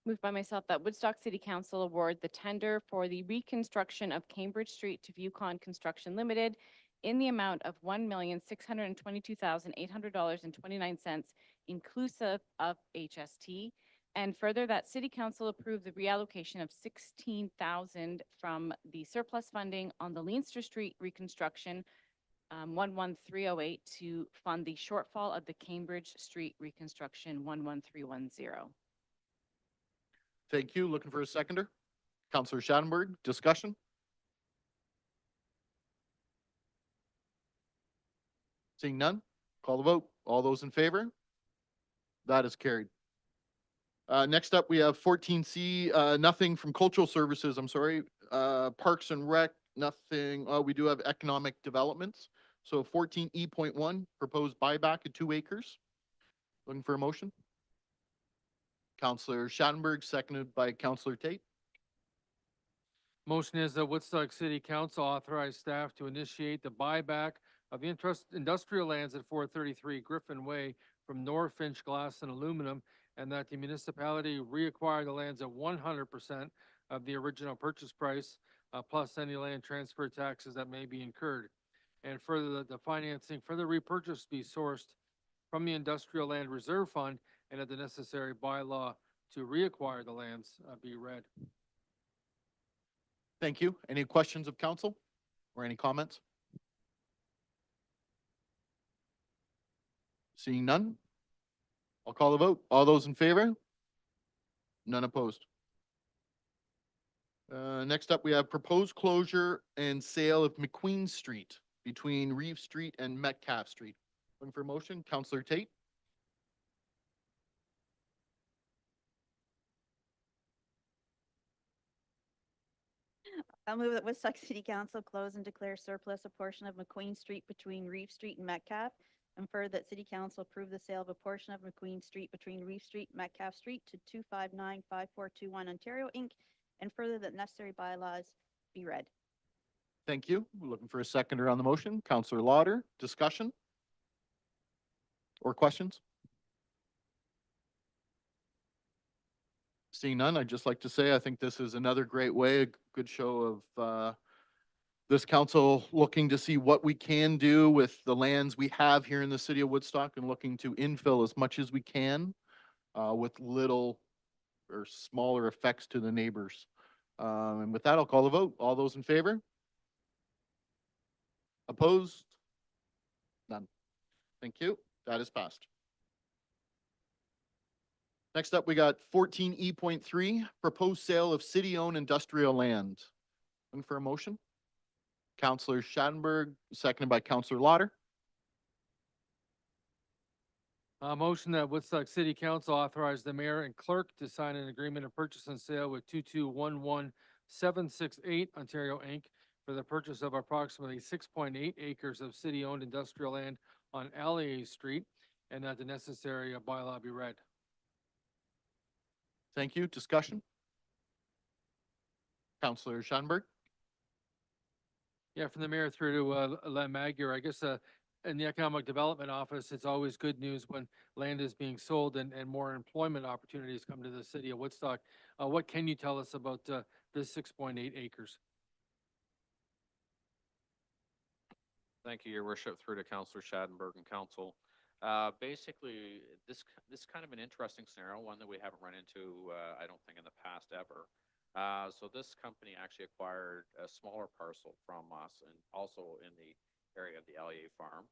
Moved by myself that Woodstock City Council award the tender for the reconstruction of Cambridge Street to Viewcon Construction Limited in the amount of $1,622,800.29 inclusive of HST. And further, that City Council approve the reallocation of $16,000 from the surplus funding on the Leinster Street reconstruction 11308 to fund the shortfall of the Cambridge Street reconstruction 11310. Thank you. Looking for a seconder. Councillor Schattenberg, discussion? Seeing none, call the vote. All those in favor? That is carried. Next up, we have 14C, nothing from cultural services, I'm sorry. Parks and Rec, nothing. We do have economic developments. So 14E.1, proposed buyback of 2 acres. Looking for a motion. Councillor Schattenberg, seconded by Councillor Tate. Motion is that Woodstock City Council authorize staff to initiate the buyback of industrial lands at 433 Griffin Way from Norfinch Glass and Aluminum, and that the municipality reacquire the lands at 100% of the original purchase price, plus any land transfer taxes that may be incurred. And further, that the financing for the repurchase be sourced from the Industrial Land Reserve Fund, and that the necessary bylaw to reacquire the lands be read. Thank you. Any questions of council or any comments? Seeing none, I'll call the vote. All those in favor? None opposed. Next up, we have proposed closure and sale of McQueen Street between Reeve Street and Metcalf Street. Looking for a motion, Counselor Tate. I'll move that Woodstock City Council close and declare surplus a portion of McQueen Street between Reeve Street and Metcalf. And further that City Council approve the sale of a portion of McQueen Street between Reeve Street and Metcalf Street to 2595421 Ontario Inc. And further that necessary bylaws be read. Thank you. We're looking for a seconder on the motion, Counselor Lauder. Discussion or questions? Seeing none, I'd just like to say I think this is another great way, a good show of this council looking to see what we can do with the lands we have here in the city of Woodstock and looking to infill as much as we can with little or smaller effects to the neighbors. And with that, I'll call the vote. All those in favor? Opposed? None. Thank you. That is passed. Next up, we got 14E.3, proposed sale of city-owned industrial land. Looking for a motion? Counselor Schattenberg, seconded by Counselor Lauder. Motion that Woodstock City Council authorize the mayor and clerk to sign an agreement of purchase and sale with 2211768 Ontario Inc. for the purchase of approximately 6.8 acres of city-owned industrial land on Allier Street, and that the necessary bylaw be read. Thank you. Discussion? Counselor Schattenberg. Yeah, from the mayor through to Len Magyar, I guess in the Economic Development Office, it's always good news when land is being sold and more employment opportunities come to the city of Woodstock. What can you tell us about this 6.8 acres? Thank you, Your Worship, through to Councillor Schattenberg and Council. Basically, this kind of an interesting scenario, one that we haven't run into, I don't think, in the past ever. So this company actually acquired a smaller parcel from us and also in the area of the Allier farm.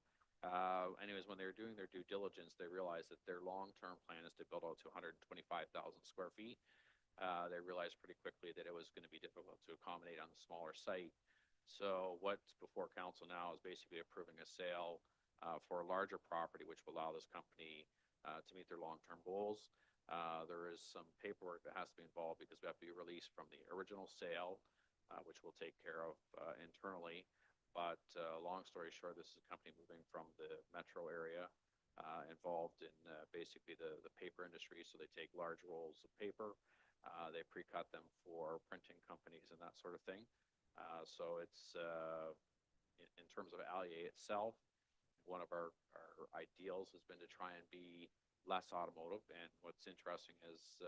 Anyways, when they were doing their due diligence, they realized that their long-term plan is to build out to 125,000 square feet. They realized pretty quickly that it was going to be difficult to accommodate on the smaller site. So what's before council now is basically approving a sale for a larger property, which will allow this company to meet their long-term goals. There is some paperwork that has to be involved because we have to be released from the original sale, which we'll take care of internally. But long story short, this is a company moving from the metro area involved in basically the paper industry. So they take large rolls of paper, they pre-cut them for printing companies and that sort of thing. So it's in terms of Allier itself, one of our ideals has been to try and be less automotive. And what's interesting is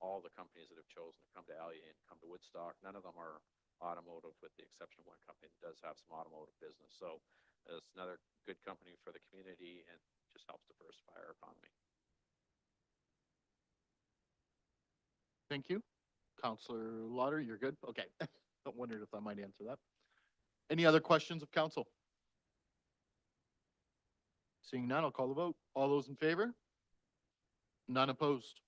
all the companies that have chosen to come to Allier and come to Woodstock, none of them are automotive with the exception of one company that does have some automotive business. So it's another good company for the community and just helps diversify our economy. Thank you. Counselor Lauder, you're good? Okay. I wondered if I might answer that. Any other questions of council? Seeing none, I'll call the vote. All those in favor? None opposed.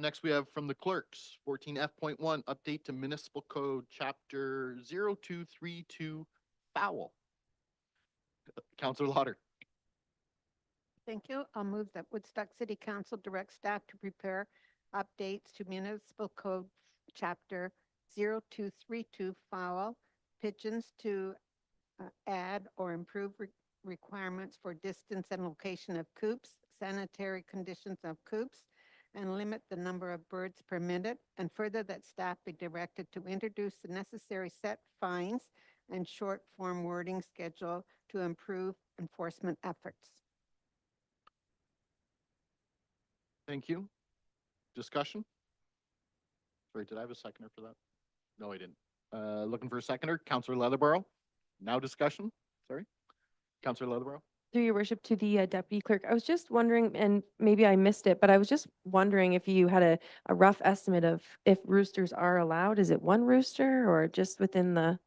Next, we have from the clerks, 14F.1, update to Municipal Code, Chapter 0232, foul. Counselor Lauder. Thank you. I'll move that Woodstock City Council direct staff to prepare updates to Municipal Code Chapter 0232 foul, pigeons to add or improve requirements for distance and location of coops, sanitary conditions of coops, and limit the number of birds permitted, and further that staff be directed to introduce the necessary set fines and short form wording schedule to improve enforcement efforts. Thank you. Discussion? Sorry, did I have a seconder for that? No, I didn't. Looking for a seconder, Counselor Leatherborough. Now discussion, sorry. Counselor Leatherborough. Through your worship to the deputy clerk, I was just wondering, and maybe I missed it, but I was just wondering if you had a rough estimate of if roosters are allowed. Is it one rooster or just within the,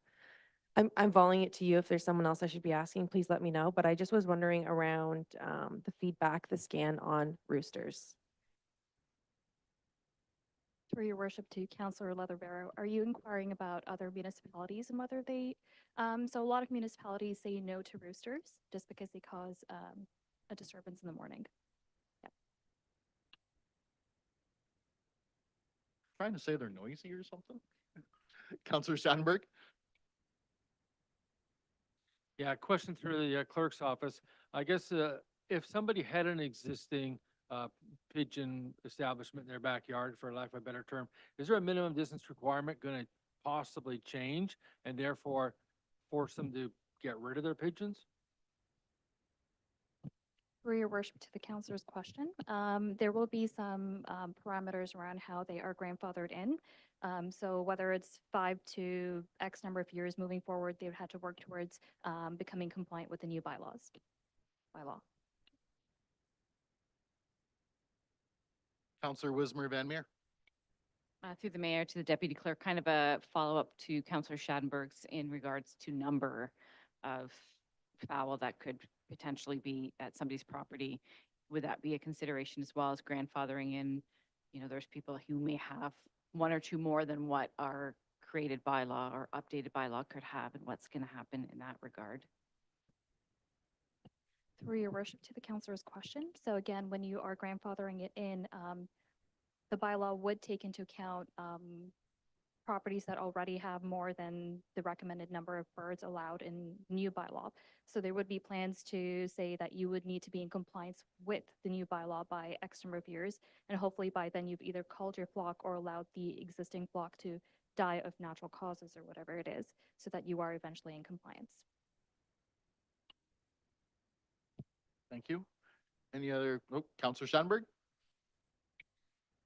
I'm volleying it to you. If there's someone else I should be asking, please let me know. But I just was wondering around the feedback, the scan on roosters. Through your worship to Councillor Leatherbarrow, are you inquiring about other municipalities and whether they, so a lot of municipalities say no to roosters just because they cause a disturbance in the morning. Trying to say they're noisy or something? Counselor Sandberg? Yeah, question through the clerk's office. I guess if somebody had an existing pigeon establishment in their backyard, for lack of a better term, is there a minimum distance requirement going to possibly change and therefore force them to get rid of their pigeons? Through your worship to the councillor's question, there will be some parameters around how they are grandfathered in. So whether it's 5 to X number of years moving forward, they would have to work towards becoming compliant with the new bylaws. Bylaw. Counselor Wismer Van Meer? Through the mayor to the deputy clerk, kind of a follow-up to Councillor Schadenberg's in regards to number of fowl that could potentially be at somebody's property. Would that be a consideration as well as grandfathering in? You know, there's people who may have one or two more than what our created bylaw or updated bylaw could have, and what's going to happen in that regard. Through your worship to the councillor's question. So again, when you are grandfathering it in, the bylaw would take into account properties that already have more than the recommended number of birds allowed in new bylaw. So there would be plans to say that you would need to be in compliance with the new bylaw by X number of years. And hopefully by then you've either culled your flock or allowed the existing flock to die of natural causes or whatever it is, so that you are eventually in compliance. Thank you. Any other, Counselor Sandberg?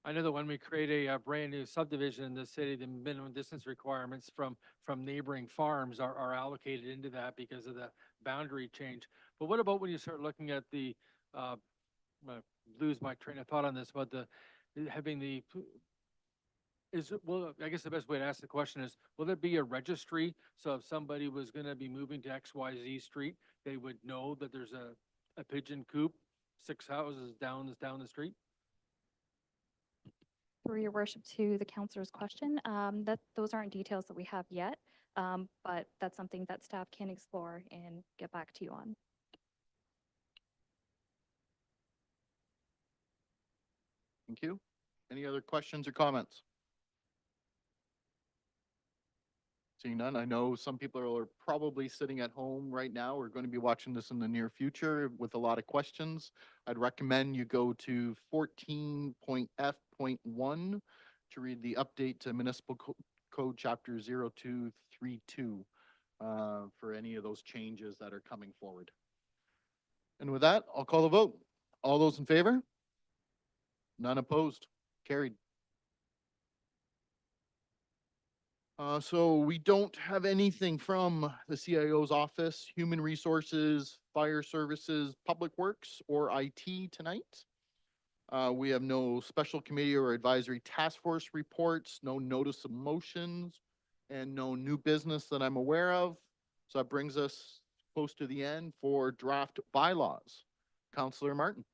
I know that when we create a brand new subdivision in the city, the minimum distance requirements from neighboring farms are allocated into that because of the boundary change. But what about when you start looking at the, lose my train of thought on this, but having the, well, I guess the best way to ask the question is, will there be a registry? So if somebody was gonna be moving to XYZ Street, they would know that there's a pigeon coop 6 houses down the street? Through your worship to the councillor's question, those aren't details that we have yet, but that's something that staff can explore and get back to you on. Thank you. Any other questions or comments? Seeing none, I know some people are probably sitting at home right now or going to be watching this in the near future with a lot of questions. I'd recommend you go to 14.f.1 to read the update to Municipal Code Chapter 0232 for any of those changes that are coming forward. And with that, I'll call the vote. All those in favor? None opposed. Carried. So we don't have anything from the CIO's office, Human Resources, Fire Services, Public Works, or IT tonight. We have no special committee or advisory task force reports, no notice of motions, and no new business that I'm aware of. So that brings us close to the end for draft bylaws. Councillor Martin.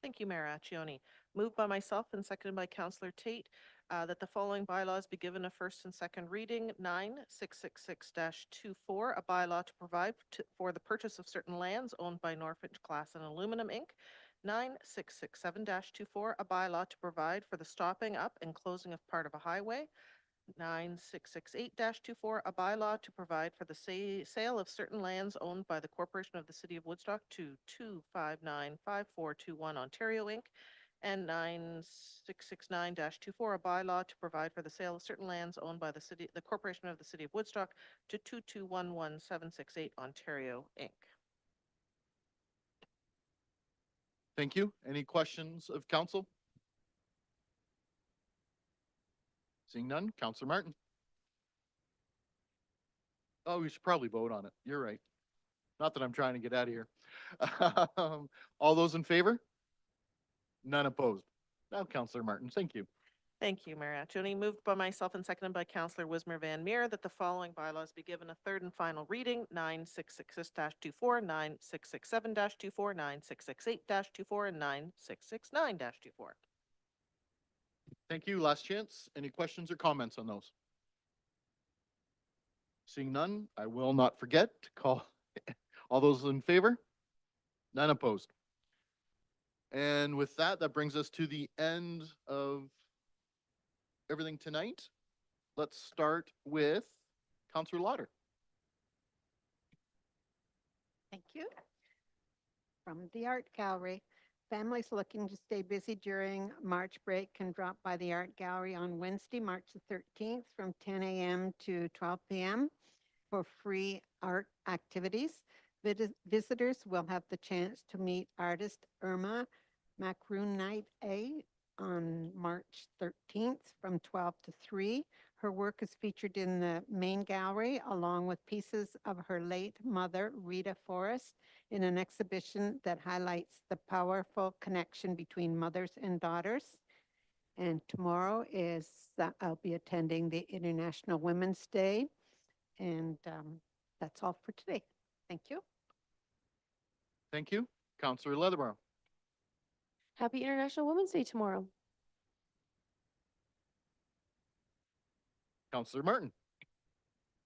Thank you, Mayor Accioni. Moved by myself and seconded by Councillor Tate that the following bylaws be given a first and second reading. 9666-24, a bylaw to provide for the purchase of certain lands owned by Norfolk Glass and Aluminum, Inc. 9667-24, a bylaw to provide for the stopping up and closing of part of a highway. 9668-24, a bylaw to provide for the sale of certain lands owned by the Corporation of the City of Woodstock to 2595421 Ontario, Inc. And 9669-24, a bylaw to provide for the sale of certain lands owned by the Corporation of the City of Woodstock to 2211768 Ontario, Inc. Thank you. Any questions of council? Seeing none, Councillor Martin. Oh, we should probably vote on it. You're right. Not that I'm trying to get out of here. All those in favor? None opposed. Now, Councillor Martin, thank you. Thank you, Mayor Accioni. Moved by myself and seconded by Councillor Wismer Van Meer that the following bylaws be given a third and final reading. 9666-24, 9667-24, 9668-24, and 9669-24. Thank you. Last chance. Any questions or comments on those? Seeing none, I will not forget to call all those in favor. None opposed. And with that, that brings us to the end of everything tonight. Let's start with Councillor Lauder. Thank you. From the Art Gallery, families looking to stay busy during March break can drop by the Art Gallery on Wednesday, March the 13th from 10 a.m. to 12 p.m. for free art activities. Visitors will have the chance to meet artist Irma Macroon-Knight on March 13th from 12 to 3. Her work is featured in the main gallery along with pieces of her late mother, Rita Forrest, in an exhibition that highlights the powerful connection between mothers and daughters. And tomorrow is, I'll be attending the International Women's Day. And that's all for today. Thank you. Thank you. Councillor Leatherborough. Happy International Women's Day tomorrow. Councillor Martin.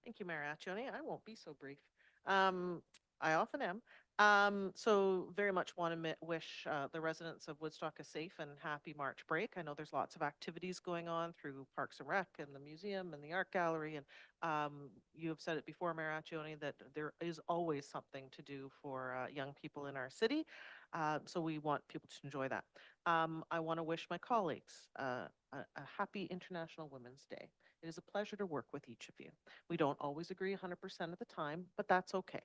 Thank you, Mayor Accioni. I won't be so brief. I often am. So very much want to wish the residents of Woodstock a safe and happy March break. I know there's lots of activities going on through Parks and Rec and the museum and the art gallery. And you have said it before, Mayor Accioni, that there is always something to do for young people in our city. So we want people to enjoy that. I want to wish my colleagues a happy International Women's Day. It is a pleasure to work with each of you. We don't always agree 100% of the time, but that's okay.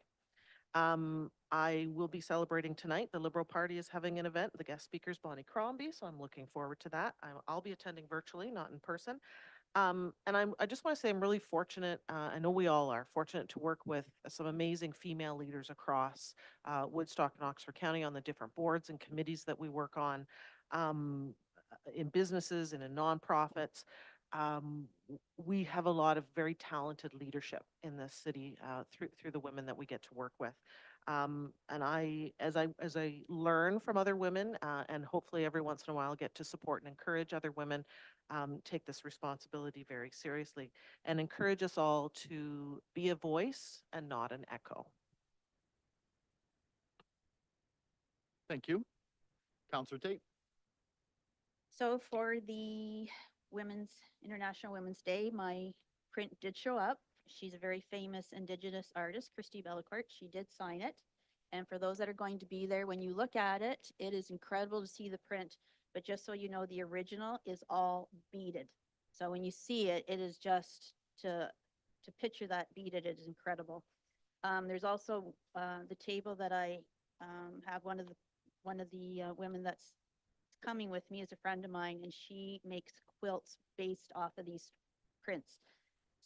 I will be celebrating tonight. The Liberal Party is having an event. The guest speaker is Bonnie Crombie, so I'm looking forward to that. I'll be attending virtually, not in person. And I just want to say I'm really fortunate. I know we all are fortunate to work with some amazing female leaders across Woodstock and Oxford County on the different boards and committees that we work on, in businesses and in nonprofits. We have a lot of very talented leadership in this city through the women that we get to work with. And as I learn from other women, and hopefully every once in a while get to support and encourage other women, take this responsibility very seriously and encourage us all to be a voice and not an echo. Thank you. Councillor Tate. So for the International Women's Day, my print did show up. She's a very famous Indigenous artist, Christy Bellecourt. She did sign it. And for those that are going to be there, when you look at it, it is incredible to see the print. But just so you know, the original is all beaded. So when you see it, it is just to picture that beaded, it is incredible. There's also the table that I have one of the women that's coming with me is a friend of mine, and she makes quilts based off of these prints.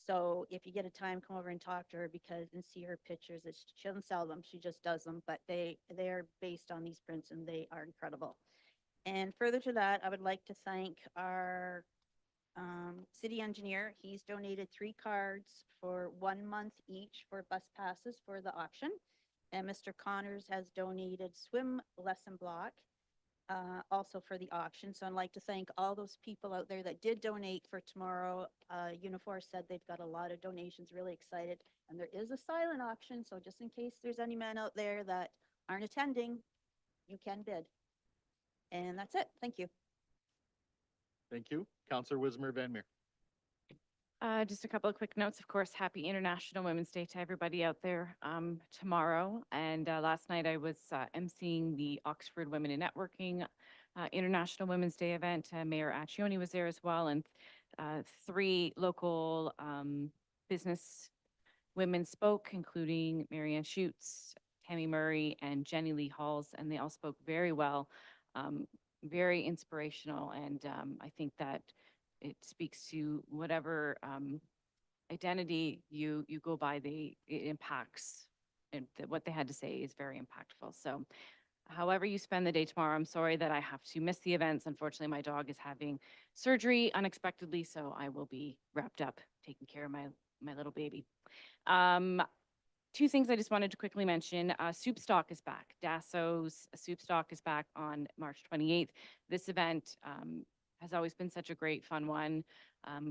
So if you get a time, come over and talk to her and see her pictures. She doesn't sell them, she just does them, but they're based on these prints and they are incredible. And further to that, I would like to thank our city engineer. He's donated 3 cards for 1 month each for bus passes for the auction. And Mr. Connors has donated swim lesson block also for the auction. So I'd like to thank all those people out there that did donate for tomorrow. Unifor said they've got a lot of donations, really excited. And there is a silent auction, so just in case there's any men out there that aren't attending, you can bid. And that's it. Thank you. Thank you. Councillor Wismer Van Meer. Just a couple of quick notes. Of course, happy International Women's Day to everybody out there tomorrow. And last night I was emceeing the Oxford Women in Networking International Women's Day event. Mayor Accioni was there as well, and 3 local business women spoke, including Marianne Schutz, Tammy Murray, and Jenny Lee Halls, and they all spoke very well, very inspirational, and I think that it speaks to whatever identity you go by, it impacts, and what they had to say is very impactful. So however you spend the day tomorrow, I'm sorry that I have to miss the events. Unfortunately, my dog is having surgery unexpectedly, so I will be wrapped up taking care of my little baby. 2 things I just wanted to quickly mention. Soup Stock is back. Dasso's Soup Stock is back on March 28th. This event has always been such a great, fun one.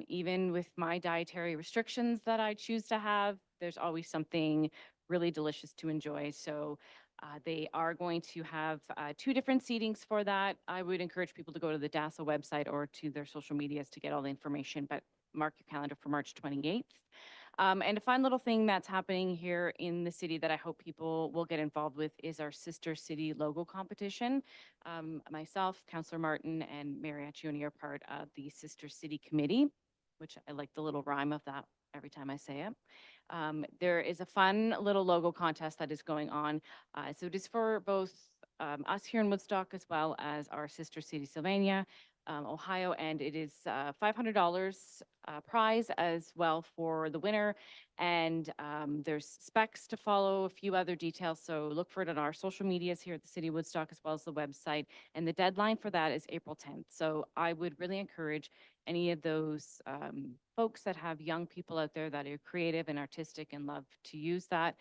Even with my dietary restrictions that I choose to have, there's always something really delicious to enjoy. So they are going to have 2 different seatings for that. I would encourage people to go to the DASA website or to their social medias to get all the information, but mark your calendar for March 28th. And a fun little thing that's happening here in the city that I hope people will get involved with is our Sister City logo competition. Myself, Councillor Martin, and Mary Accioni are part of the Sister City Committee, which I like the little rhyme of that every time I say it. There is a fun little logo contest that is going on. So it is for both us here in Woodstock as well as our sister city, Sylvania, Ohio, and it is $500 prize as well for the winner. And there's specs to follow, a few other details. So look for it on our social medias here at the City of Woodstock as well as the website. And the deadline for that is April 10th. So I would really encourage any of those folks that have young people out there that are creative and artistic and love to use that.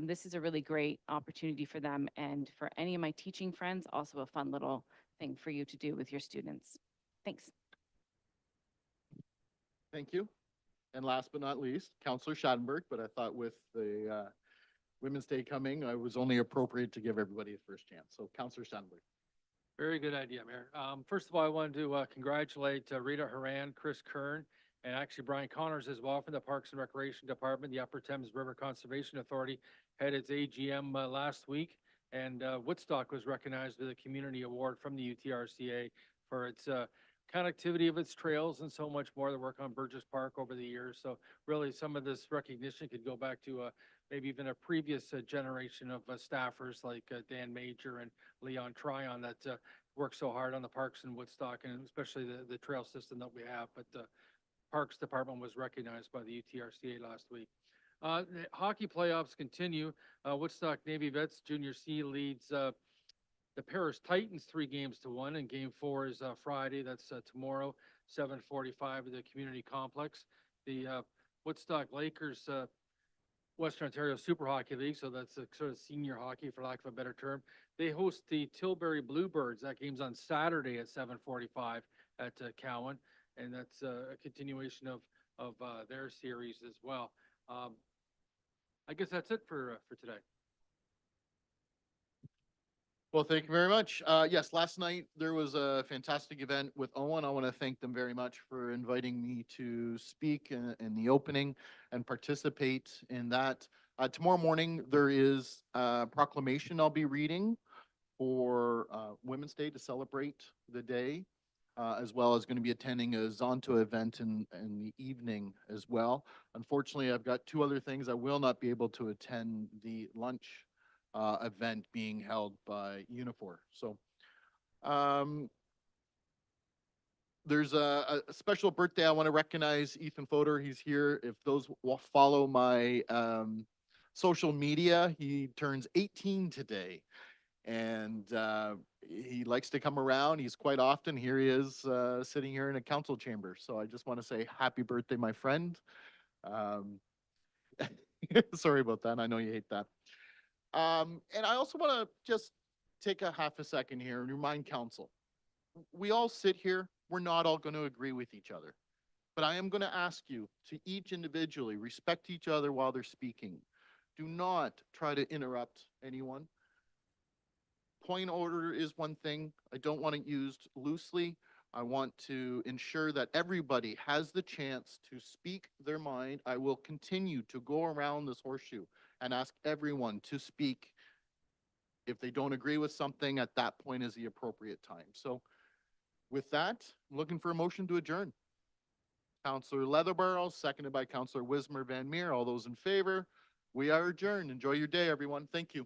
This is a really great opportunity for them, and for any of my teaching friends, also a fun little thing for you to do with your students. Thanks. Thank you. And last but not least, Councillor Schadenberg, but I thought with the Women's Day coming, I was only appropriate to give everybody a first chance. So Councillor Schadenberg. Very good idea, Mayor. First of all, I wanted to congratulate Rita Haran, Chris Kern, and actually Brian Connors as well from the Parks and Recreation Department. The Upper Thames River Conservation Authority had its AGM last week, and Woodstock was recognized with a community award from the UTRCA for its connectivity of its trails and so much more. The work on Burgess Park over the years. So really, some of this recognition could go back to maybe even a previous generation of staffers like Dan Major and Leon Tryon that worked so hard on the parks in Woodstock, and especially the trail system that we have. But the Parks Department was recognized by the UTRCA last week. The hockey playoffs continue. Woodstock Navy Vets Junior C leads the Paris Titans 3-1, and Game 4 is Friday. That's tomorrow, 7:45 at the Community Complex. The Woodstock Lakers Western Ontario Super Hockey League, so that's a sort of senior hockey, for lack of a better term. They host the Tilbury Bluebirds. That game's on Saturday at 7:45 at Cowan, and that's a continuation of their series as well. I guess that's it for today. Well, thank you very much. Yes, last night there was a fantastic event with Owen. I want to thank them very much for inviting me to speak in the opening and participate in that. Tomorrow morning, there is a proclamation I'll be reading for Women's Day to celebrate the day, as well as going to be attending a Zonto event in the evening as well. Unfortunately, I've got 2 other things. I will not be able to attend the lunch event being held by Unifor. So there's a special birthday. I want to recognize Ethan Fodor. He's here. If those will follow my social media, he turns 18 today. And he likes to come around. He's quite often. Here he is sitting here in a council chamber. So I just want to say happy birthday, my friend. Sorry about that. I know you hate that. And I also want to just take a half a second here and remind council. We all sit here. We're not all going to agree with each other. But I am going to ask you to each individually respect each other while they're speaking. Do not try to interrupt anyone. Point of order is one thing. I don't want it used loosely. I want to ensure that everybody has the chance to speak their mind. I will continue to go around this horseshoe and ask everyone to speak. If they don't agree with something, at that point is the appropriate time. So with that, I'm looking for a motion to adjourn. Councillor Leatherborough, seconded by Councillor Wismer Van Meer. All those in favor, we are adjourned. Enjoy your day, everyone. Thank you.